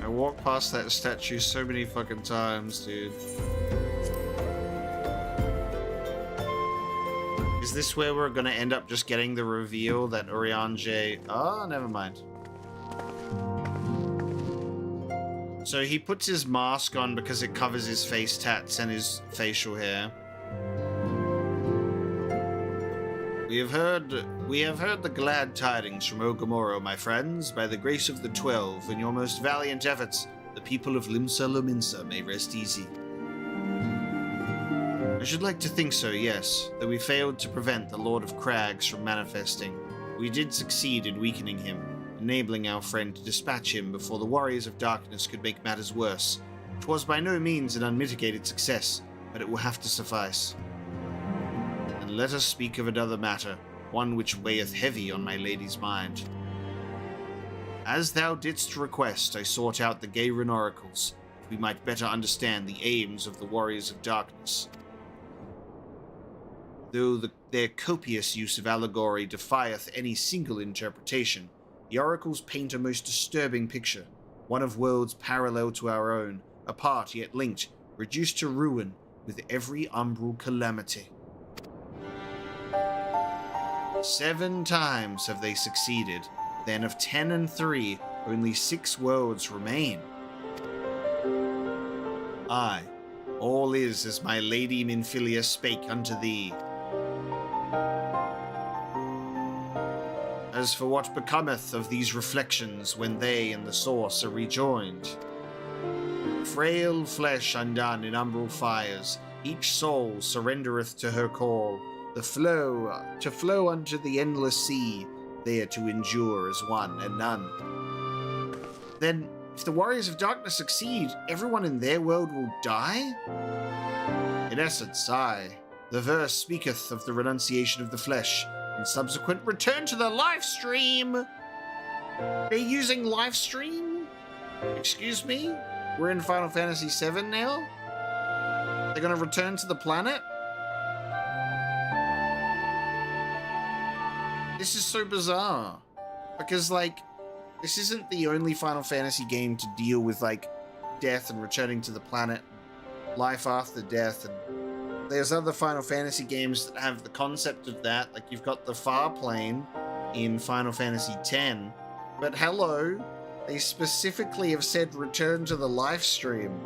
A: I walked past that statue so many fucking times, dude. Is this where we're gonna end up just getting the reveal that Urianger... Oh, never mind. So he puts his mask on because it covers his face tats and his facial hair. We have heard the glad tidings from Ogomoro, my friends. By the grace of the 12 and your most valiant efforts, the people of Limsa Lominsa may rest easy. I should like to think so, yes, though we failed to prevent the Lord of Crags from manifesting. We did succeed in weakening him, enabling our friend to dispatch him before the Warriors of Darkness could make matters worse. 'Twas by no means an unmitigated success, but it will have to suffice. And let us speak of another matter, one which weigheth heavy on my lady's mind. As thou didst request, I sought out the Gayren oracles, that we might better understand the aims of the Warriors of Darkness. Though their copious use of allegory defieth any single interpretation, the oracles paint a most disturbing picture, one of worlds parallel to our own, apart yet linked, reduced to ruin with every umbral calamity. 7 times have they succeeded, then of 10 and 3, only 6 worlds remain. Aye, all is as my lady Minfilia spake unto thee. As for what becometh of these reflections when they and the source are rejoined, frail flesh undone in umbral fires, each soul surrendereth to her call, to flow unto the endless sea, there to endure as one and none. Then, if the Warriors of Darkness succeed, everyone in their world will die? In essence, aye. The verse speaketh of the renunciation of the flesh, and subsequent return to the live stream. They're using live stream? Excuse me? We're in Final Fantasy VII now? They're gonna return to the planet? This is so bizarre. Because, like, this isn't the only Final Fantasy game to deal with, like, death and returning to the planet, life after death, and there's other Final Fantasy games that have the concept of that. Like, you've got the Far Plane in Final Fantasy X, but hello, they specifically have said return to the live stream.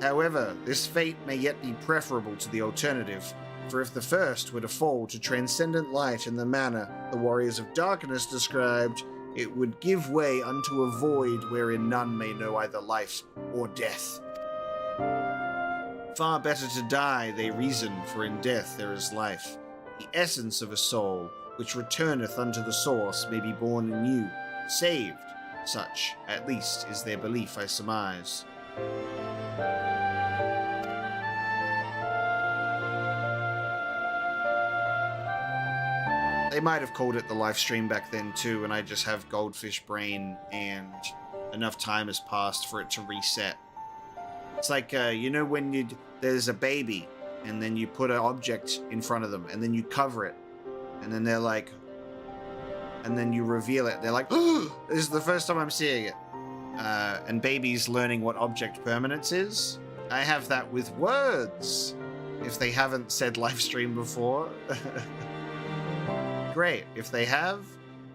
A: However, this fate may yet be preferable to the alternative, for if the first were to fall to transcendent light in the manner the Warriors of Darkness described, it would give way unto a void wherein none may know either life or death. Far better to die, they reason, for in death there is life. The essence of a soul, which returneth unto the source, may be born anew, saved. Such, at least, is their belief, I surmise. They might have called it the live stream back then too, and I just have goldfish brain and enough time has passed for it to reset. It's like, you know when there's a baby and then you put an object in front of them and then you cover it and then they're like, and then you reveal it. They're like, oh, this is the first time I'm seeing it. And babies learning what object permanence is. I have that with words, if they haven't said live stream before. Great. If they have,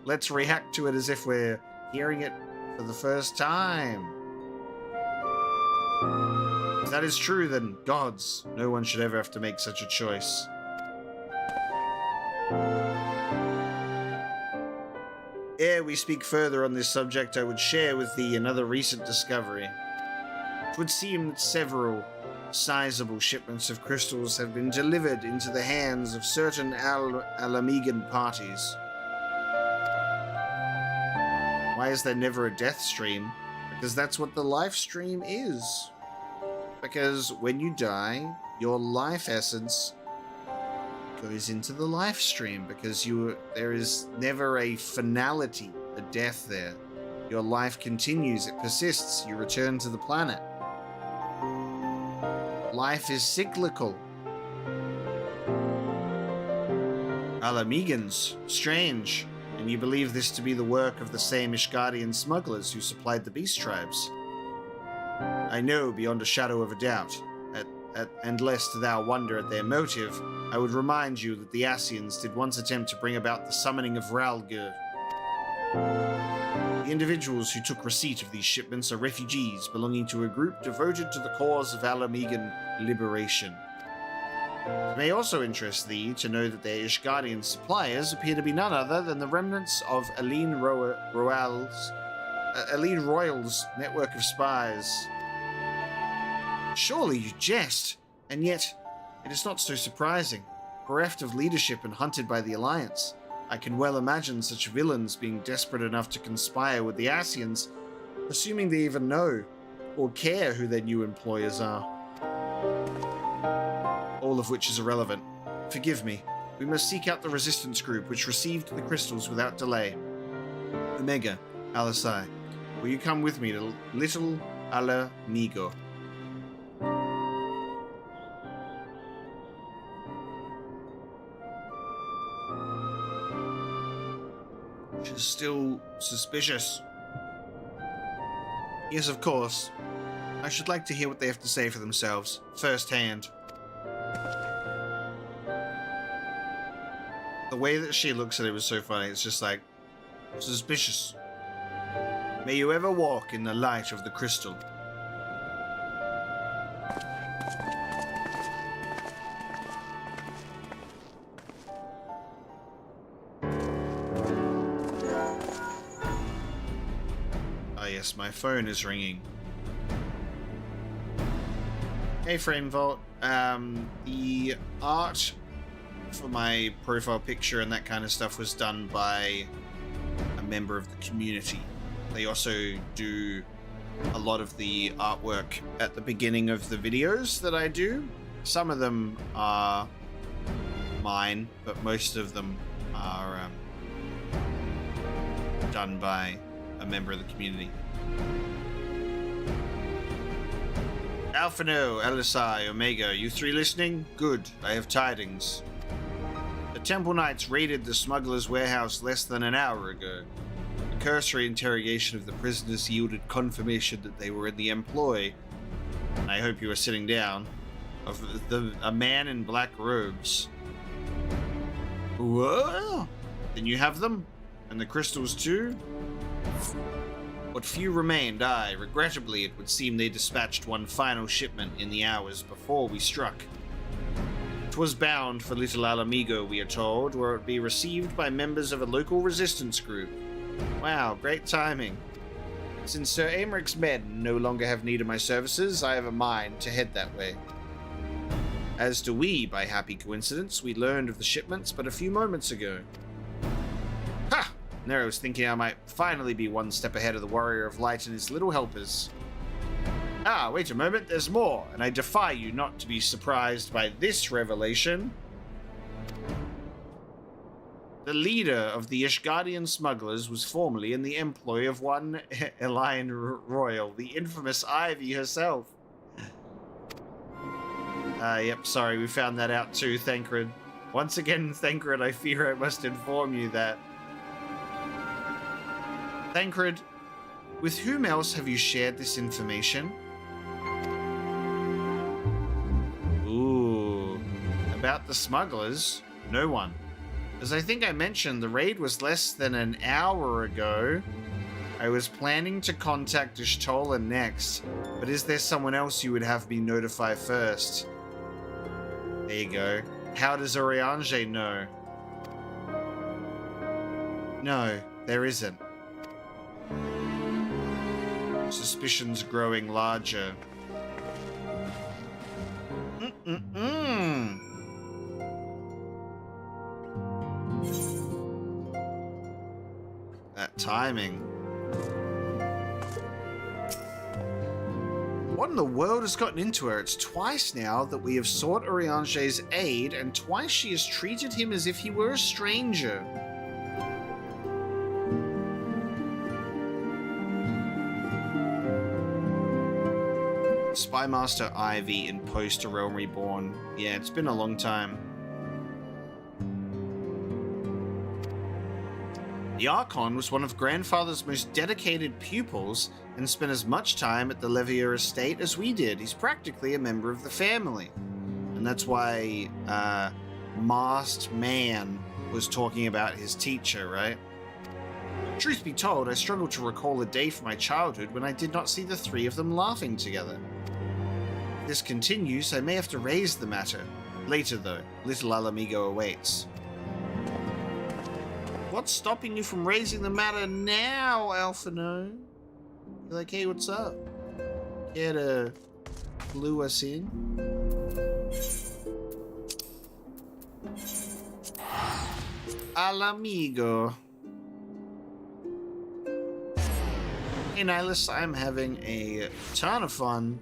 A: let's react to it as if we're hearing it for the first time. If that is true, then gods, no one should ever have to make such a choice. Ere we speak further on this subject, I would share with thee another recent discovery. It would seem that several sizable shipments of crystals have been delivered into the hands of certain Alamigan parties. Why is there never a death stream? Because that's what the life stream is. Because when you die, your life essence goes into the life stream, because there is never a finality, a death there. Your life continues, it persists, you return to the planet. Life is cyclical. Alamegans, strange. And you believe this to be the work of the same Ishgardian smugglers who supplied the beast tribes? I know beyond a shadow of a doubt, and lest thou wonder at their motive, I would remind you that the Ascians did once attempt to bring about the summoning of Ralgur. The individuals who took receipt of these shipments are refugees belonging to a group devoted to the cause of Alamegan liberation. It may also interest thee to know that their Ishgardian suppliers appear to be none other than the remnants of Aline Royal's network of spies. Surely you jest, and yet it is not so surprising. Bereft of leadership and hunted by the Alliance, I can well imagine such villains being desperate enough to conspire with the Ascians, assuming they even know or care who their new employers are. All of which is irrelevant. Forgive me. We must seek out the resistance group which received the crystals without delay. Omega, Alisai, will you come with me to Little Alamigo? She's still suspicious. Yes, of course. I should like to hear what they have to say for themselves, firsthand. The way that she looks at it was so funny. It's just like, suspicious. May you ever walk in the light of the crystal. Ah yes, my phone is ringing. Hey Frame Vault, the art for my profile picture and that kind of stuff was done by a member of the community. They also do a lot of the artwork at the beginning of the videos that I do. Some of them are mine, but most of them are done by a member of the community. Alphino, Alisai, Omega, you three listening? Good, I have tidings. The Temple Knights raided the smuggler's warehouse less than an hour ago. A cursory interrogation of the prisoners yielded confirmation that they were in the employ, and I hope you are sitting down, of a man in black robes. Whoa! Then you have them? And the crystals too? What few remained, regrettably, it would seem they dispatched one final shipment in the hours before we struck. 'Twas bound for Little Alamigo, we are told, where it would be received by members of a local resistance group. Wow, great timing. Since Sir Americ's men no longer have need of my services, I have a mind to head that way. As do we, by happy coincidence, we learned of the shipments but a few moments ago. Ha! There I was thinking I might finally be one step ahead of the Warrior of Light and his little helpers. Ah, wait a moment, there's more, and I defy you not to be surprised by this revelation. The leader of the Ishgardian smugglers was formerly in the employ of one Aline Royal, the infamous Ivy herself. Yep, sorry, we found that out too, Thancred. Once again, Thancred, I fear I must inform you that. Thancred, with whom else have you shared this information? Ooh, about the smugglers? No one. As I think I mentioned, the raid was less than an hour ago. I was planning to contact Ishtola next, but is there someone else you would have me notify first? There you go. How does Oriange know? No, there isn't. Suspicions growing larger. That timing. What in the world has gotten into her? It's twice now that we have sought Oriange's aid, and twice she has treated him as if he were a stranger. Spymaster Ivy in Post A Realm Reborn. Yeah, it's been a long time. The Archon was one of Grandfather's most dedicated pupils and spent as much time at the Levier estate as we did. He's practically a member of the family. And that's why Masked Man was talking about his teacher, right? Truth be told, I struggle to recall a day from my childhood when I did not see the three of them laughing together. If this continues, I may have to raise the matter. Later, though, little Alamigo awaits. What's stopping you from raising the matter now, Alphino? You're like, hey, what's up? Care to clue us in? Alamigo. Hey, Nihilus, I'm having a ton of fun.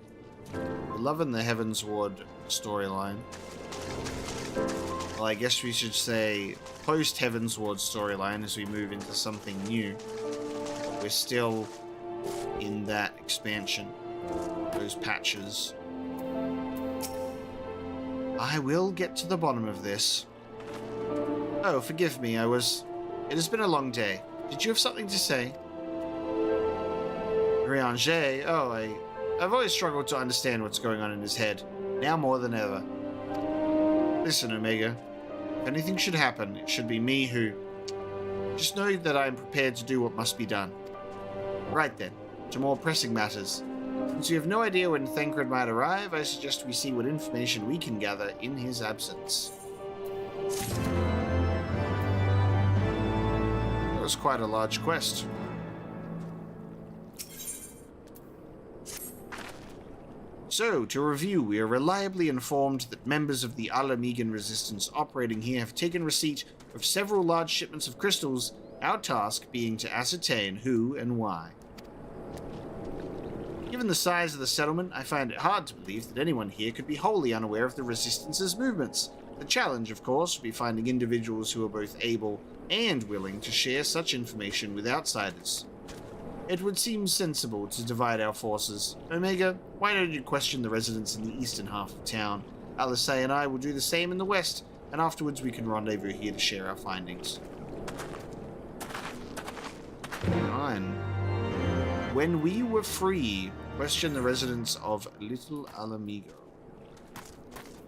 A: Loving the Heavensward storyline. Well, I guess we should say post-Heavensward storyline as we move into something new. We're still in that expansion. Those patches. I will get to the bottom of this. Oh, forgive me, it has been a long day. Did you have something to say? Rianger, I've always struggled to understand what's going on in his head, now more than ever. Listen, Omega, if anything should happen, it should be me who... Just know that I am prepared to do what must be done. Right then, to more pressing matters. Since you have no idea when Thancred might arrive, I suggest we see what information we can gather in his absence. That was quite a large quest. So, to review, we are reliably informed that members of the Alamigan resistance operating here have taken receipt of several large shipments of crystals, our task being to ascertain who and why. Given the size of the settlement, I find it hard to believe that anyone here could be wholly unaware of the Resistance's movements. The challenge, of course, would be finding individuals who are both able and willing to share such information with outsiders. It would seem sensible to divide our forces. Omega, why don't you question the residents in the eastern half of town? Alisei and I will do the same in the west, and afterwards we can rendezvous here to share our findings. Fine. When we were free, question the residents of Little Alamigo.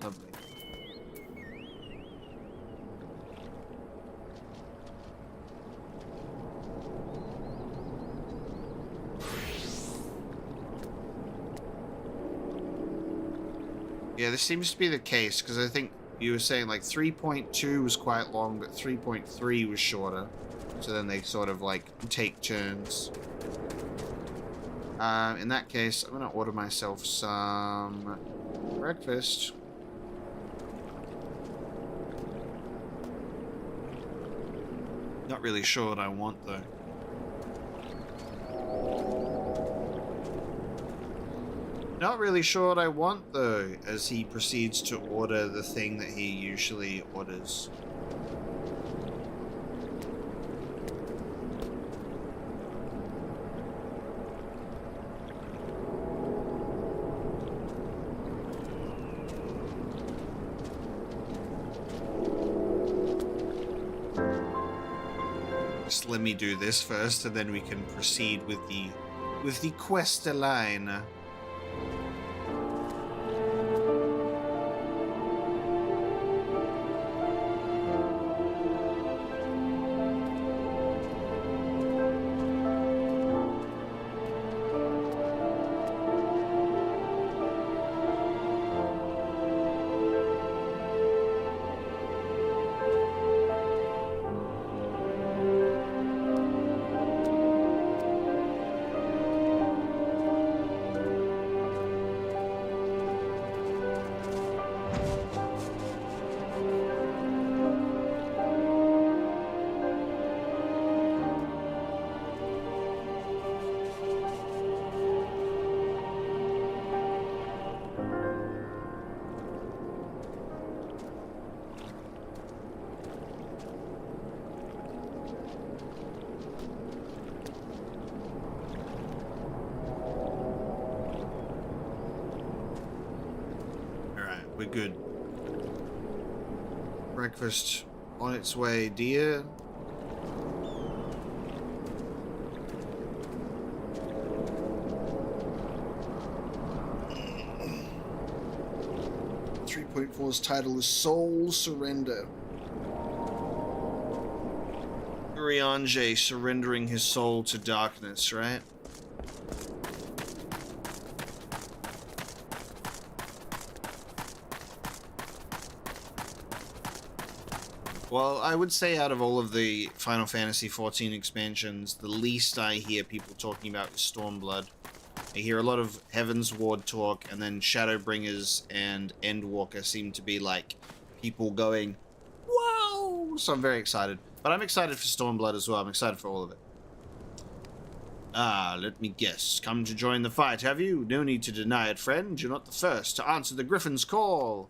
A: Lovely. Yeah, this seems to be the case, because I think you were saying like 3.2 was quite long, but 3.3 was shorter. So then they sort of like take turns. In that case, I'm going to order myself some breakfast. Not really sure what I want, though. Not really sure what I want, though, as he proceeds to order the thing that he usually orders. Just let me do this first, and then we can proceed with the quest line. We're good. Breakfast on its way, dear. .4's title is Soul Surrender. Rianger surrendering his soul to darkness, right? Well, I would say out of all of the Final Fantasy XIV expansions, the least I hear people talking about is Stormblood. I hear a lot of Heavensward talk, and then Shadowbringers and Endwalker seem to be like people going, whoa! So I'm very excited. But I'm excited for Stormblood as well. I'm excited for all of it. Ah, let me guess. Come to join the fight, have you? No need to deny it, friend. You're not the first to answer the Griffin's call.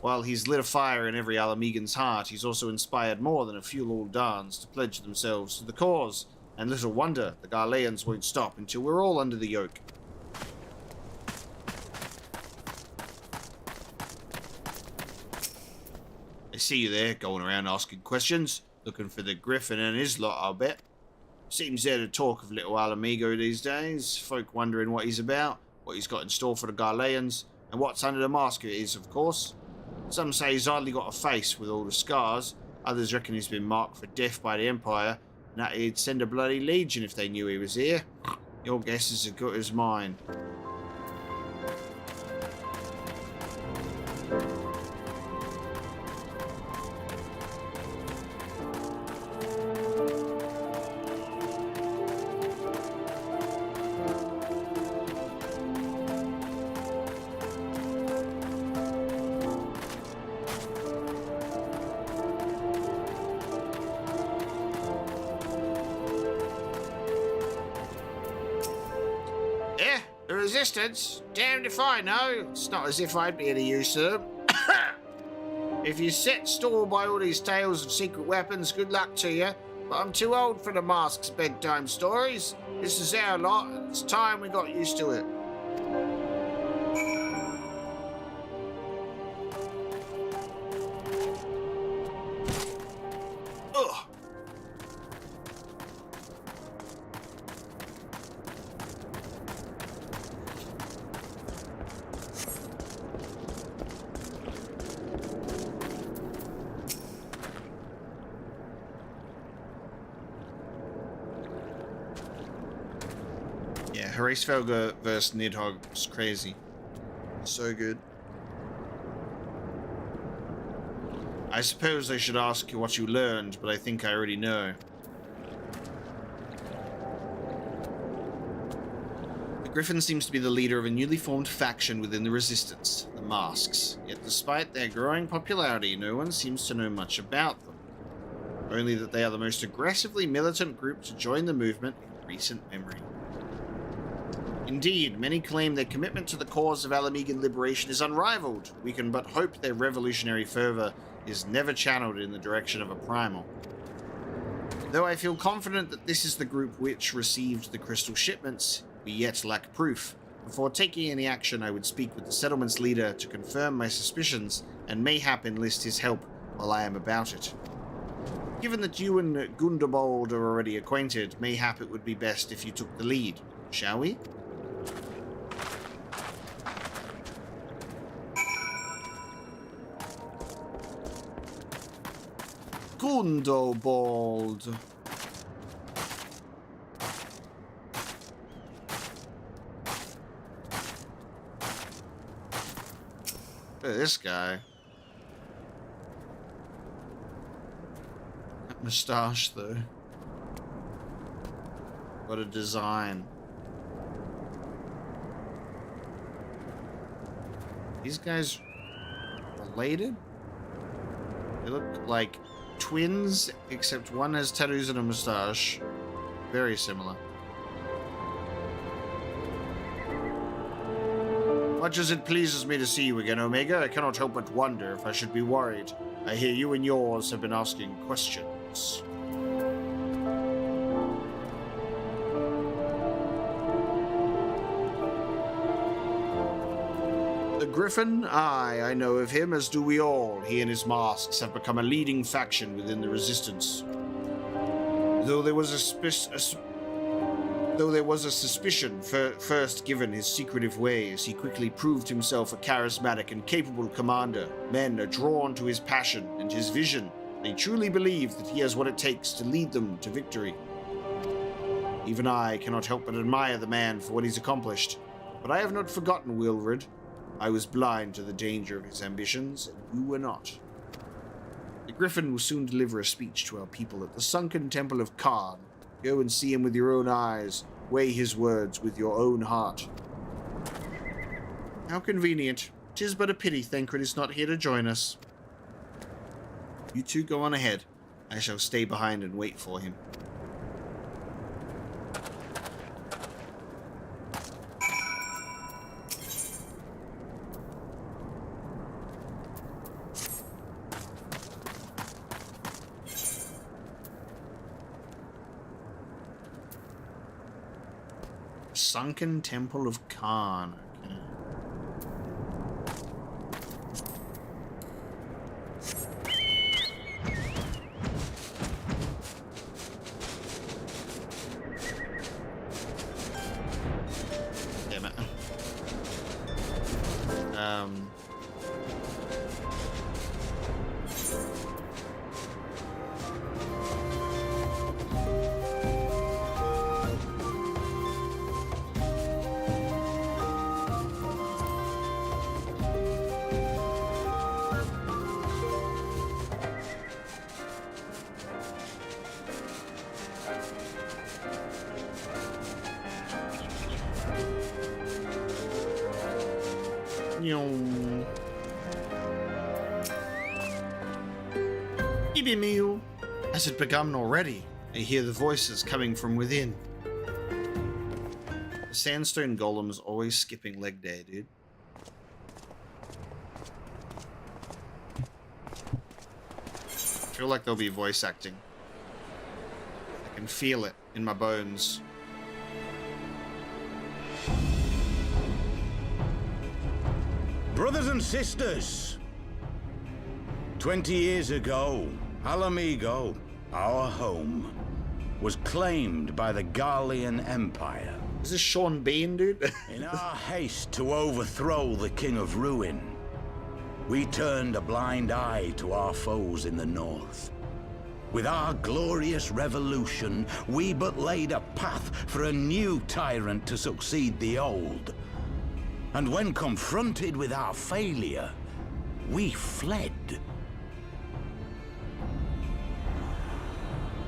A: While he's lit a fire in every Alamegan's heart, he's also inspired more than a few Uldans to pledge themselves to the cause. And little wonder the Garleans won't stop until we're all under the yoke. I see you there, going around asking questions. Looking for the Griffin and his lot, I'll bet. Seems there to talk of little Alamigo these days. Folk wondering what he's about, what he's got in store for the Garleans, and what's under the mask it is, of course. Some say he's hardly got a face with all the scars. Others reckon he's been marked for death by the Empire, and that he'd send a bloody legion if they knew he was here. Your guess is as good as mine. Resistance? Damned if I know. It's not as if I'd be any use to them. If you set store by all these tales of secret weapons, good luck to you. But I'm too old for the mask's bedtime stories. This is our lot, and it's time we got used to it. Ugh. Hraesvelgr vs. Nidhogg was crazy. So good. I suppose I should ask you what you learned, but I think I already know. The Griffin seems to be the leader of a newly formed faction within the Resistance, the Masks. Yet despite their growing popularity, no one seems to know much about them. Only that they are the most aggressively militant group to join the movement in recent memory. Indeed, many claim their commitment to the cause of Alamegan liberation is unrivaled. We can but hope their revolutionary fervor is never channeled in the direction of a primal. Though I feel confident that this is the group which received the crystal shipments, we yet lack proof. Before taking any action, I would speak with the settlement's leader to confirm my suspicions and mayhap enlist his help while I am about it. Given that you and Gundobald are already acquainted, mayhap it would be best if you took the lead. Shall we? Gundobald. Look at this guy. That moustache, though. What a design. These guys related? They look like twins, except one has tattoos and a mustache. Very similar. Much as it pleases me to see you again, Omega, I cannot help but wonder if I should be worried. I hear you and yours have been asking questions. The Griffin? Aye, I know of him, as do we all. He and his masks have become a leading faction within the Resistance. Though there was a suspicion first given his secretive ways, he quickly proved himself a charismatic and capable commander. Men are drawn to his passion and his vision. They truly believe that he has what it takes to lead them to victory. Even I cannot help but admire the man for what he's accomplished. But I have not forgotten Wilred. I was blind to the danger of his ambitions, and you were not. The Griffin will soon deliver a speech to our people at the sunken temple of Khan. Go and see him with your own eyes. Weigh his words with your own heart. How convenient. 'Tis but a pity Thancred is not here to join us. You two go on ahead. I shall stay behind and wait for him. Sunken Temple of Khan. Okay. Damn it. Meal. Has it begun already? I hear the voices coming from within. The sandstone golem's always skipping leg day, dude. I feel like there'll be voice acting. I can feel it in my bones.
L: Brothers and sisters, 20 years ago, Alamigo, our home, was claimed by the Garlean Empire.
A: Is this Sean Bean, dude?
L: In our haste to overthrow the King of Ruin, we turned a blind eye to our foes in the north. With our glorious revolution, we but laid a path for a new tyrant to succeed the old. And when confronted with our failure, we fled.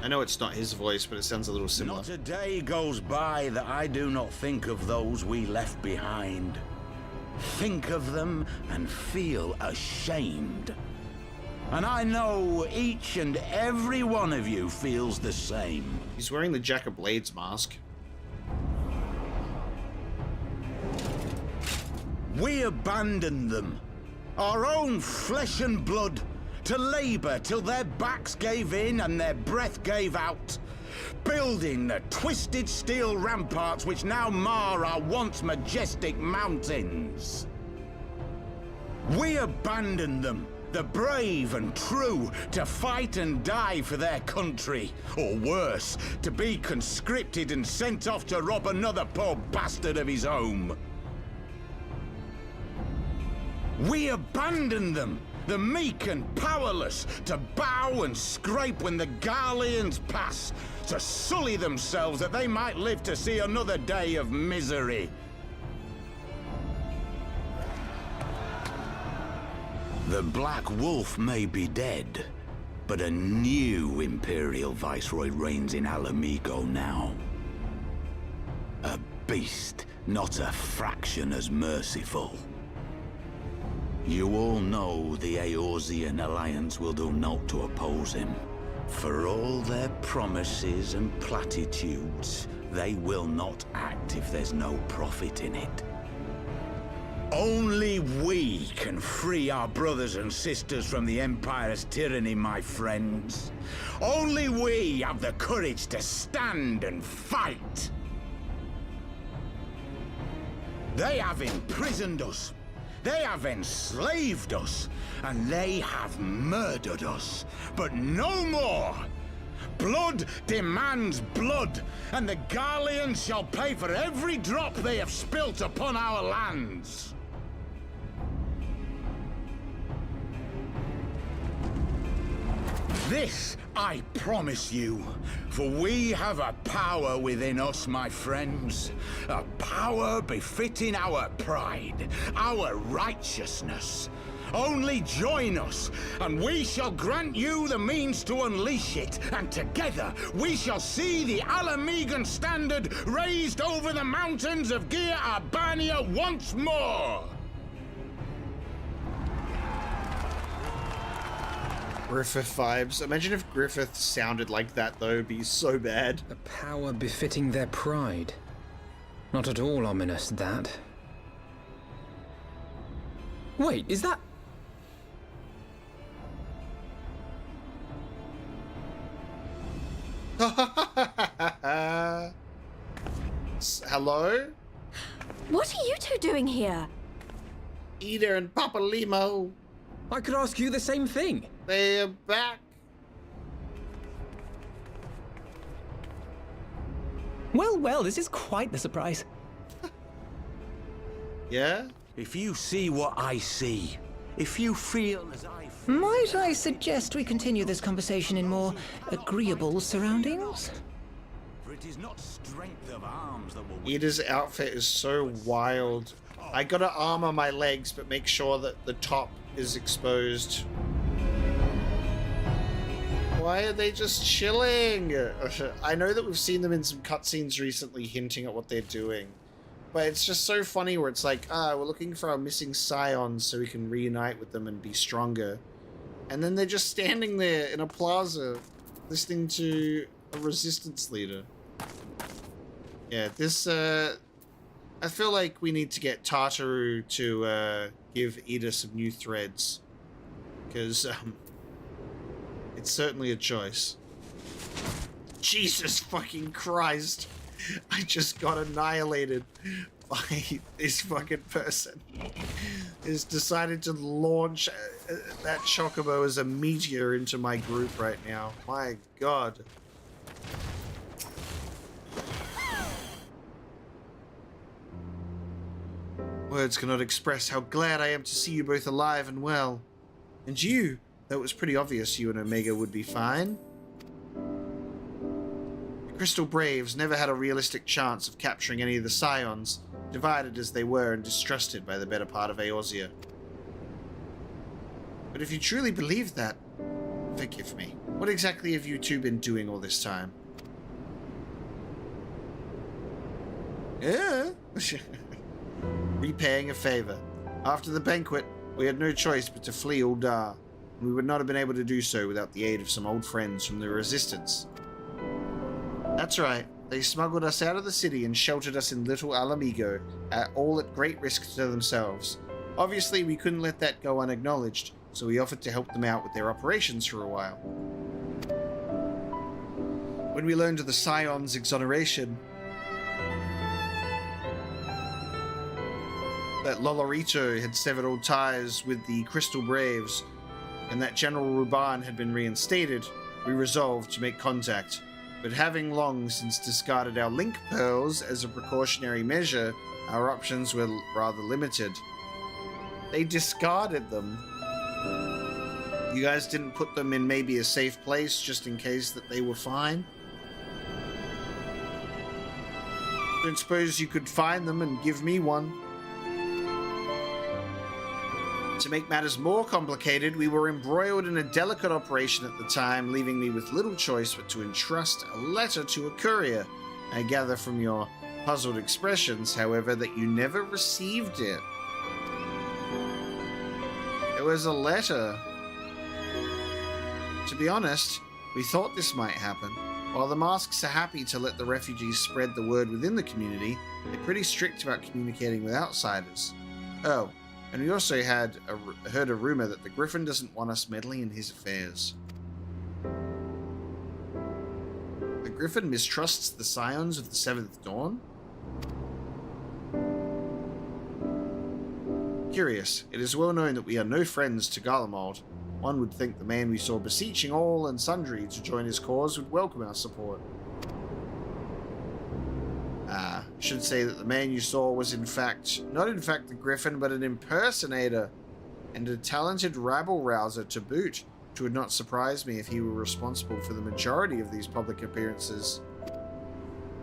A: I know it's not his voice, but it sounds a little similar.
L: Not a day goes by that I do not think of those we left behind. Think of them and feel ashamed. And I know each and every one of you feels the same.
A: He's wearing the Jack of Blades mask.
L: We abandoned them, our own flesh and blood, to labor till their backs gave in and their breath gave out, building the twisted steel ramparts which now mar our once majestic mountains. We abandoned them, the brave and true, to fight and die for their country, or worse, to be conscripted and sent off to rob another poor bastard of his home. We abandoned them, the meek and powerless, to bow and scrape when the Garleans pass, to sully themselves that they might live to see another day of misery. The Black Wolf may be dead, but a new Imperial Viceroy reigns in Alamigo now. A beast, not a fraction as merciful. You all know the Eorzean Alliance will do naught to oppose him. For all their promises and platitudes, they will not act if there's no profit in it. Only we can free our brothers and sisters from the Empire's tyranny, my friends. Only we have the courage to stand and fight. They have imprisoned us. They have enslaved us, and they have murdered us. But no more! Blood demands blood, and the Garleans shall pay for every drop they have spilt upon our lands. This I promise you, for we have a power within us, my friends. A power befitting our pride, our righteousness. Only join us, and we shall grant you the means to unleash it, and together we shall see the Alamegan standard raised over the mountains of Gia Albania once more!
A: Griffith vibes. Imagine if Griffith sounded like that, though. It'd be so bad.
E: A power befitting their pride. Not at all ominous, that. Wait, is that...
A: Hello?
I: What are you two doing here?
A: Ida and Papa Limo.
E: I could ask you the same thing.
A: They're back.
C: Well, well, this is quite the surprise.
A: Yeah?
L: If you see what I see, if you feel as I feel...
J: Might I suggest we continue this conversation in more agreeable surroundings?
L: For it is not strength of arms that will...
A: Ida's outfit is so wild. I gotta armor my legs, but make sure that the top is exposed. Why are they just chilling? I know that we've seen them in some cutscenes recently hinting at what they're doing. But it's just so funny where it's like, we're looking for our missing scions so we can reunite with them and be stronger. And then they're just standing there in a plaza listening to a resistance leader. Yeah, this, I feel like we need to get Tartaru to give Ida some new threads. Because, it's certainly a choice. Jesus fucking Christ. I just got annihilated by this fucking person. Has decided to launch that Chocobo as a meteor into my group right now. My God. Words cannot express how glad I am to see you both alive and well. And you, though it was pretty obvious you and Omega would be fine. The Crystal Braves never had a realistic chance of capturing any of the Scions, divided as they were and distrusted by the better part of Eorzea. But if you truly believe that, forgive me. What exactly have you two been doing all this time? Yeah. Repaying a favor. After the banquet, we had no choice but to flee Uldar, and we would not have been able to do so without the aid of some old friends from the Resistance. That's right, they smuggled us out of the city and sheltered us in Little Alamigo, all at great risk to themselves. Obviously, we couldn't let that go unacknowledged, so we offered to help them out with their operations for a while. When we learned of the Scion's exoneration, that Lolorito had severed all ties with the Crystal Braves, and that General Ruban had been reinstated, we resolved to make contact. But having long since discarded our link pearls as a precautionary measure, our options were rather limited. They discarded them. You guys didn't put them in maybe a safe place just in case that they were fine? Don't suppose you could find them and give me one? To make matters more complicated, we were embroiled in a delicate operation at the time, leaving me with little choice but to entrust a letter to a courier. I gather from your puzzled expressions, however, that you never received it. It was a letter. To be honest, we thought this might happen. While the masks are happy to let the refugees spread the word within the community, they're pretty strict about communicating with outsiders. Oh, and we also had heard a rumor that the Griffin doesn't want us meddling in his affairs. The Griffin mistrusts the Scions of the Seventh Dawn? Curious. It is well known that we are no friends to Garlemald. One would think the man we saw beseeching all and sundry to join his cause would welcome our support. Should say that the man you saw was not in fact the Griffin, but an impersonator, and a talented rabble-rouser to boot, which would not surprise me if he were responsible for the majority of these public appearances.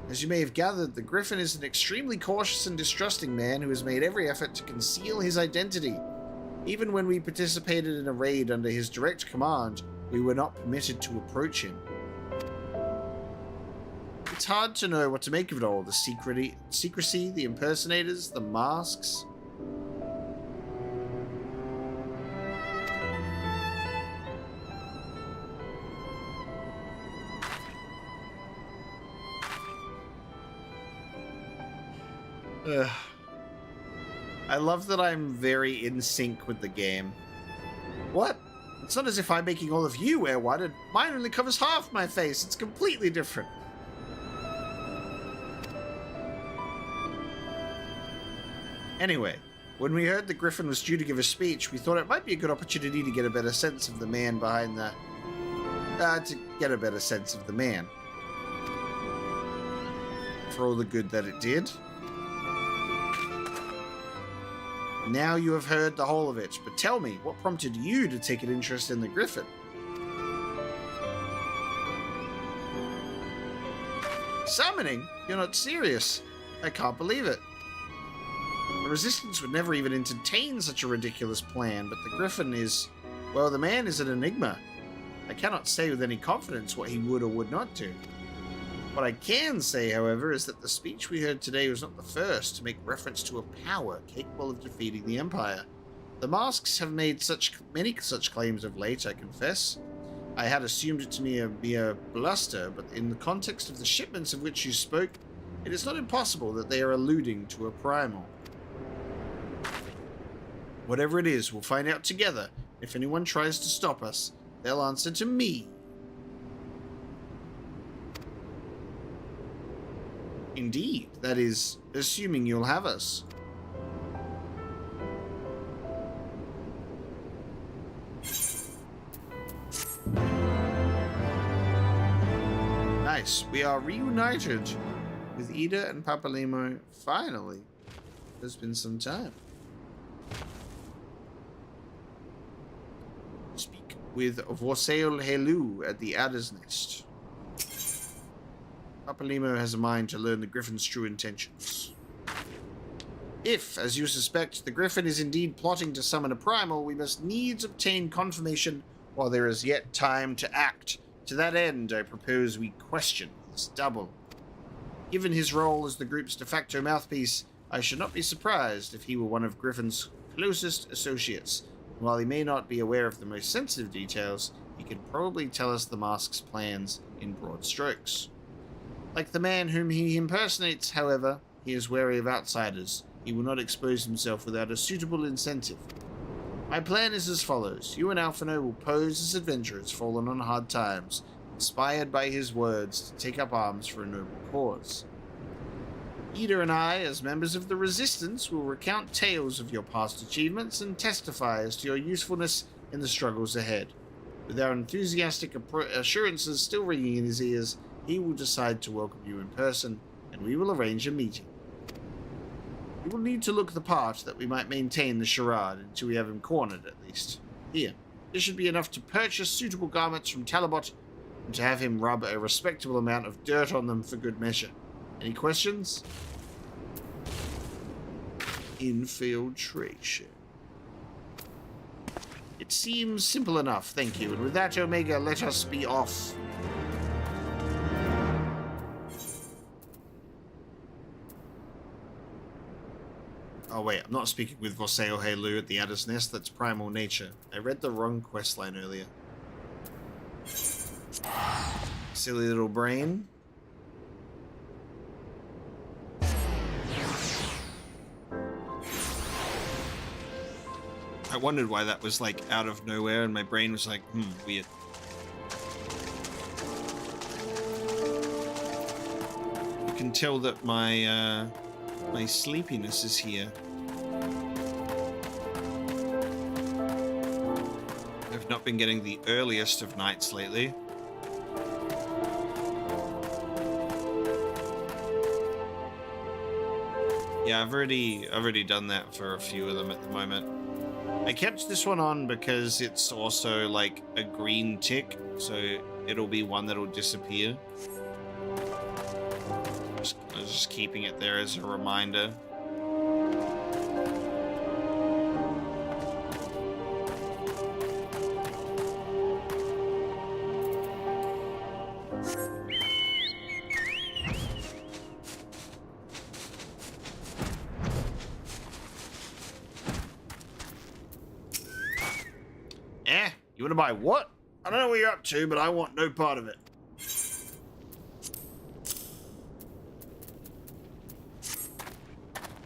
A: As you may have gathered, the Griffin is an extremely cautious and distrusting man who has made every effort to conceal his identity. Even when we participated in a raid under his direct command, we were not permitted to approach him. It's hard to know what to make of it all. The secrecy, the impersonators, the masks. I love that I'm very in sync with the game. What? It's not as if I'm making all of you wear one, and mine only covers half my face. It's completely different. Anyway, when we heard the Griffin was due to give a speech, we thought it might be a good opportunity to get a better sense of the man behind the... For all the good that it did. Now you have heard the whole of it, but tell me, what prompted you to take an interest in the Griffin? Summoning? You're not serious. I can't believe it. The Resistance would never even entertain such a ridiculous plan, but the Griffin is... Well, the man is an enigma. I cannot say with any confidence what he would or would not do. What I can say, however, is that the speech we heard today was not the first to make reference to a power capable of defeating the Empire. The masks have made many such claims of late, I confess. I had assumed it to be a mere bluster, but in the context of the shipments of which you spoke, it is not impossible that they are alluding to a primal. Whatever it is, we'll find out together. If anyone tries to stop us, they'll answer to me. Indeed, that is, assuming you'll have us. Nice, we are reunited with Ida and Papalimo, finally. There's been some time. Speak with Vorseol Helu at the Adder's Nest. Papalimo has a mind to learn the Griffin's true intentions. If, as you suspect, the Griffin is indeed plotting to summon a primal, we must needs obtain confirmation while there is yet time to act. To that end, I propose we question his double. Given his role as the group's de facto mouthpiece, I should not be surprised if he were one of Griffin's closest associates. And while he may not be aware of the most sensitive details, he could probably tell us the mask's plans in broad strokes. Like the man whom he impersonates, however, he is wary of outsiders. He will not expose himself without a suitable incentive. My plan is as follows. You and Alphino will pose as adventurers fallen on hard times, inspired by his words to take up arms for a noble cause. Ida and I, as members of the Resistance, will recount tales of your past achievements and testify as to your usefulness in the struggles ahead. With our enthusiastic assurances still ringing in his ears, he will decide to welcome you in person, and we will arrange a meeting. You will need to look the part that we might maintain the charade until we have him cornered, at least. Here, this should be enough to purchase suitable garments from Talabot, and to have him rub a respectable amount of dirt on them for good measure. Any questions? Infiltration. It seems simple enough, thank you, and with that, Omega, let us be off. Oh wait, I'm not speaking with Vorseol Helu at the Adder's Nest, that's Primal Nature. I read the wrong questline earlier. Silly little brain. I wondered why that was like out of nowhere and my brain was like, weird. You can tell that my sleepiness is here. I've not been getting the earliest of nights lately. Yeah, I've already done that for a few of them at the moment. I kept this one on because it's also like a green tick, so it'll be one that'll disappear. I was just keeping it there as a reminder. You want to buy what? I don't know what you're up to, but I want no part of it.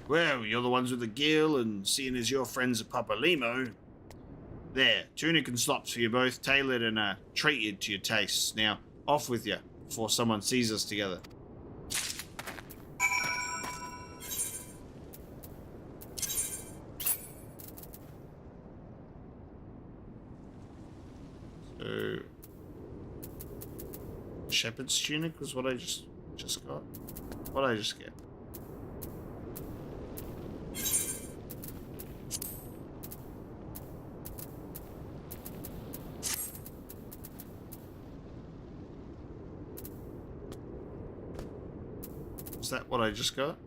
A: Well, you're the ones with the gill, and seeing as your friends are Papa Limo. There, tunic and slops for you both, tailored and treated to your tastes. Now, off with you, before someone sees us together. So, shepherd's tunic was what I just got. What did I just get? Is that what I just got?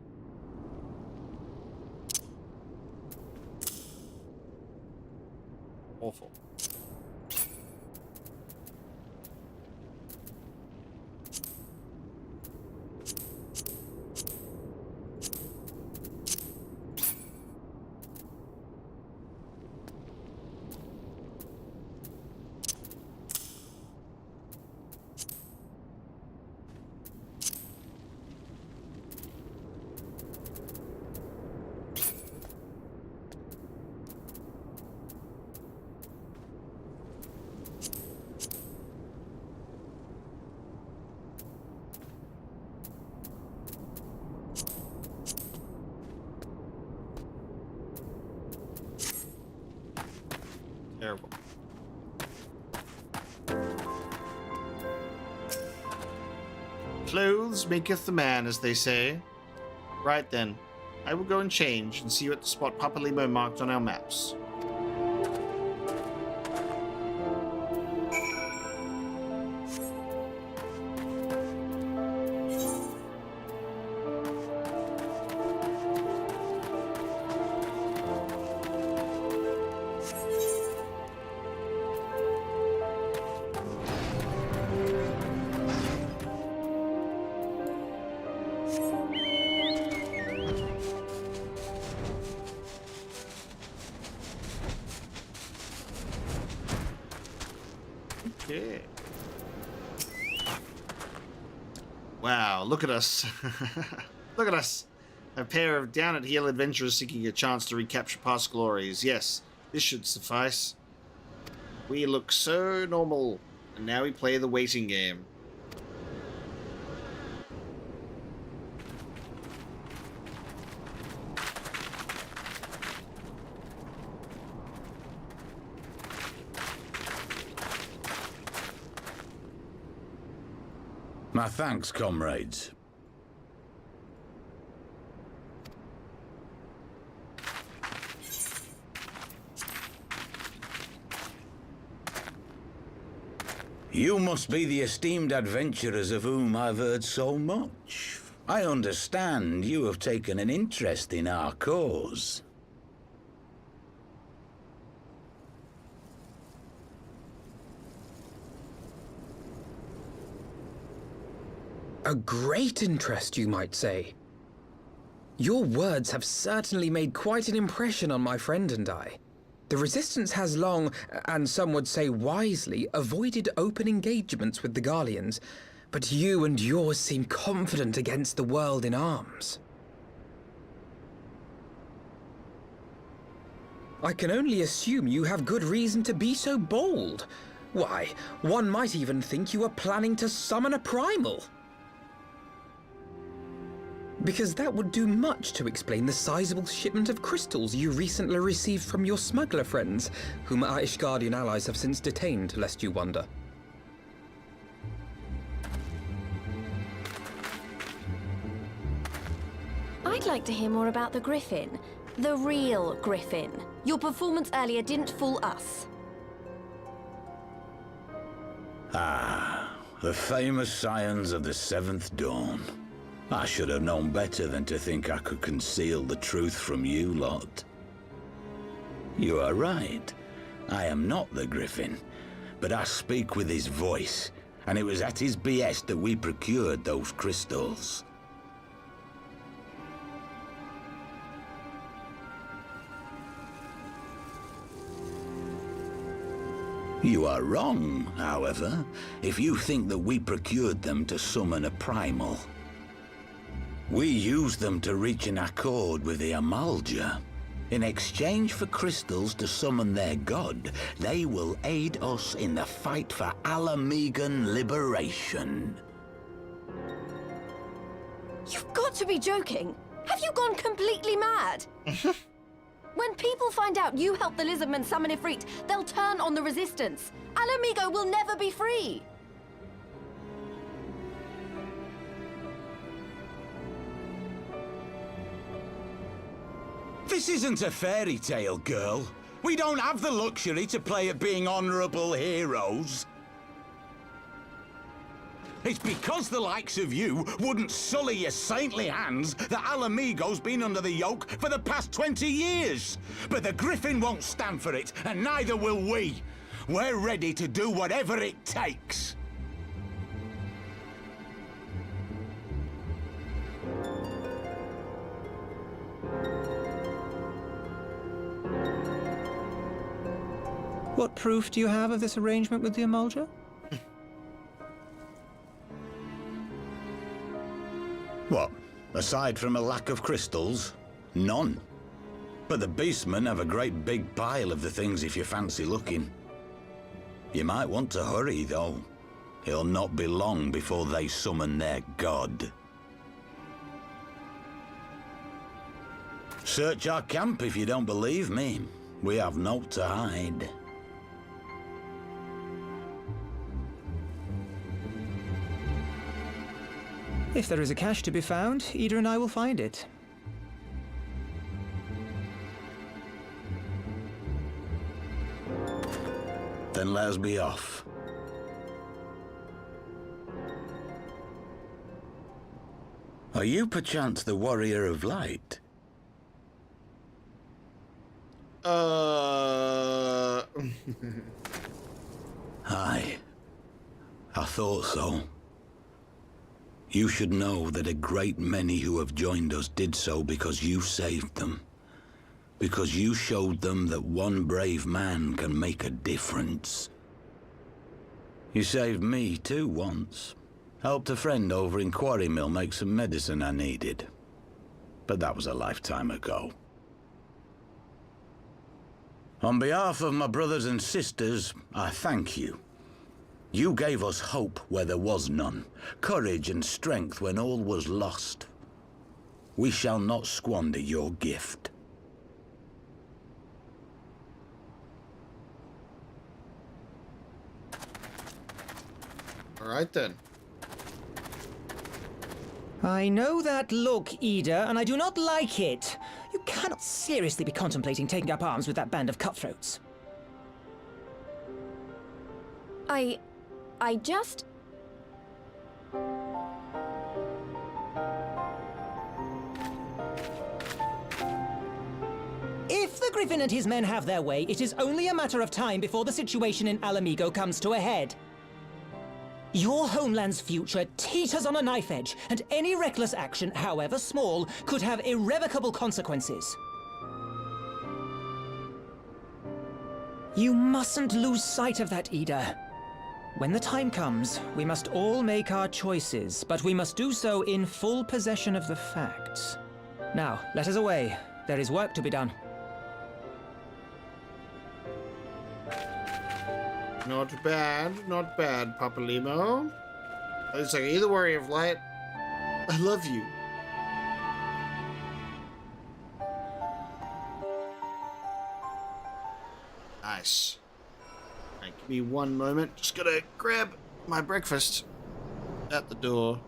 A: Awful. Terrible. Clothes maketh the man, as they say. Right then, I will go and change and see you at the spot Papa Limo marked on our maps. Okay. Wow, look at us. Look at us. A pair of down-at-heel adventurers seeking a chance to recapture past glories. Yes, this should suffice. We look so normal, and now we play the waiting game.
L: My thanks, comrades. You must be the esteemed adventurers of whom I've heard so much. I understand you have taken an interest in our cause.
E: A great interest, you might say. Your words have certainly made quite an impression on my friend and I. The Resistance has long, and some would say wisely, avoided open engagements with the Garleans, but you and yours seem confident against the world in arms. I can only assume you have good reason to be so bold. Why, one might even think you are planning to summon a primal. Because that would do much to explain the sizable shipment of crystals you recently received from your smuggler friends, whom our Ishgardian allies have since detained, lest you wonder.
M: I'd like to hear more about the Griffin. The real Griffin. Your performance earlier didn't fool us.
L: Ah, the famous scions of the Seventh Dawn. I should have known better than to think I could conceal the truth from you lot. You are right. I am not the Griffin, but I speak with his voice, and it was at his behest that we procured those crystals. You are wrong, however, if you think that we procured them to summon a primal. We used them to reach an accord with the Amalja. In exchange for crystals to summon their god, they will aid us in the fight for Alamegan liberation.
M: You've got to be joking! Have you gone completely mad? When people find out you helped the Lizardmen summon Ifrit, they'll turn on the Resistance. Alamigo will never be free!
L: This isn't a fairy tale, girl. We don't have the luxury to play at being honorable heroes. It's because the likes of you wouldn't sully your saintly hands that Alamigo's been under the yoke for the past 20 years. But the Griffin won't stand for it, and neither will we. We're ready to do whatever it takes.
C: What proof do you have of this arrangement with the Amalja?
L: What? Aside from a lack of crystals? None. But the beastmen have a great big pile of the things if you fancy looking. You might want to hurry, though. It'll not be long before they summon their god. Search our camp if you don't believe me. We have naught to hide.
C: If there is a cache to be found, Ida and I will find it.
L: Then let us be off. Are you perchance the Warrior of Light? Aye. I thought so. You should know that a great many who have joined us did so because you saved them. Because you showed them that one brave man can make a difference. You saved me too once. Helped a friend over in Quarry Mill make some medicine I needed. But that was a lifetime ago. On behalf of my brothers and sisters, I thank you. You gave us hope where there was none, courage and strength when all was lost. We shall not squander your gift.
A: All right then.
C: I know that look, Ida, and I do not like it. You cannot seriously be contemplating taking up arms with that band of cutthroats.
M: I just...
C: If the Griffin and his men have their way, it is only a matter of time before the situation in Alamigo comes to a head. Your homeland's future teeters on a knife edge, and any reckless action, however small, could have irrevocable consequences. You mustn't lose sight of that, Ida. When the time comes, we must all make our choices, but we must do so in full possession of the facts. Now, let us away. There is work to be done.
A: Not bad, Papa Limo. It's like, you're the Warrior of Light. I love you. Nice. Right, give me one moment. Just gotta grab my breakfast at the door.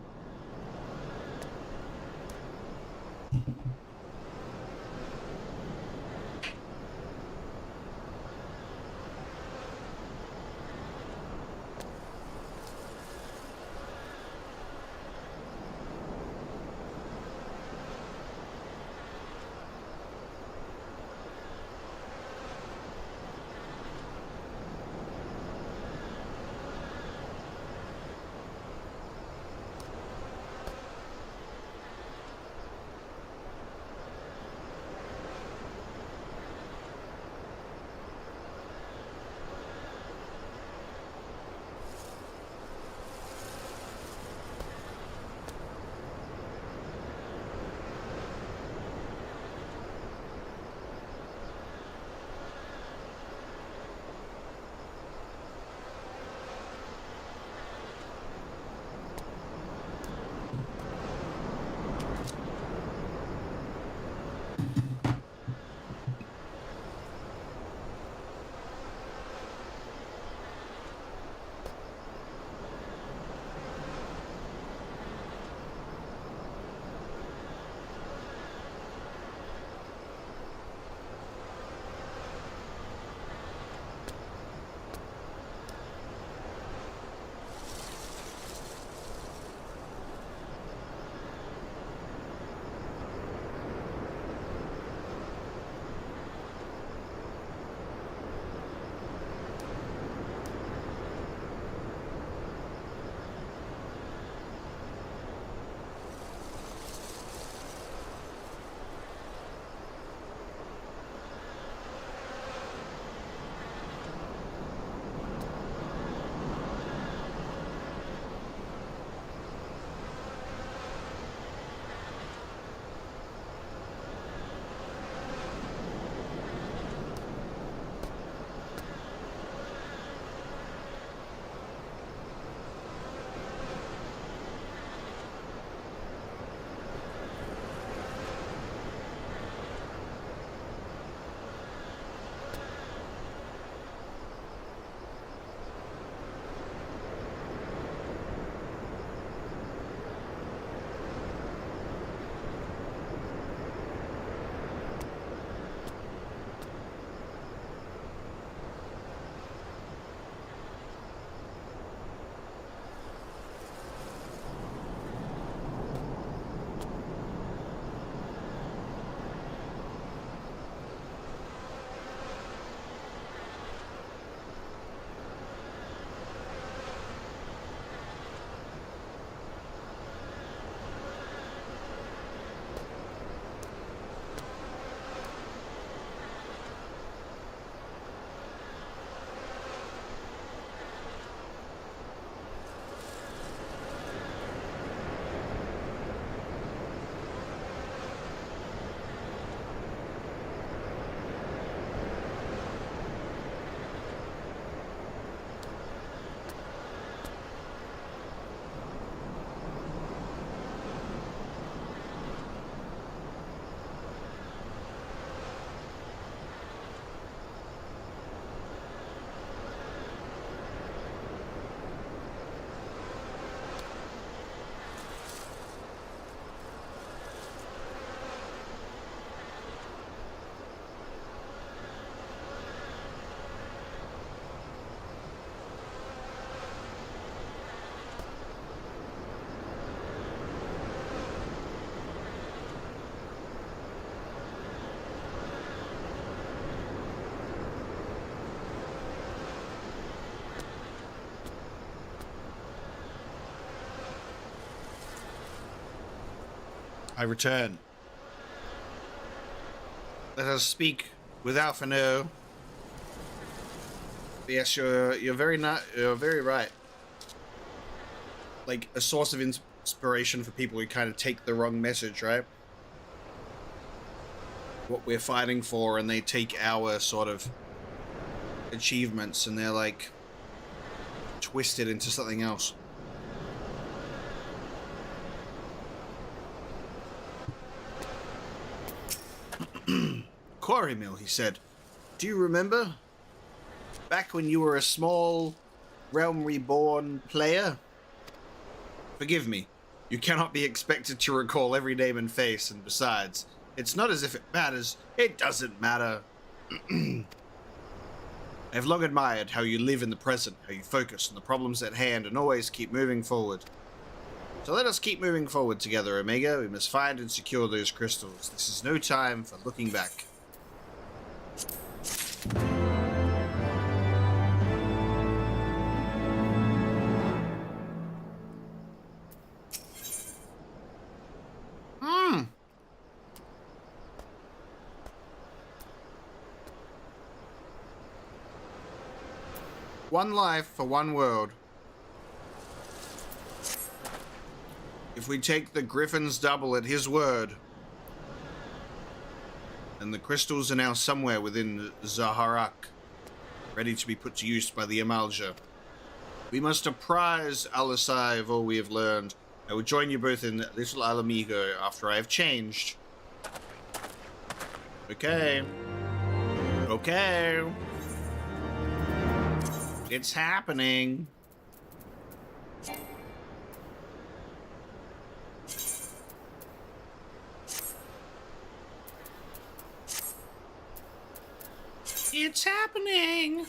A: I return. Let us speak without Fano. Yes, you're very right. Like a source of inspiration for people who kind of take the wrong message, right? What we're fighting for, and they take our sort of achievements and they're like twisted into something else. Quarry mill, he said. Do you remember? Back when you were a small, Realm Reborn player? Forgive me. You cannot be expected to recall every name and face, and besides, it's not as if it matters. It doesn't matter. I've long admired how you live in the present, how you focus on the problems at hand, and always keep moving forward. So let us keep moving forward together, Omega. We must find and secure those crystals. This is no time for looking back. One life for one world. If we take the Griffin's double at his word, and the crystals are now somewhere within Zaharak, ready to be put to use by the Amalja, we must apprise Alisai of all we have learned. I will join you both in Little Alamigo after I have changed. Okay. Okay. It's happening. It's happening.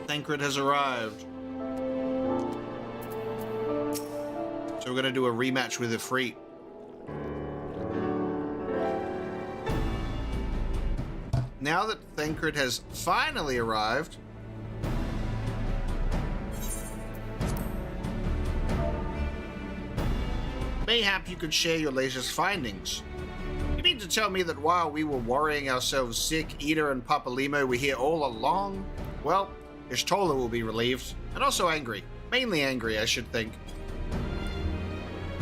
A: Thancred has arrived. So we're going to do a rematch with Ifrit. Now that Thancred has finally arrived, mayhap you could share your latest findings. You mean to tell me that while we were worrying ourselves sick, Ida and Papalimo were here all along? Well, Ishtola will be relieved, and also angry. Mainly angry, I should think.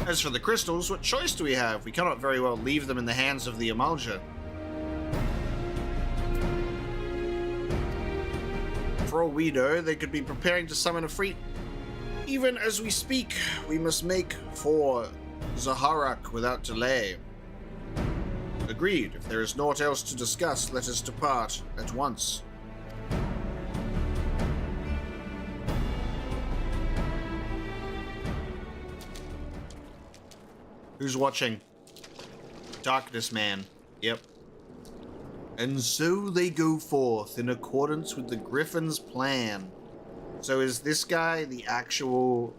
A: As for the crystals, what choice do we have? We cannot very well leave them in the hands of the Amalja. For all we know, they could be preparing to summon Ifrit. Even as we speak, we must make for Zaharak without delay. Agreed. If there is naught else to discuss, let us depart at once. Who's watching? Darkness Man. Yep. And so they go forth in accordance with the Griffin's plan. So is this guy the actual...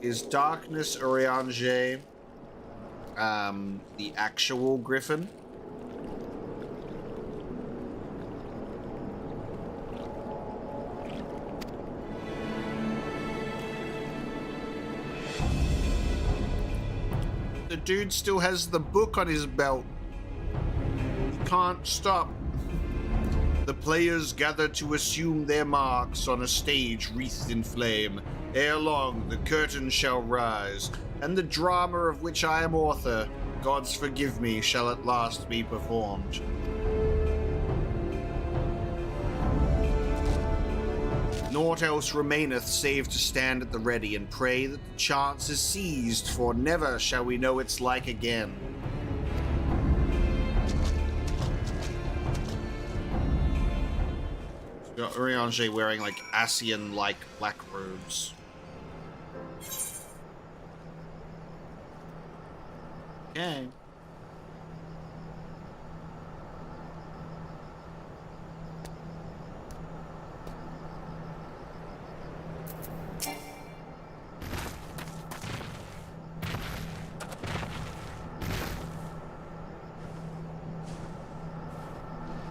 A: is Darkness Oriange the actual Griffin? The dude still has the book on his belt. He can't stop. The players gather to assume their marks on a stage wreathed in flame. Ere long, the curtain shall rise, and the drama of which I am author, Gods forgive me, shall at last be performed. Naught else remaineth save to stand at the ready and pray that the chance is seized, for never shall we know its like again. We've got Urianger wearing like Asian-like black robes. Okay.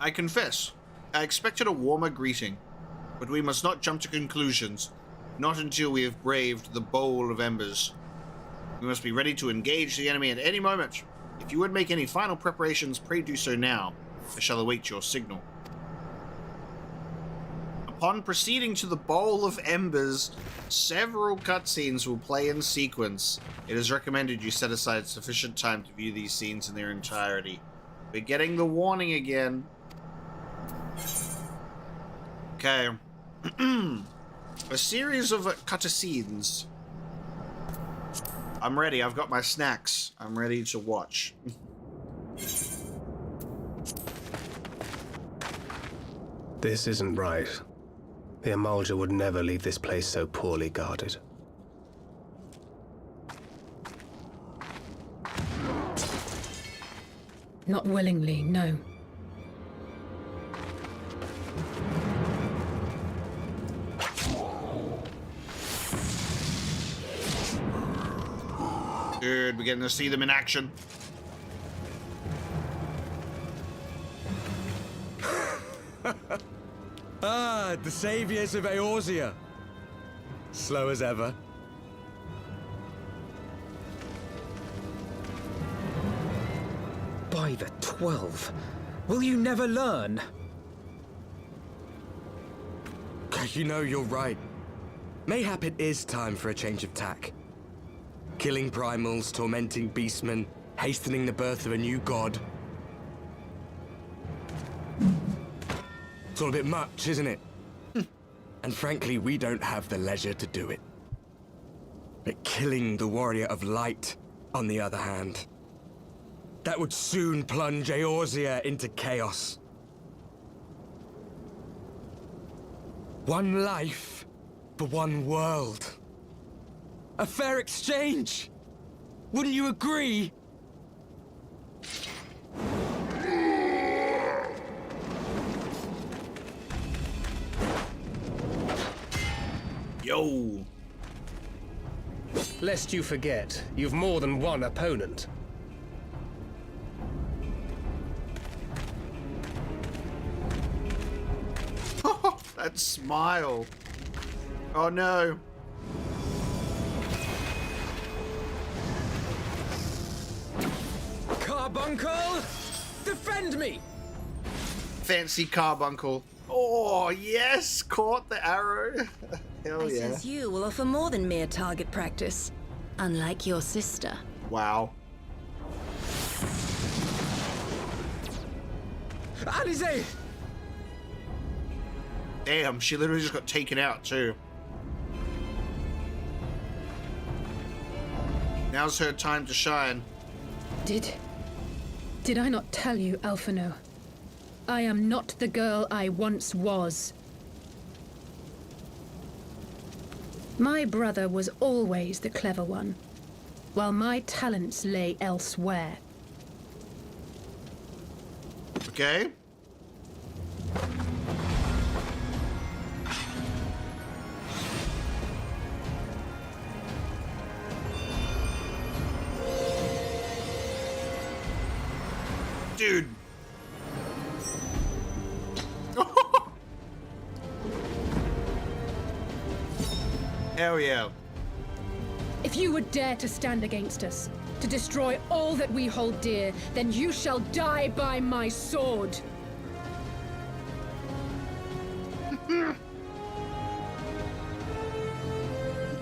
A: I confess, I expected a warmer greeting, but we must not jump to conclusions, not until we have braved the Bowl of Embers. We must be ready to engage the enemy at any moment. If you would make any final preparations, pray do so now. I shall await your signal. Upon proceeding to the Bowl of Embers, several cutscenes will play in sequence. It is recommended you set aside sufficient time to view these scenes in their entirety. We're getting the warning again. Okay. A series of cutscenes. I'm ready. I've got my snacks. I'm ready to watch.
D: This isn't right. The Amalja would never leave this place so poorly guarded.
F: Not willingly, no.
A: Good, we're getting to see them in action.
N: Ah, the saviors of Eorzea. Slow as ever.
E: By the 12, will you never learn?
N: You know, you're right. Mayhap it is time for a change of tack. Killing primals, tormenting beastmen, hastening the birth of a new god. It's all a bit much, isn't it? And frankly, we don't have the leisure to do it. But killing the warrior of light, on the other hand, that would soon plunge Eorzea into chaos. One life for one world. A fair exchange! Wouldn't you agree?
A: Yo!
D: Lest you forget, you've more than one opponent.
A: That smile. Oh no.
E: Carbuncle! Defend me!
A: Fancy carbuncle. Oh, yes! Caught the arrow. Hell
I: I
A: yeah.
I: sense you will offer more than mere target practice, unlike your sister.
A: Wow.
E: Alize!
A: Damn, she literally just got taken out too. Now's her time to shine.
F: Did I not tell you, Alphino? I am not the girl I once was. My brother was always the clever one, while my talents lay elsewhere.
A: Okay. Dude. Hell yeah.
F: If you would dare to stand against us, to destroy all that we hold dear, then you shall die by my sword.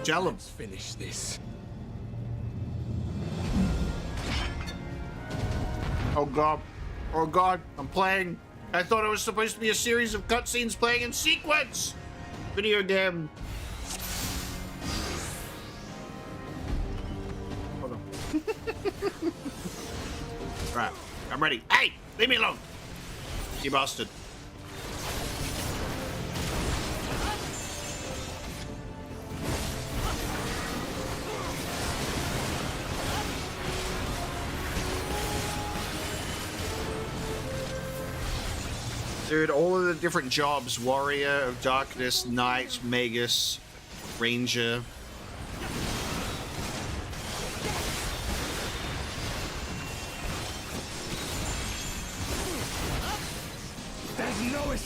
A: Tell him.
N: Let's finish this.
A: Oh god. Oh god, I'm playing. I thought it was supposed to be a series of cutscenes playing in sequence. Video game. Hold on. Right, I'm ready. Hey, leave me alone. You bastard. Dude, all of the different jobs. Warrior of Darkness, Knight, Magus, Ranger.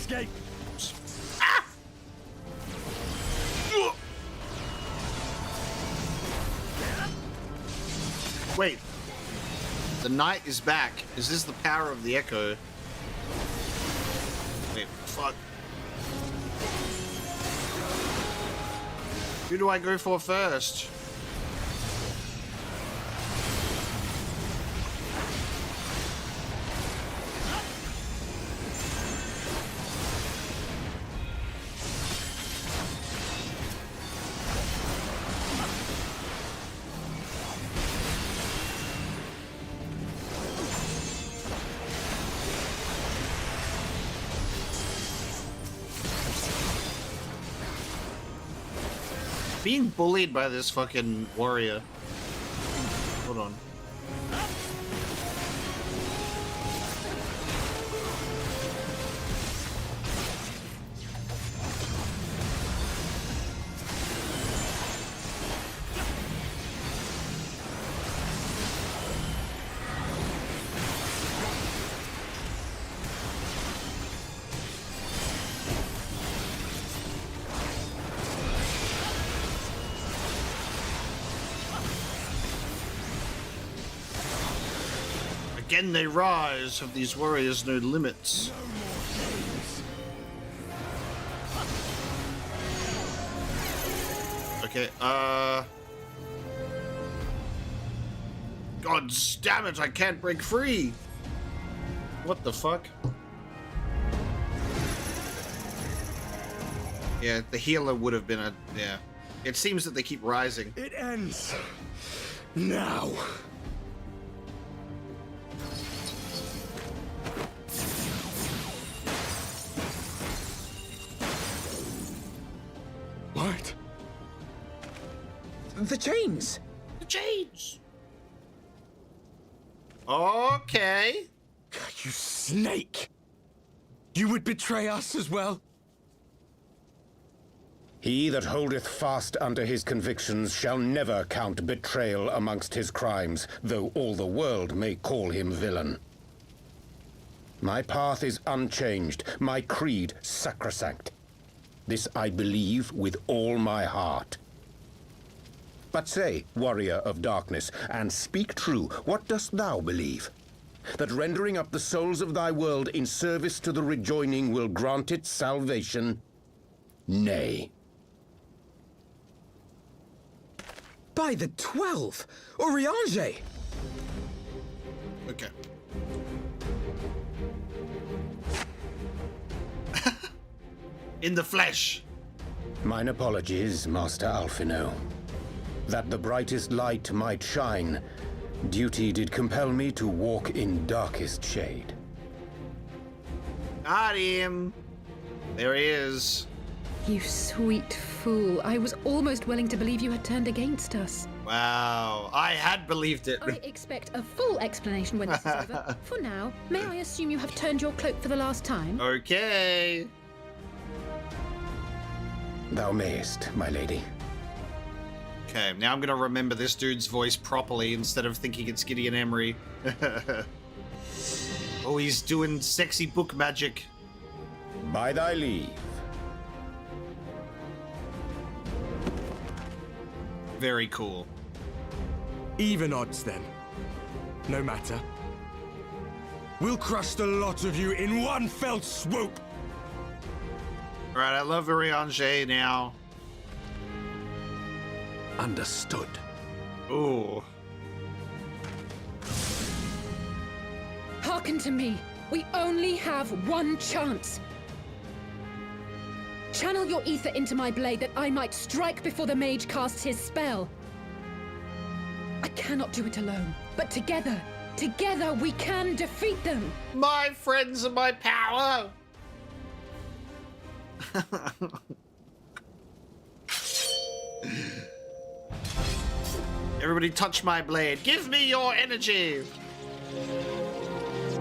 N: escape.
A: Ah! Wait. The knight is back. Is this the power of the echo? Wait, fuck. Who do I go for first? Being bullied by this fucking warrior. Hold on. Again they rise, have these warriors no limits. Okay, God damn it, I can't break free! What the fuck? Yeah, the healer would have been a... yeah. It seems that they keep rising.
N: It ends now. What?
E: The chains!
A: The chains! Okay.
N: You snake! You would betray us as well?
K: He that holdeth fast unto his convictions shall never count betrayal amongst his crimes, though all the world may call him villain. My path is unchanged, my creed sacrosanct. This I believe with all my heart. But say, warrior of darkness, and speak true, what dost thou believe? That rendering up the souls of thy world in service to the rejoining will grant it salvation? Nay.
E: By the 12! Oriange!
A: Okay. In the flesh.
K: Mine apologies, Master Alphino. That the brightest light might shine, duty did compel me to walk in darkest shade.
A: Got him. There he is.
F: You sweet fool. I was almost willing to believe you had turned against us.
A: Wow, I had believed it.
F: I expect a full explanation when this is over. For now, may I assume you have turned your cloak for the last time?
A: Okay.
K: Thou mayest, my lady.
A: Okay, now I'm gonna remember this dude's voice properly instead of thinking it's Gideon Emery. Oh, he's doing sexy book magic.
K: By thy leave.
A: Very cool.
N: Even odds then. No matter. We'll crush the lot of you in one fell swoop.
A: Right, I love Oriange now.
N: Understood.
A: Ooh.
F: Hearken to me. We only have one chance. Channel your ether into my blade that I might strike before the mage casts his spell. I cannot do it alone, but together we can defeat them.
A: My friends are my power. Everybody touch my blade. Give me your energy.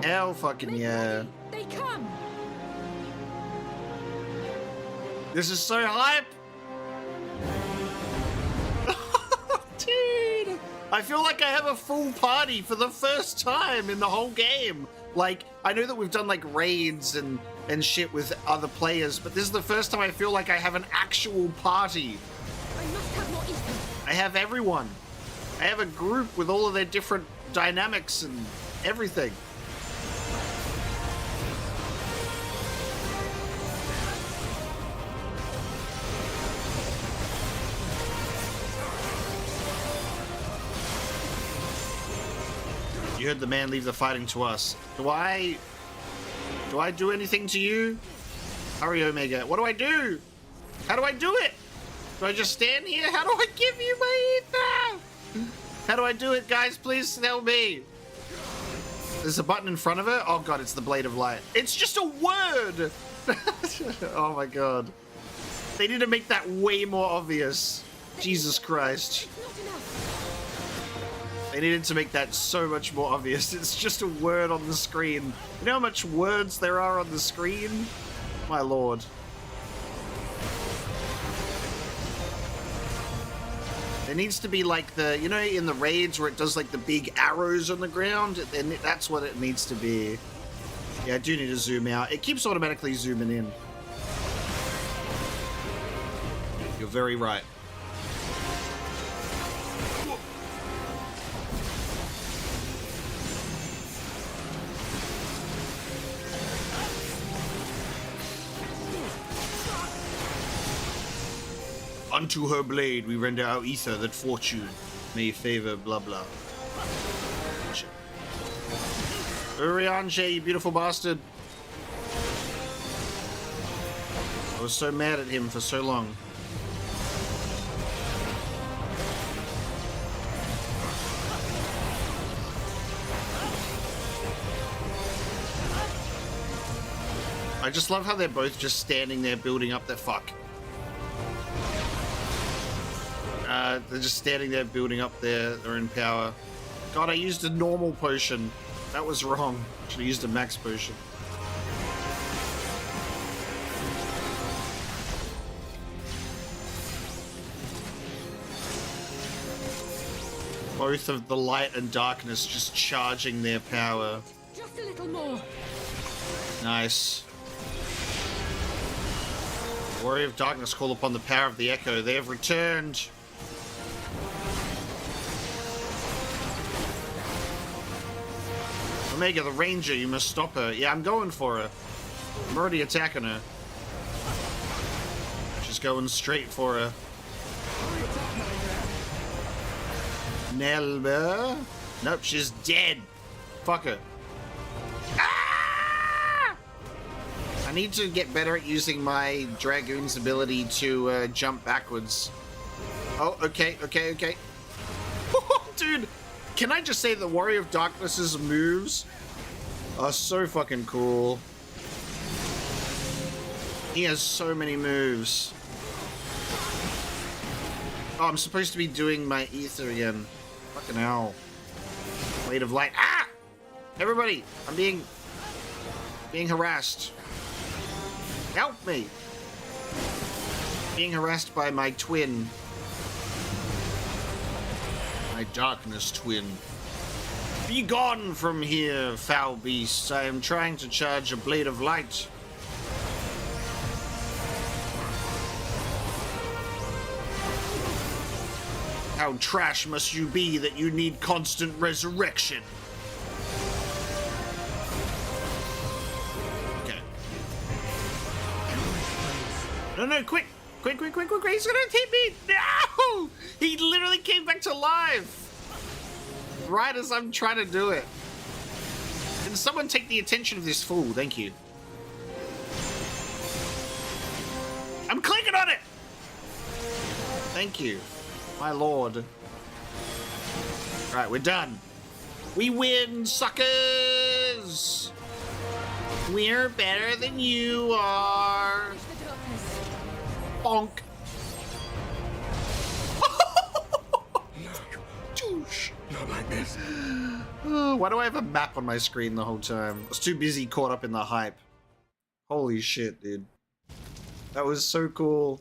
A: Hell fucking yeah.
F: They come.
A: This is so hype. Dude, I feel like I have a full party for the first time in the whole game. Like, I know that we've done like raids and shit with other players, but this is the first time I feel like I have an actual party.
M: I must have more info.
A: I have everyone. I have a group with all of their different dynamics and everything. You heard the man leave the fighting to us. Do I do anything to you? Hurry, Omega. What do I do? How do I do it? Do I just stand here? How do I give you my ether? How do I do it, guys? Please tell me. There's a button in front of it. Oh god, it's the Blade of Light. It's just a word. Oh my god. They need to make that way more obvious. Jesus Christ. They needed to make that so much more obvious. It's just a word on the screen. You know how much words there are on the screen? My lord. There needs to be like the, you know, in the raids where it does like the big arrows on the ground? And that's what it needs to be. Yeah, I do need to zoom out. It keeps automatically zooming in. You're very right. Unto her blade we render our ether that fortune may favor blah blah. Urianger, you beautiful bastard. I was so mad at him for so long. I just love how they're both just standing there building up their fuck. They're just standing there building up their own power. God, I used a normal potion. That was wrong. Should have used a max potion. Both of the light and darkness just charging their power.
M: Just a little more.
A: Nice. Warrior of Darkness call upon the power of the Echo. They have returned. Omega, the Ranger, you must stop her. Yeah, I'm going for her. I'm already attacking her. She's going straight for her. Nelba? Nope, she's dead. Fuck her. Ah! I need to get better at using my Dragoon's ability to jump backwards. Oh, okay. Dude, can I just say the Warrior of Darkness's moves are so fucking cool. He has so many moves. Oh, I'm supposed to be doing my ether again. Fucking hell. Blade of Light. Ah! Everybody, I'm being harassed. Help me. Being harassed by my twin. My darkness twin. Be gone from here, foul beast. I am trying to charge a Blade of Light. How trash must you be that you need constant resurrection? Okay. No, quick! Quick, he's gonna hit me! No! He literally came back to life! Right as I'm trying to do it. Can someone take the attention of this fool? Thank you. I'm clicking on it! Thank you. My lord. Right, we're done. We win, suckers! We're better than you are. Bonk.
N: Not like this.
A: Why do I have a map on my screen the whole time? I was too busy caught up in the hype. Holy shit, dude. That was so cool.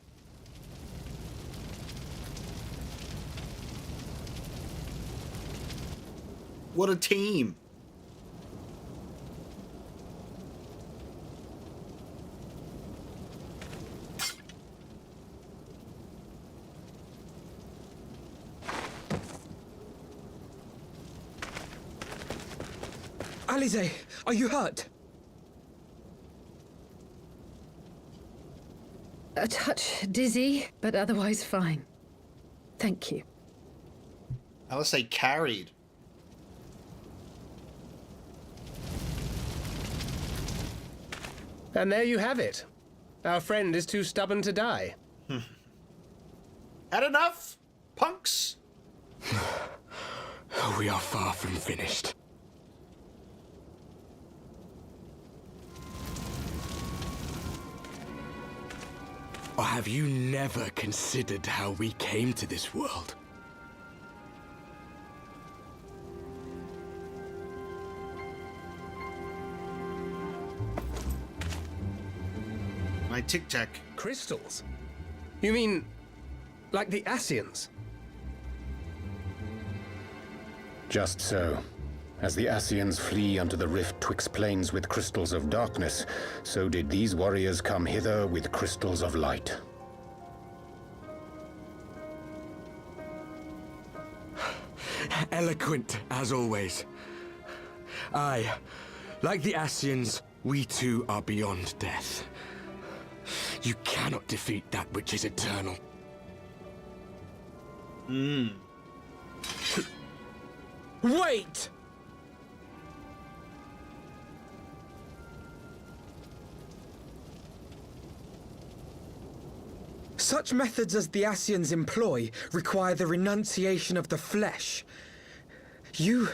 A: What a team.
E: Alize, are you hurt?
F: A touch dizzy, but otherwise fine. Thank you.
A: I would say carried.
D: And there you have it. Our friend is too stubborn to die.
A: Had enough, punks?
N: We are far from finished. Or have you never considered how we came to this world?
A: My tic-tac.
D: Crystals? You mean, like the Ascians?
K: Just so. As the Ascians flee unto the rift twixt plains with crystals of darkness, so did these warriors come hither with crystals of light.
N: Eloquent, as always. Aye, like the Ascians, we too are beyond death. You cannot defeat that which is eternal.
E: Wait! Such methods as the Ascians employ require the renunciation of the flesh. You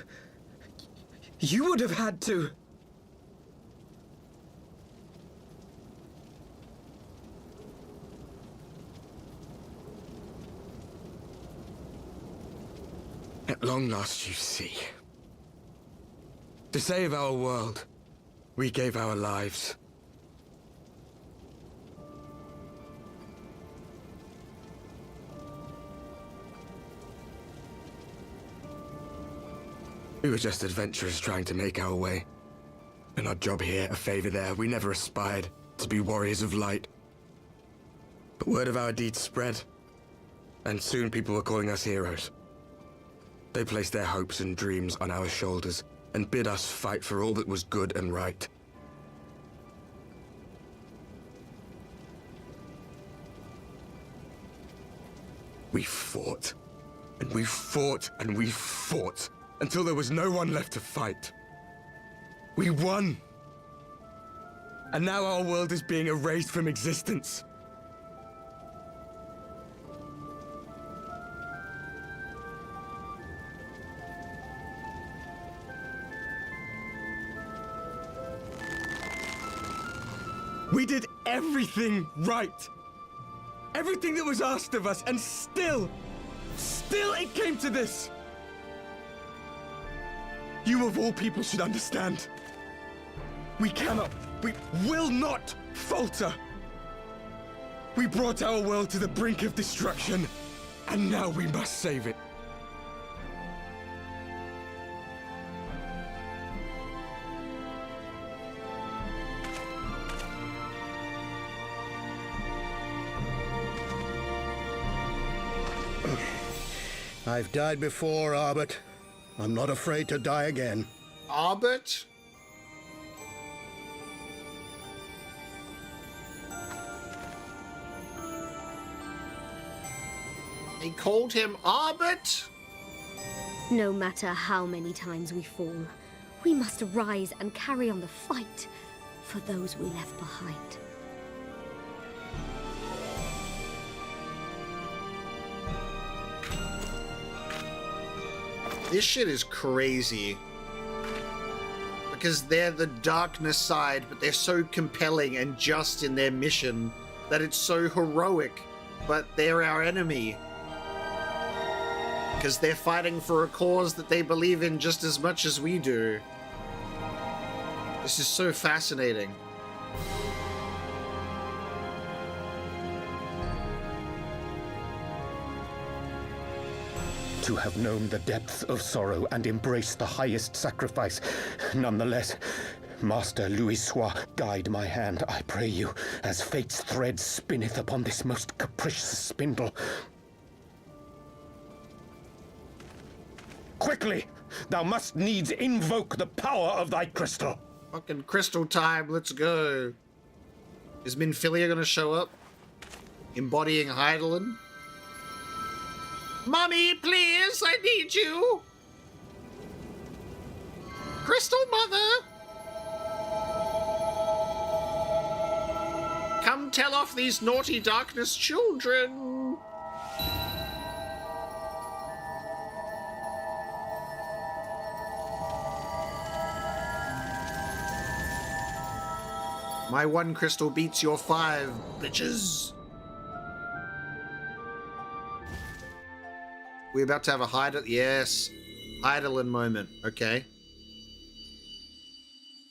E: would have had to...
N: At long last, you see. To save our world, we gave our lives. We were just adventurers trying to make our way. An odd job here, a favor there. We never aspired to be warriors of light. But word of our deeds spread, and soon people were calling us heroes. They placed their hopes and dreams on our shoulders and bid us fight for all that was good and right. We fought, and we fought, and we fought, until there was no one left to fight. We won! And now our world is being erased from existence. We did everything right. Everything that was asked of us, and still it came to this. You of all people should understand. We will not falter. We brought our world to the brink of destruction, and now we must save it.
H: I've died before, Arbet. I'm not afraid to die again.
A: Arbet? They called him Arbet?
G: No matter how many times we fall, we must rise and carry on the fight for those we left behind.
A: This shit is crazy. Because they're the darkness side, but they're so compelling and just in their mission that it's so heroic. But they're our enemy. Because they're fighting for a cause that they believe in just as much as we do. This is so fascinating.
K: To have known the depths of sorrow and embraced the highest sacrifice. Nonetheless, Master Louis-Sois, guide my hand, I pray you, as fate's thread spinneth upon this most capricious spindle. Quickly! Thou must needs invoke the power of thy crystal.
A: Fucking crystal time, let's go. Is Minfilia gonna show up? Embodying Heidelin? Mommy, please, I need you! Crystal Mother! Come tell off these naughty darkness children! My one crystal beats your 5, bitches! We're about to have a Heidelin moment, okay.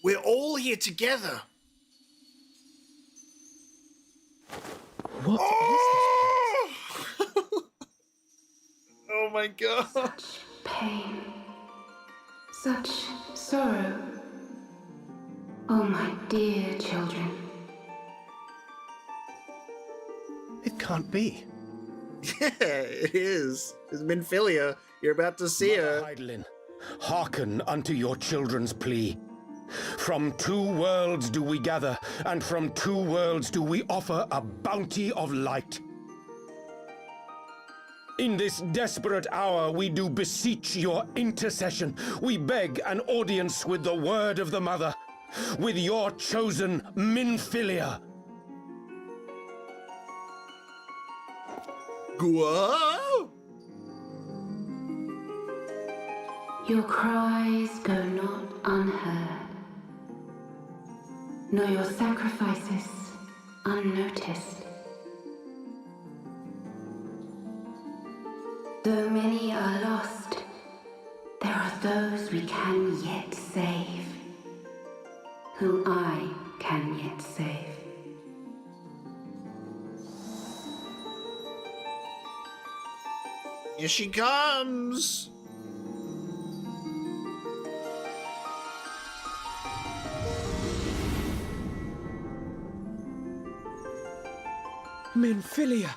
A: We're all here together!
E: What
A: oh! Is this? Oh my god.
O: Such pain. Such sorrow. Oh my dear children.
D: It can't be.
A: Yeah, it is. It's Minfilia. You're about to see her.
K: Heidelin, hearken unto your children's plea. From 2 worlds do we gather, and from 2 worlds do we offer a bounty of light. In this desperate hour we do beseech your intercession. We beg an audience with the word of the Mother, with your chosen Minfilia.
A: Whoa!
O: Your cries go not unheard, nor your sacrifices unnoticed. Though many are lost, there are those we can yet save, whom I can yet save.
A: Here she comes!
E: Minfilia!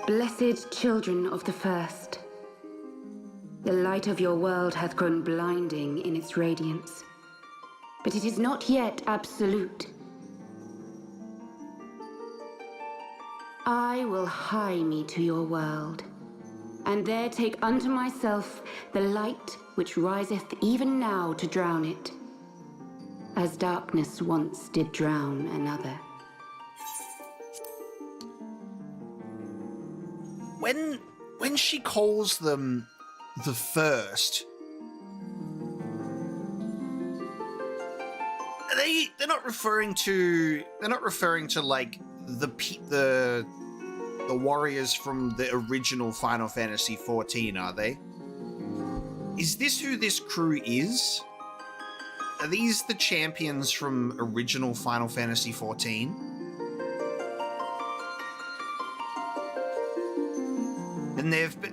O: Blessed children of the First, the light of your world hath grown blinding in its radiance, but it is not yet absolute. I will hie me to your world, and there take unto myself the light which riseth even now to drown it, as darkness once did drown another.
A: When she calls them the First, they're not referring to like the warriors from the original Final Fantasy XIV, are they? Is this who this crew is? Are these the champions from original Final Fantasy XIV?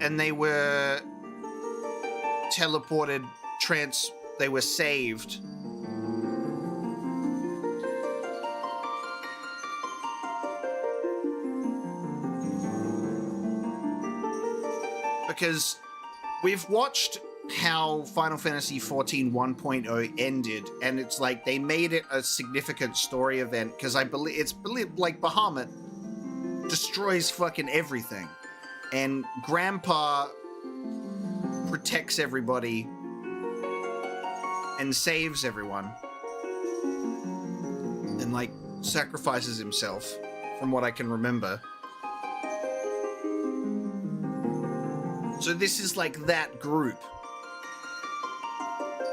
A: And they were teleported, they were saved. Because we've watched how Final Fantasy XIV 1.0 ended, and it's like they made it a significant story event, because I believe it's like Bahamut destroys fucking everything. And Grandpa protects everybody and saves everyone. And, like, sacrifices himself, from what I can remember. So this is like that group.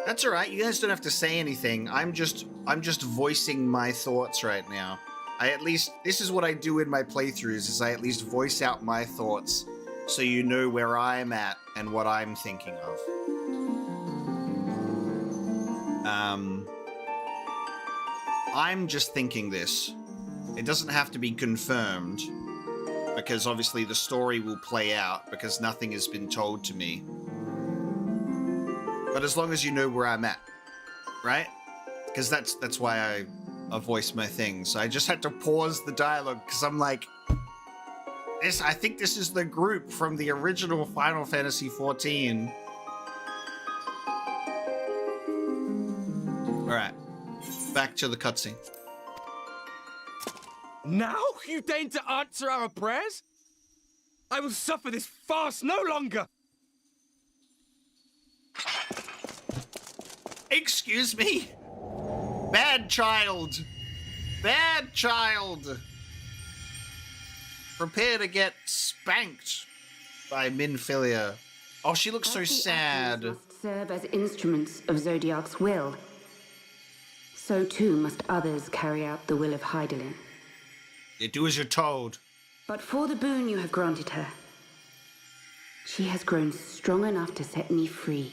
A: That's alright, you guys don't have to say anything. I'm just voicing my thoughts right now. This is what I do in my playthroughs, is I at least voice out my thoughts so you know where I'm at and what I'm thinking of. I'm just thinking this. It doesn't have to be confirmed, because obviously the story will play out, because nothing has been told to me. But as long as you know where I'm at, right? because that's why I voiced my thing. So I just had to pause the dialogue because I'm like, I think this is the group from the original Final Fantasy XIV. All right, back to the cutscene.
N: Now you deign to answer our prayers? I will suffer this farce no longer!
A: Excuse me? Bad child! Bad child! Prepare to get spanked by Minfilia. Oh, she looks so sad.
O: Must serve as instruments of Zodiark's will. So too must others carry out the will of Hydaelyn.
A: You do as you're told.
O: But for the boon you have granted her, she has grown strong enough to set me free,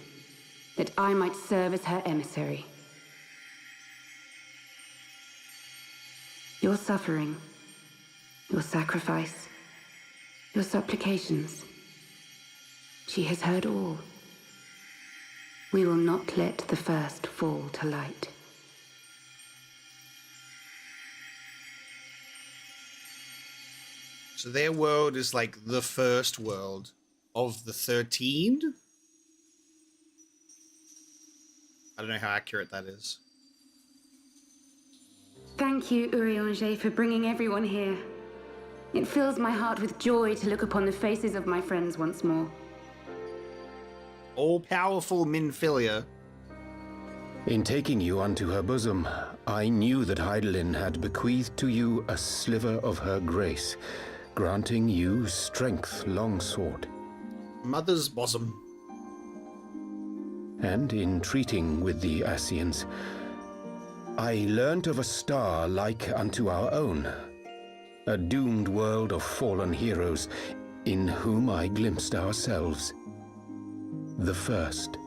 O: that I might serve as her emissary. Your suffering, your sacrifice, your supplications, she has heard all. We will not let the first fall to light.
A: So their world is like the first world of the 13? I don't know how accurate that is.
O: Thank you, Urianger, for bringing everyone here. It fills my heart with joy to look upon the faces of my friends once more.
A: All-powerful Minfilia.
K: In taking you unto her bosom, I knew that Hydaelyn had bequeathed to you a sliver of her grace, granting you strength long sought.
A: Mother's bosom.
K: And in treating with the Ascians, I learnt of a star like unto our own, a doomed world of fallen heroes, in whom I glimpsed ourselves. The first.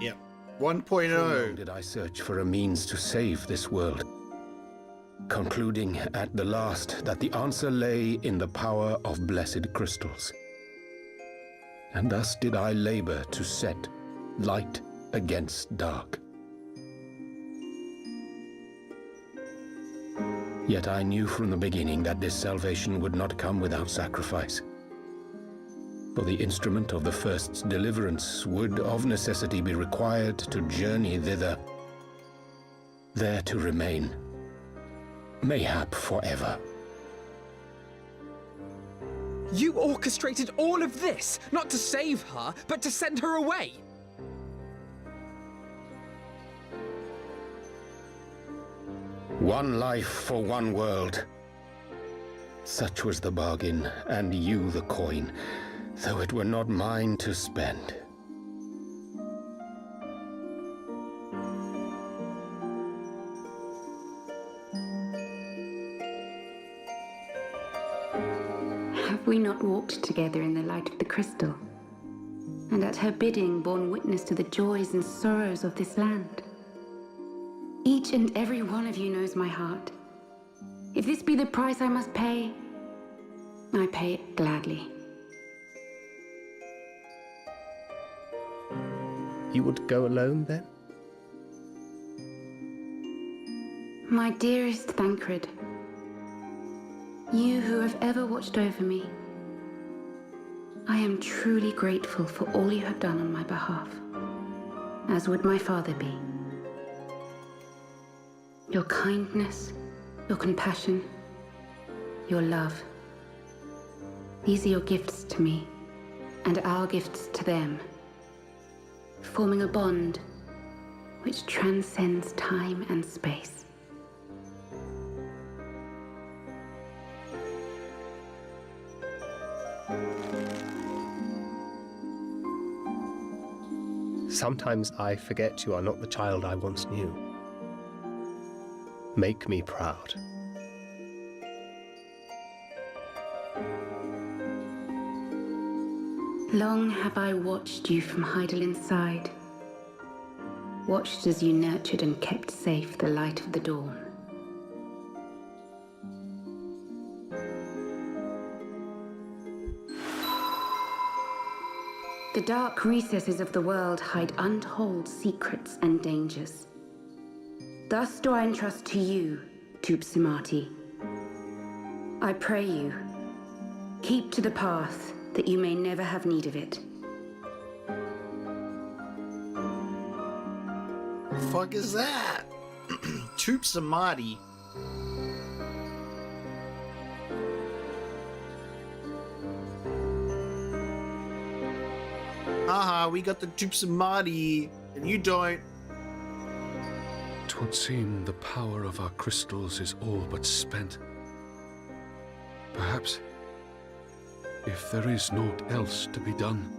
A: Yep. 1.0.
K: How long did I search for a means to save this world, concluding at the last that the answer lay in the power of blessed crystals. And thus did I labor to set light against dark. Yet I knew from the beginning that this salvation would not come without sacrifice. For the instrument of the first's deliverance would of necessity be required to journey thither, there to remain, mayhap forever.
P: You orchestrated all of this, not to save her, but to send her away.
K: One life for one world. Such was the bargain, and you the coin, though it were not mine to spend.
O: Have we not walked together in the light of the crystal, and at her bidding borne witness to the joys and sorrows of this land? Each and every one of you knows my heart. If this be the price I must pay, I pay it gladly.
D: You would go alone, then?
O: My dearest Thancred, you who have ever watched over me, I am truly grateful for all you have done on my behalf, as would my father be. Your kindness, your compassion, your love. These are your gifts to me, and our gifts to them, forming a bond which transcends time and space.
D: Sometimes I forget you are not the child I once knew. Make me proud.
O: Long have I watched you from Hydaelyn's side, watched as you nurtured and kept safe the light of the dawn. The dark recesses of the world hide untold secrets and dangers. Thus do I entrust to you, Tupsimati. I pray you, keep to the path that you may never have need of it.
A: The fuck is that? Tupsimati. Haha, we got the Tupsimati, and you don't.
Q: 'Twould seem the power of our crystals is all but spent. Perhaps, if there is naught else to be done.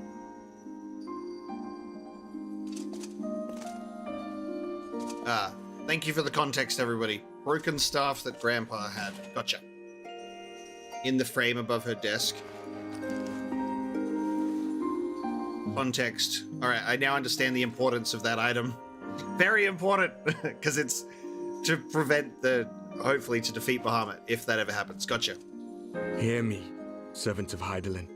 A: Thank you for the context, everybody. Broken staff that Grandpa had. Gotcha. In the frame above her desk. Context. Alright, I now understand the importance of that item. Very important, because it's to prevent hopefully to defeat Bahamut, if that ever happens. Gotcha.
N: Hear me, servant of Hydaelyn.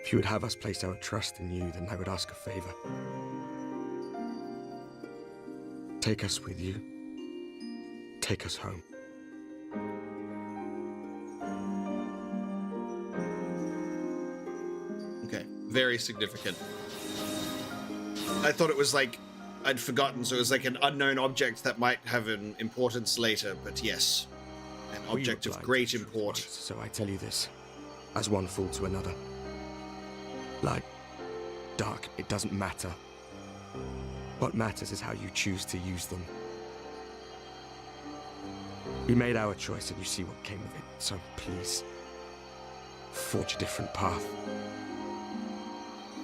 N: If you would have us place our trust in you, then I would ask a favor. Take us with you. Take us home.
A: Okay, very significant. I thought it was like I'd forgotten, so it was like an unknown object that might have an importance later, but yes, an object of great import.
N: So I tell you this, as one fool to another. Light, dark, it doesn't matter. What matters is how you choose to use them. We made our choice and you see what came of it, so please, forge a different path.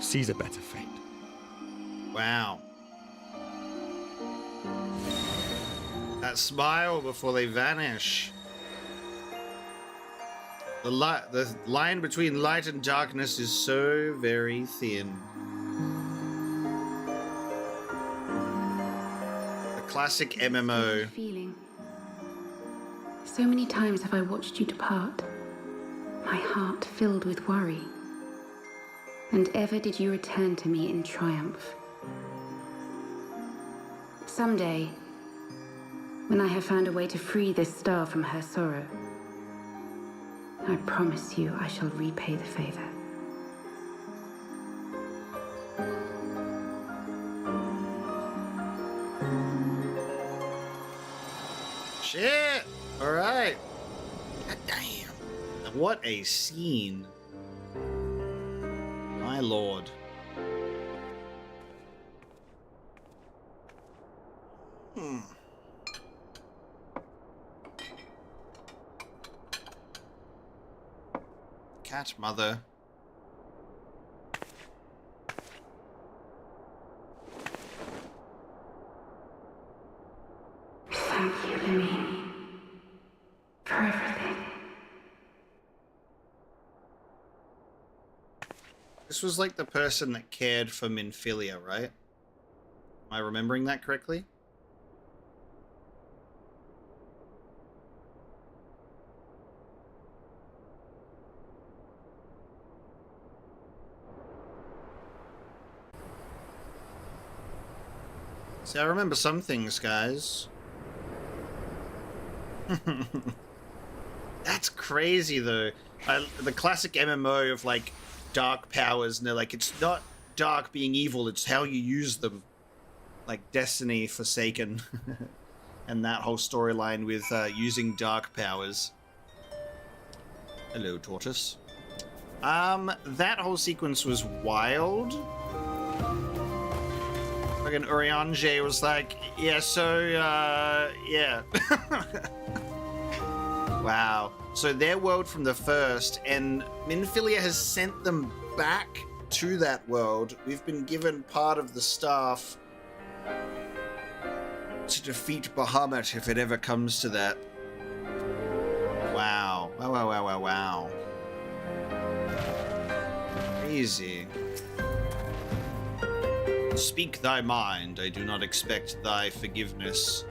N: Seize a better fate.
A: Wow. That smile before they vanish. The line between light and darkness is so very thin. A classic MMO.
O: Feeling. So many times have I watched you depart, my heart filled with worry. And ever did you return to me in triumph. Someday, when I have found a way to free this star from her sorrow, I promise you I shall repay the favor.
A: Shit! Alright. God damn. What a scene. My lord. Cat mother.
O: Thank you, Lemmy, for everything.
A: This was like the person that cared for Minfilia, right? Am I remembering that correctly? See, I remember some things, guys. That's crazy, though. The classic MMO of, like, dark powers, and they're like, it's not dark being evil, it's how you use them. Like Destiny, Forsaken, and that whole storyline with using dark powers. Hello, Tortoise. That whole sequence was wild. Fucking Urianger was like, yeah, so, yeah. Wow. So their world from the first, and Minfilia has sent them back to that world. We've been given part of the staff to defeat Bahamut if it ever comes to that. Wow. Wow, wow, wow, wow, wow. Crazy. Speak thy mind, I do not expect thy forgiveness.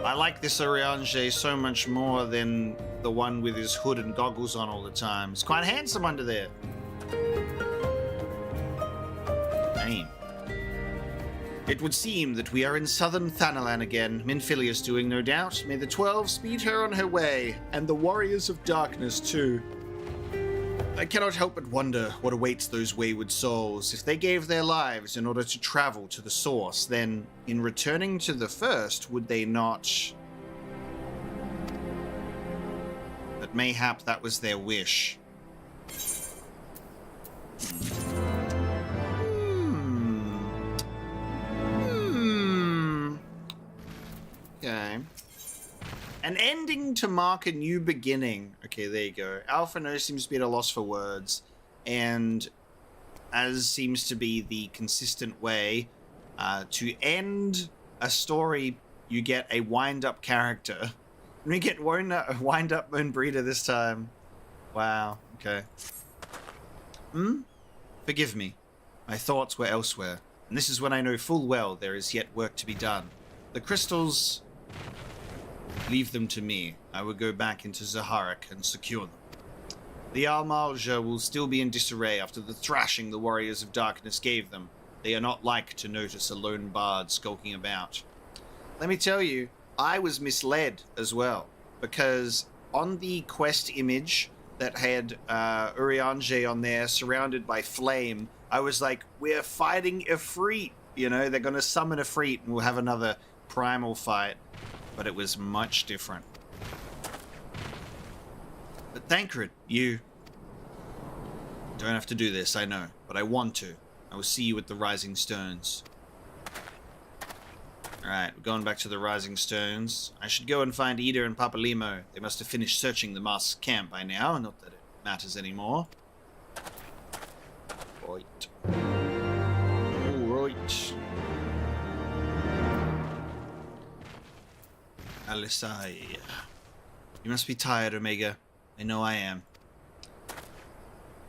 A: I like this Urianger so much more than the one with his hood and goggles on all the time. He's quite handsome under there. Damn. It would seem that we are in southern Thanalan again. Minfilia's doing, no doubt. May the 12 speed her on her way, and the Warriors of Darkness, too. I cannot help but wonder what awaits those wayward souls. If they gave their lives in order to travel to the source, then, in returning to the first, would they not... But mayhap that was their wish. Okay. An ending to mark a new beginning. Okay, there you go. Alphino seems to be at a loss for words, and as seems to be the consistent way to end a story, you get a wind-up character. And we get wind-up Moon Breeder this time. Wow, okay. Forgive me. My thoughts were elsewhere, and this is when I know full well there is yet work to be done. The crystals... Leave them to me. I will go back into Zaharak and secure them. The Al-Malja will still be in disarray after the thrashing the Warriors of Darkness gave them. They are not like to notice a lone bard skulking about. Let me tell you, I was misled as well, because on the quest image that had Urianger on there, surrounded by flame, I was like, we're fighting Ifrit. You know, they're going to summon Ifrit and we'll have another primal fight. But it was much different. But Thancred, you don't have to do this, I know, but I want to. I will see you at the Rising Stones. Alright, we're going back to the Rising Stones. I should go and find Ida and Papalimo. They must have finished searching the mask's camp by now, not that it matters anymore. Right. Alright. Alisai. You must be tired, Omega. I know I am.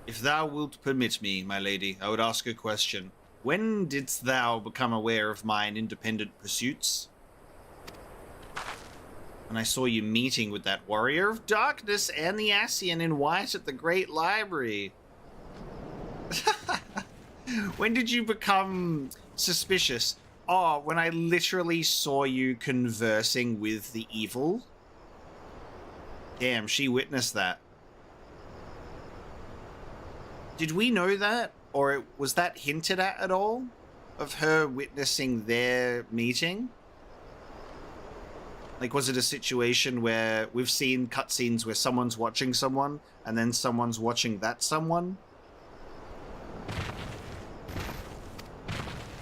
A: If thou wilt permit me, my lady, I would ask a question. When didst thou become aware of mine independent pursuits? When I saw you meeting with that Warrior of Darkness and the Ascian in white at the Great Library. When did you become suspicious? Oh, when I literally saw you conversing with the evil? Damn, she witnessed that. Did we know that? Or was that hinted at all? Of her witnessing their meeting? Like, was it a situation where we've seen cutscenes where someone's watching someone, and then someone's watching that someone?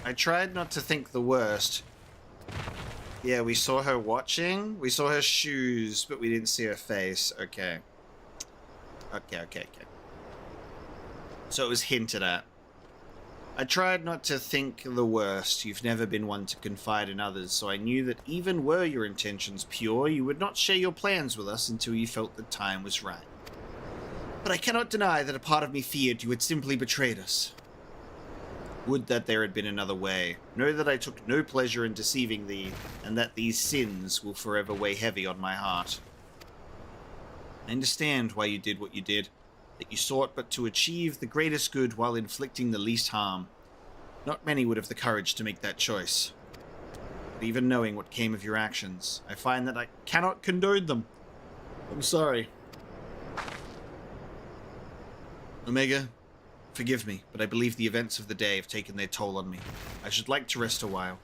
A: I tried not to think the worst. Yeah, we saw her watching. We saw her shoes, but we didn't see her face. Okay. Okay. So it was hinted at. I tried not to think the worst. You've never been one to confide in others, so I knew that even were your intentions pure, you would not share your plans with us until you felt the time was right. But I cannot deny that a part of me feared you had simply betrayed us. Would that there had been another way. Know that I took no pleasure in deceiving thee, and that these sins will forever weigh heavy on my heart. I understand why you did what you did, that you sought but to achieve the greatest good while inflicting the least harm. Not many would have the courage to make that choice. But even knowing what came of your actions, I find that I cannot condone them. I'm sorry. Omega, forgive me, but I believe the events of the day have taken their toll on me. I should like to rest a while.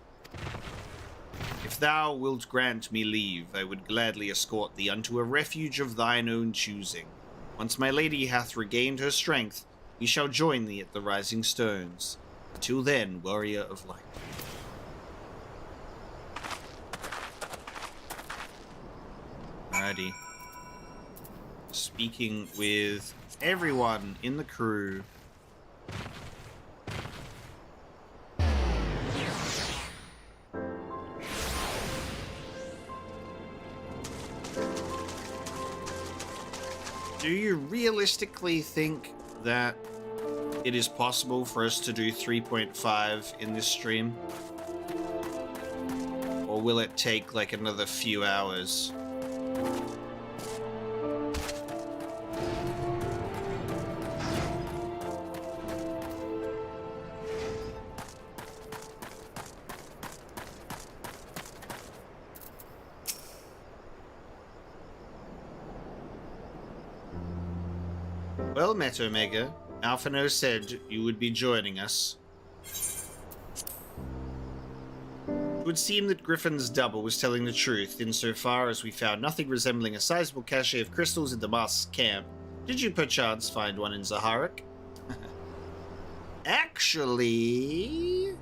A: If thou wilt grant me leave, I would gladly escort thee unto a refuge of thine own choosing. Once my lady hath regained her strength, we shall join thee at the Rising Stones. Till then, warrior of light. Alrighty. Speaking with everyone in the crew. Do you realistically think that it is possible for us to do 3.5 in this stream? Or will it take like another few hours? Well met, Omega. Alphino said you would be joining us. It would seem that Griffin's double was telling the truth, insofar as we found nothing resembling a sizable cache of crystals in the mask's camp. Did you perchance find one in Zaharak? Actually...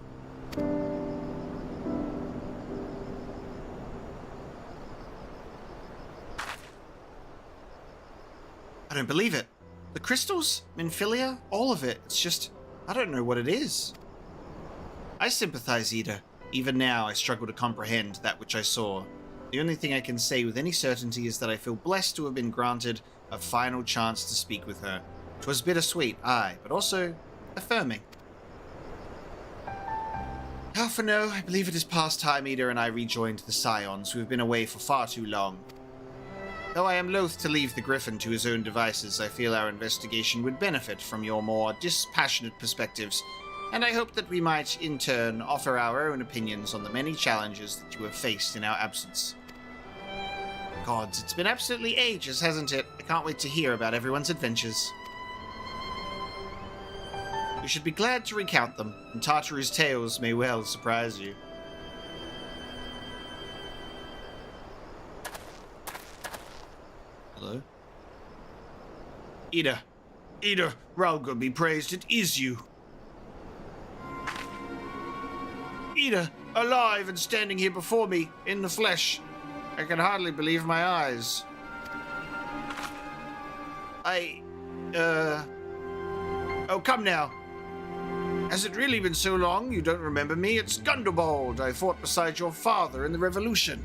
A: I don't believe it. The crystals? Minfilia? All of it. It's just... I don't know what it is. I sympathize, Ida. Even now, I struggle to comprehend that which I saw. The only thing I can say with any certainty is that I feel blessed to have been granted a final chance to speak with her. 'Twas bittersweet, aye, but also affirming. Alphino, I believe it is past time Ida and I rejoined the Scions, who have been away for far too long. Though I am loath to leave the Griffin to his own devices, I feel our investigation would benefit from your more dispassionate perspectives, and I hope that we might, in turn, offer our own opinions on the many challenges that you have faced in our absence. Gods, it's been absolutely ages, hasn't it? I can't wait to hear about everyone's adventures. You should be glad to recount them, and Tartaru's tales may well surprise you. Hello? Ida. Ida, Ralga be praised, it is you. Ida, alive and standing here before me, in the flesh. I can hardly believe my eyes. Oh, come now. Has it really been so long you don't remember me? It's Gundobald. I fought beside your father in the Revolution.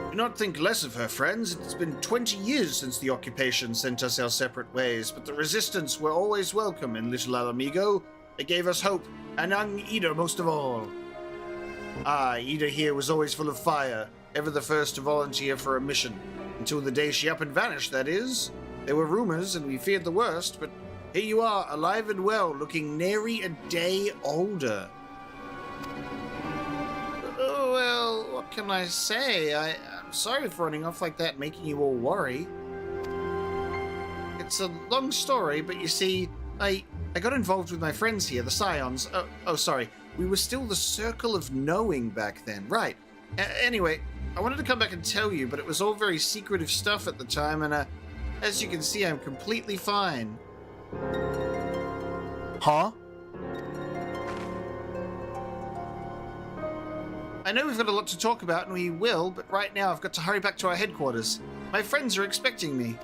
A: Do not think less of her, friends. It's been 20 years since the occupation sent us our separate ways, but the resistance were always welcome in Little Alamigo. They gave us hope, and young Ida most of all. Ida here was always full of fire, ever the first to volunteer for a mission. Until the day she up and vanished, that is. There were rumors, and we feared the worst, but here you are, alive and well, looking nary a day older. Oh, well, what can I say? I'm sorry for running off like that, making you all worry. It's a long story, but you see, I got involved with my friends here, the Scions. Sorry. We were still the Circle of Knowing back then. Right. Anyway, I wanted to come back and tell you, but it was all very secretive stuff at the time, and as you can see, I'm completely fine. Huh? I know we've got a lot to talk about, and we will, but right now I've got to hurry back to our headquarters. My friends are expecting me.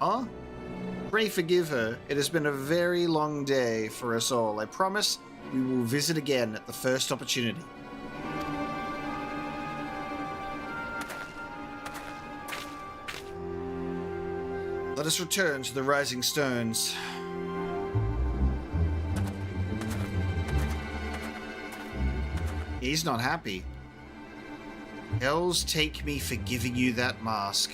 A: Huh? Pray forgive her. It has been a very long day for us all. I promise we will visit again at the first opportunity. Let us return to the Rising Stones. He's not happy. Hells take me for giving you that mask.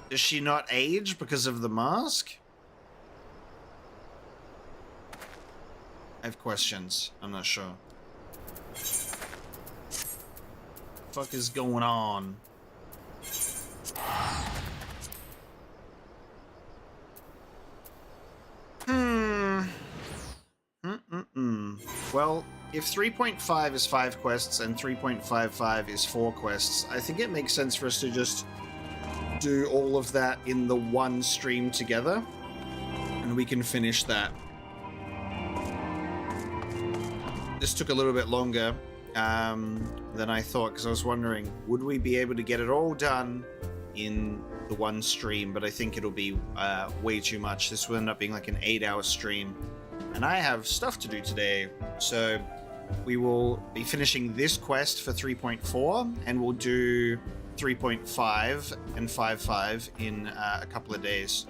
A: Does she not age because of the mask? I have questions. I'm not sure. Fuck is going on? Well, if 3.5 is 5 quests and 3.55 is 4 quests, I think it makes sense for us to just do all of that in the one stream together, and we can finish that. This took a little bit longer than I thought, because I was wondering, would we be able to get it all done in the one stream? But I think it'll be way too much. This will end up being like an 8-hour stream, and I have stuff to do today, so we will be finishing this quest for 3.4, and we'll do 3.5 and 5.5 in a couple of days.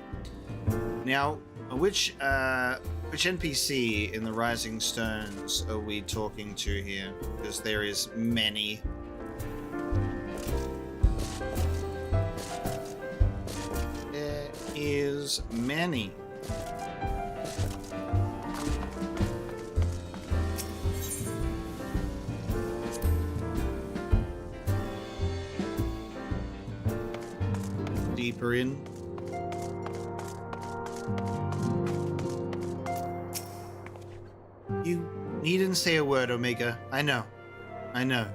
A: Now, Which NPC in the Rising Stones are we talking to here? Because there is many. There is many. Deeper in. You needn't say a word, Omega. I know. I know.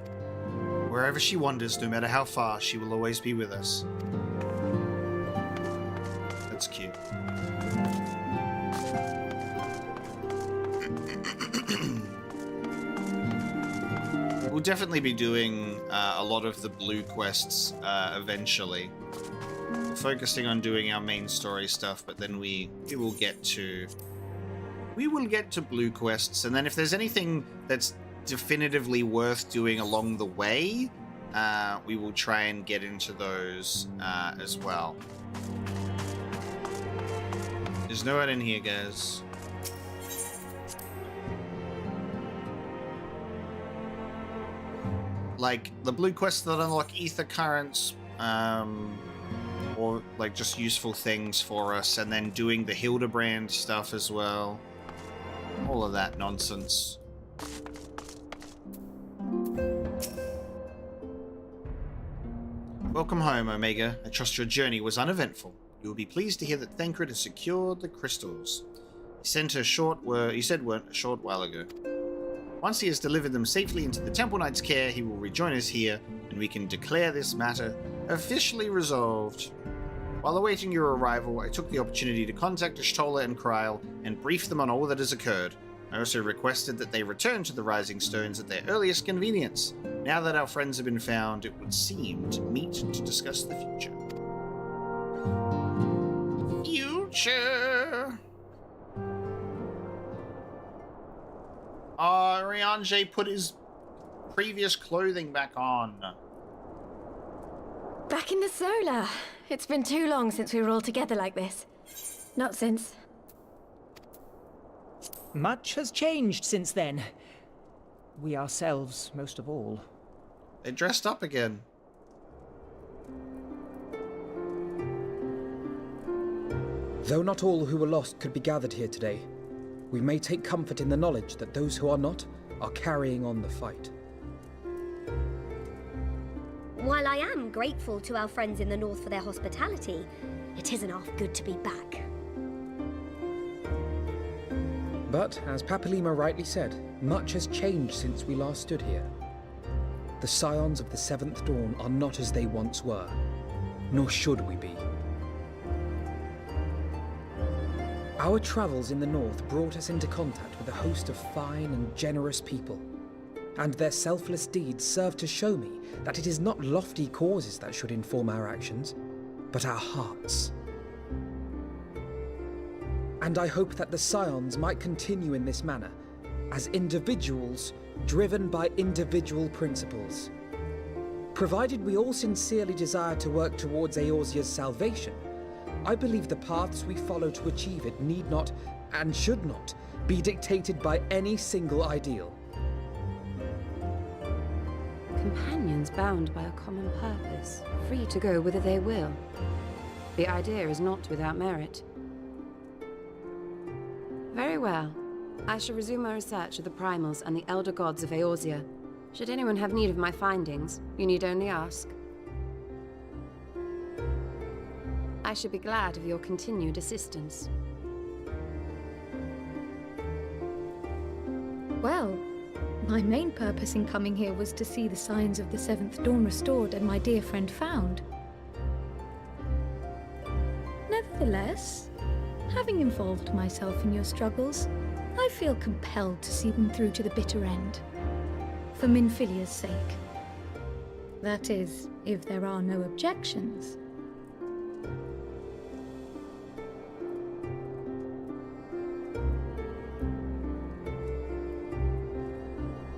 A: Wherever she wanders, no matter how far, she will always be with us. That's cute. We'll definitely be doing a lot of the blue quests eventually. Focusing on doing our main story stuff, but then we will get to blue quests, and then if there's anything that's definitively worth doing along the way, we will try and get into those as well. There's no one in here, guys. Like the blue quests that unlock ether currents, or like just useful things for us, and then doing the Hildebrand stuff as well. All of that nonsense. Welcome home, Omega. I trust your journey was uneventful. You will be pleased to hear that Thancred has secured the crystals. He said a short while ago. Once he has delivered them safely into the Temple Knight's care, he will rejoin us here, and we can declare this matter officially resolved. While awaiting your arrival, I took the opportunity to contact Ashtola and Kryl and brief them on all that has occurred. I also requested that they return to the Rising Stones at their earliest convenience. Now that our friends have been found, it would seem to meet to discuss the future. Future! Rianjay put his previous clothing back on.
M: Back in the Solar. It's been too long since we were all together like this. Not since.
R: Much has changed since then. We ourselves, most of all.
A: They dressed up again.
E: Though not all who were lost could be gathered here today, we may take comfort in the knowledge that those who are not are carrying on the fight.
G: While I am grateful to our friends in the north for their hospitality, it isn't half good to be back.
E: But, as Papalima rightly said, much has changed since we last stood here. The Scions of the Seventh Dawn are not as they once were, nor should we be. Our travels in the north brought us into contact with a host of fine and generous people, and their selfless deeds serve to show me that it is not lofty causes that should inform our actions, but our hearts. And I hope that the Scions might continue in this manner, as individuals driven by individual principles. Provided we all sincerely desire to work towards Eorzea's salvation, I believe the paths we follow to achieve it need not, and should not, be dictated by any single ideal.
J: Companions bound by a common purpose, free to go whither they will. The idea is not without merit. Very well. I shall resume my research of the primals and the elder gods of Eorzea. Should anyone have need of my findings, you need only ask. I should be glad of your continued assistance.
F: Well, my main purpose in coming here was to see the signs of the Seventh Dawn restored and my dear friend found. Nevertheless, having involved myself in your struggles, I feel compelled to see them through to the bitter end. For Minfilia's sake. That is, if there are no objections.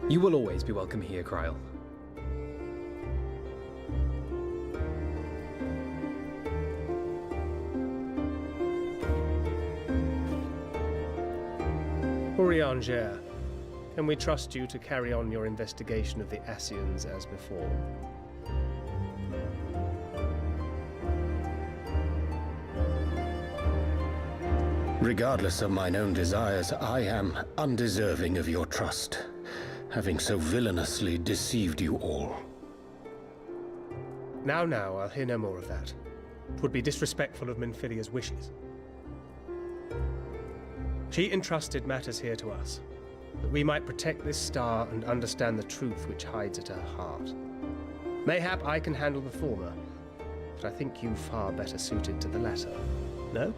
E: You will always be welcome here, Kryl.
D: Brianger, can we trust you to carry on your investigation of the Ascians as before?
K: Regardless of mine own desires, I am undeserving of your trust, having so villainously deceived you all.
D: Now, I'll hear no more of that. 'Twould be disrespectful of Minfilia's wishes. She entrusted matters here to us, that we might protect this star and understand the truth which hides at her heart. Mayhap I can handle the former, but I think you far better suited to the latter. No?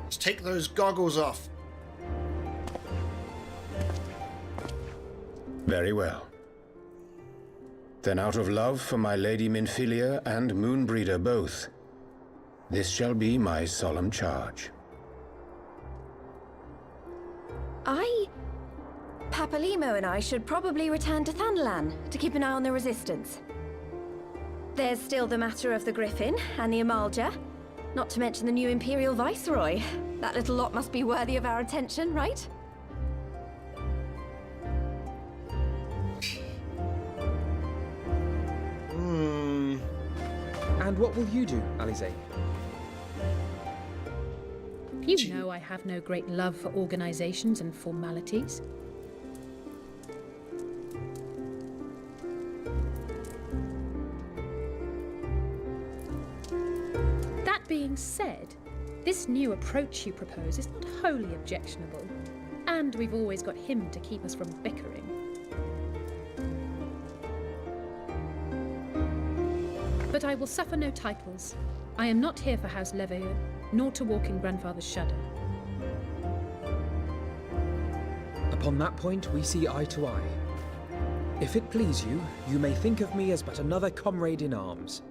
A: Let's take those goggles off.
K: Very well. Then out of love for my Lady Minfilia and Moonbreeder both, this shall be my solemn charge.
M: Papalimo and I should probably return to Thanalan to keep an eye on the Resistance. There's still the matter of the Griffin and the Amalja, not to mention the new Imperial Viceroy. That little lot must be worthy of our attention, right?
P: And what will you do, Alize?
F: You know I have no great love for organizations and formalities. That being said, this new approach you propose is not wholly objectionable, and we've always got him to keep us from bickering. But I will suffer no titles. I am not here for House Leveilleur, nor to walk in Grandfather's shadow.
P: Upon that point, we see eye to eye. If it please you, you may think of me as but another comrade in arms.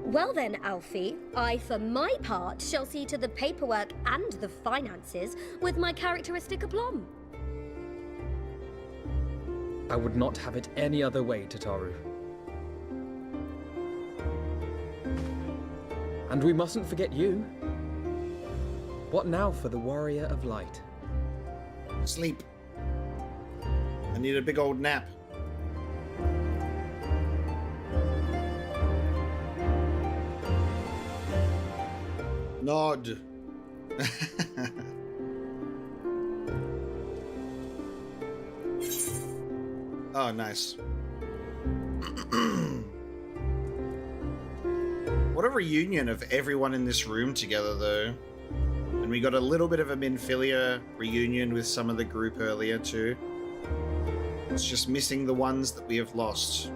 G: Well then, Alfie, I for my part shall see to the paperwork and the finances with my characteristic aplomb.
P: I would not have it any other way, Tataru. And we mustn't forget you. What now for the Warrior of Light?
A: Sleep. I need a big old nap. Nod. Oh, nice. What a reunion of everyone in this room together, though. And we got a little bit of a Minfilia reunion with some of the group earlier, too. It's just missing the ones that we have lost.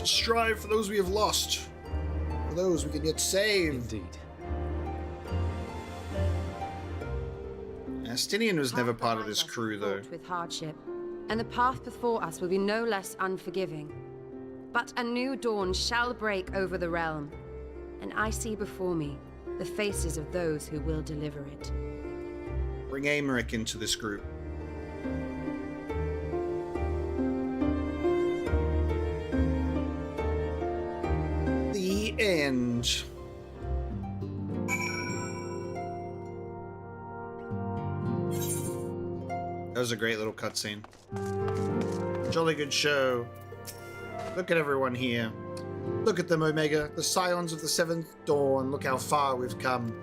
A: Strive for those we have lost. For those we can yet save.
P: Indeed.
A: Astinian was never part of this crew, though.
J: With hardship, and the path before us will be no less unforgiving. But a new dawn shall break over the realm, and I see before me the faces of those who will deliver it.
A: Bring Aymeric into this group. The end. That was a great little cutscene. Jolly good show. Look at everyone here. Look at them, Omega, the scions of the Seventh Dawn. Look how far we've come.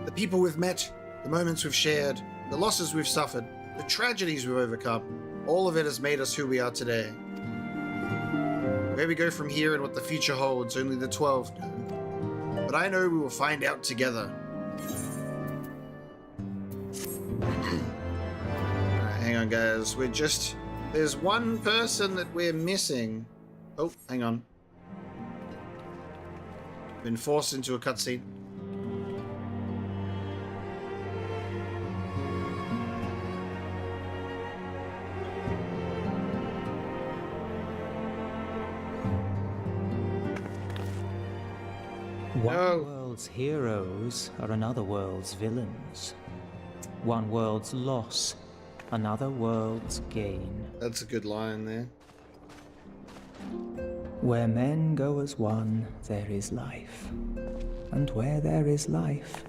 A: The people we've met, the moments we've shared, the losses we've suffered, the tragedies we've overcome. All of it has made us who we are today. Where we go from here and what the future holds, only the 12 know. But I know we will find out together. Hang on, guys. There's one person that we're missing. Oh, hang on. Been forced into a cutscene.
C: One
A: No.
C: world
S: world's heroes are another world's villains. One world's loss, another world's gain.
A: That's a good line there.
S: Where men go as one, there is life. And where there is life,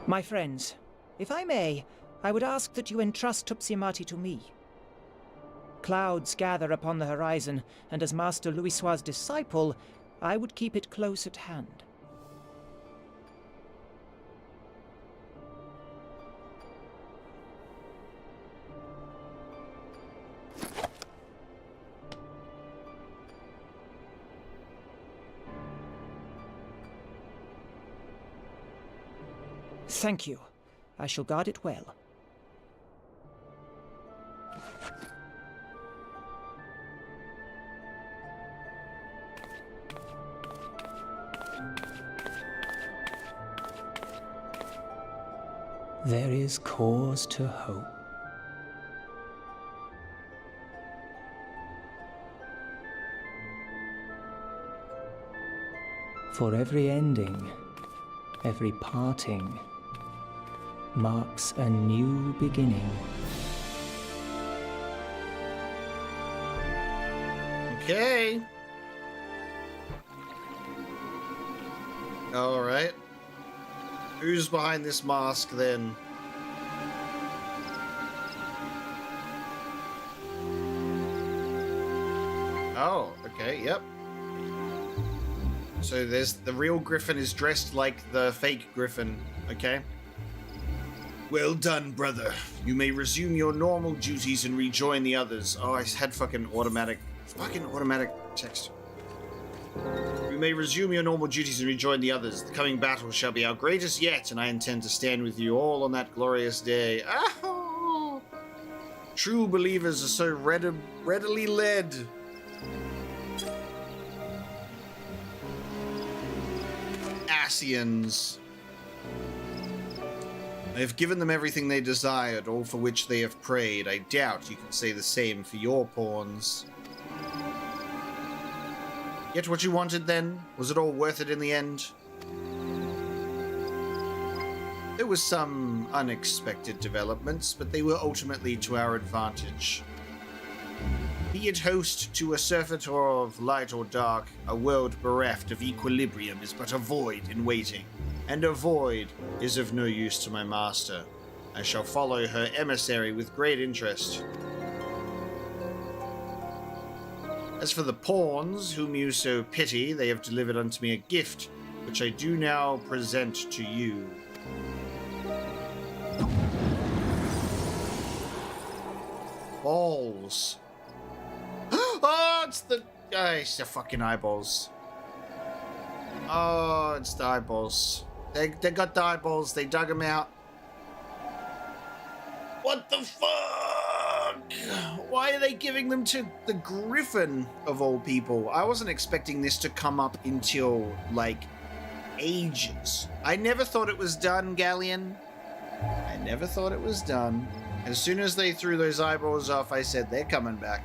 R: My friends, if I may, I would ask that you entrust Tupsimati to me. Clouds gather upon the horizon, and as Master Louisoix's disciple, I would keep it close at hand. Thank you. I shall guard it well.
S: there is cause to hope. For every ending, every parting, marks a new beginning.
A: Okay. All right. Who's behind this mask then? Oh, okay, yep. So there's the real Griffin is dressed like the fake Griffin, okay? Well done, brother. You may resume your normal duties and rejoin the others. Oh, I had fucking automatic text. You may resume your normal duties and rejoin the others. The coming battle shall be our greatest yet, and I intend to stand with you all on that glorious day. Oh! True believers are so readily led. Asians. I have given them everything they desired, all for which they have prayed. I doubt you can say the same for your pawns. Get what you wanted then? Was it all worth it in the end? There were some unexpected developments, but they were ultimately to our advantage. Be it host to a servitor of light or dark, a world bereft of equilibrium is but a void in waiting, and a void is of no use to my master. I shall follow her emissary with great interest. As for the pawns, whom you so pity, they have delivered unto me a gift, which I do now present to you. Balls. Oh, it's the fucking eyeballs. Oh, it's the eyeballs. They got the eyeballs. They dug them out. What the fuck? Why are they giving them to the Griffin, of all people? I wasn't expecting this to come up until, like, ages. I never thought it was done, Galleon. I never thought it was done. As soon as they threw those eyeballs off, I said, they're coming back.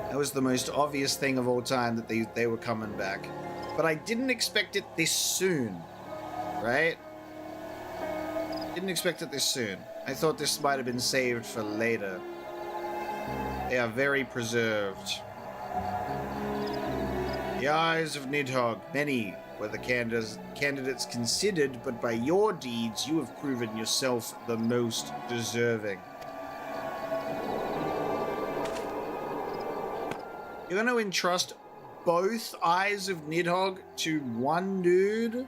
A: That was the most obvious thing of all time, that they were coming back. But I didn't expect it this soon, right? Didn't expect it this soon. I thought this might have been saved for later. They are very preserved. The eyes of Nidhogg, many were the candidates considered, but by your deeds you have proven yourself the most deserving. You're going to entrust both eyes of Nidhogg to one dude?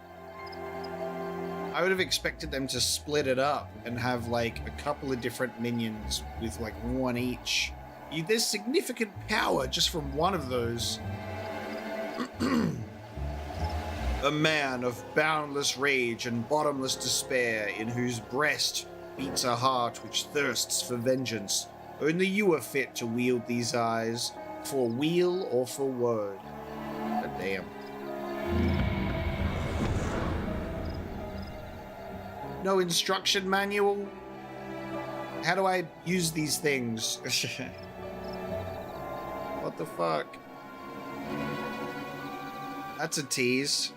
A: I would have expected them to split it up and have, like, a couple of different minions with, like, one each. There's significant power just from one of those. A man of boundless rage and bottomless despair, in whose breast beats a heart which thirsts for vengeance. Only you are fit to wield these eyes, for weal or for woe. God damn. No instruction manual? How do I use these things? What the fuck? That's a tease.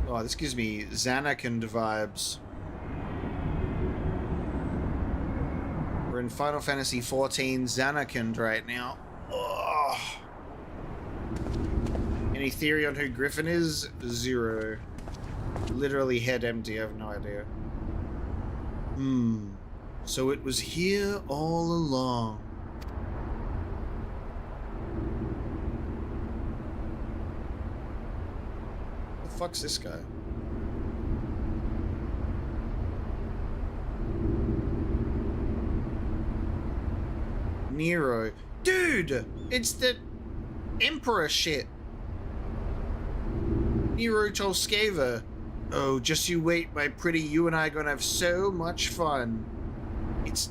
A: Oh, this gives me Zanarkand vibes. We're in Final Fantasy XIV Zanarkand right now. Ugh. Any theory on who Griffin is? Zero. Literally head empty, I have no idea. So it was here all along. What the fuck's this guy? Nero. Dude! It's the Emperor shit. Nero Tolskeva. Oh, just you wait, my pretty. You and I are gonna have so much fun. It's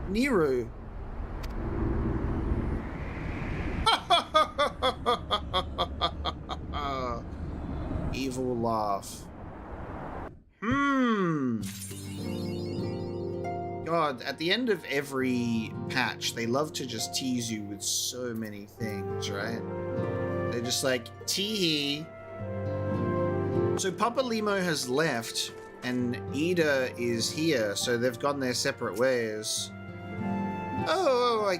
A: Nero. Evil laugh. God, at the end of every patch, they love to just tease you with so many things, right? They're just like, tee-hee. So Papa Limo has left, and Ida is here, so they've gone their separate ways. Oh, I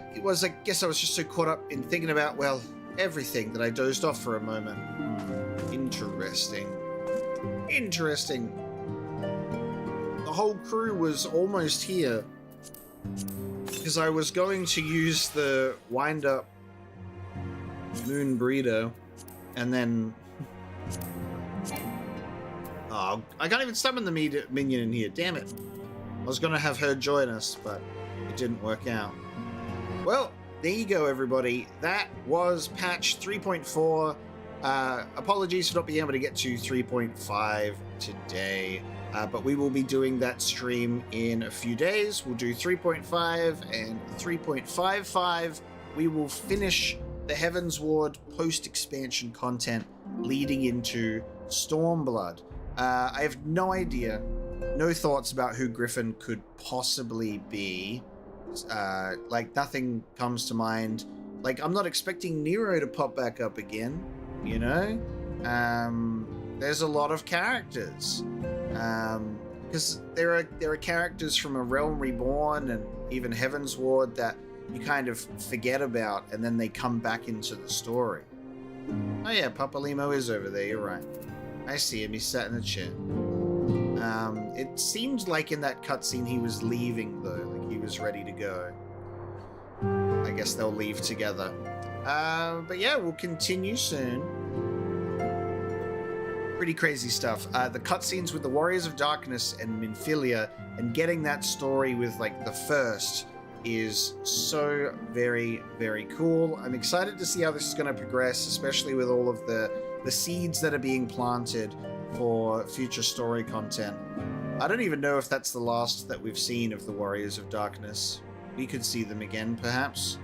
A: guess I was just so caught up in thinking about, well, everything that I dozed off for a moment. Interesting. Interesting. The whole crew was almost here, because I was going to use the wind-up Moon Breeder, and then... Oh, I can't even summon the minion in here, damn it. I was gonna have her join us, but it didn't work out. Well, there you go, everybody. That was patch 3.4. Apologies for not being able to get to 3.5 today, but we will be doing that stream in a few days. We'll do 3.5 and 3.55. We will finish the Heavensward post-expansion content leading into Stormblood. I have no idea, no thoughts about who Griffin could possibly be. Like, nothing comes to mind. Like, I'm not expecting Nero to pop back up again, you know? There's a lot of characters. Because there are characters from A Realm Reborn and even Heavensward that you kind of forget about, and then they come back into the story. Oh yeah, Papa Limo is over there, you're right. I see him, he's sat in a chair. It seemed like in that cutscene he was leaving though, like he was ready to go. I guess they'll leave together. But yeah, we'll continue soon. Pretty crazy stuff. The cutscenes with the Warriors of Darkness and Minfilia, and getting that story with like the first is so very, very cool. I'm excited to see how this is going to progress, especially with all of the seeds that are being planted for future story content. I don't even know if that's the last that we've seen of the Warriors of Darkness. We could see them again, perhaps.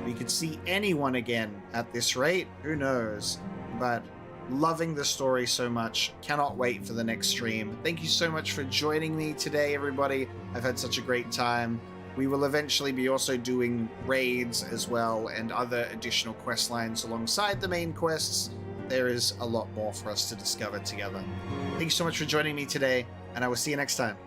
A: We could see anyone again at this rate. Who knows? But loving the story so much. Cannot wait for the next stream. Thank you so much for joining me today, everybody. I've had such a great time. We will eventually be also doing raids as well and other additional quest lines alongside the main quests. There is a lot more for us to discover together. Thank you so much for joining me today, and I will see you next time.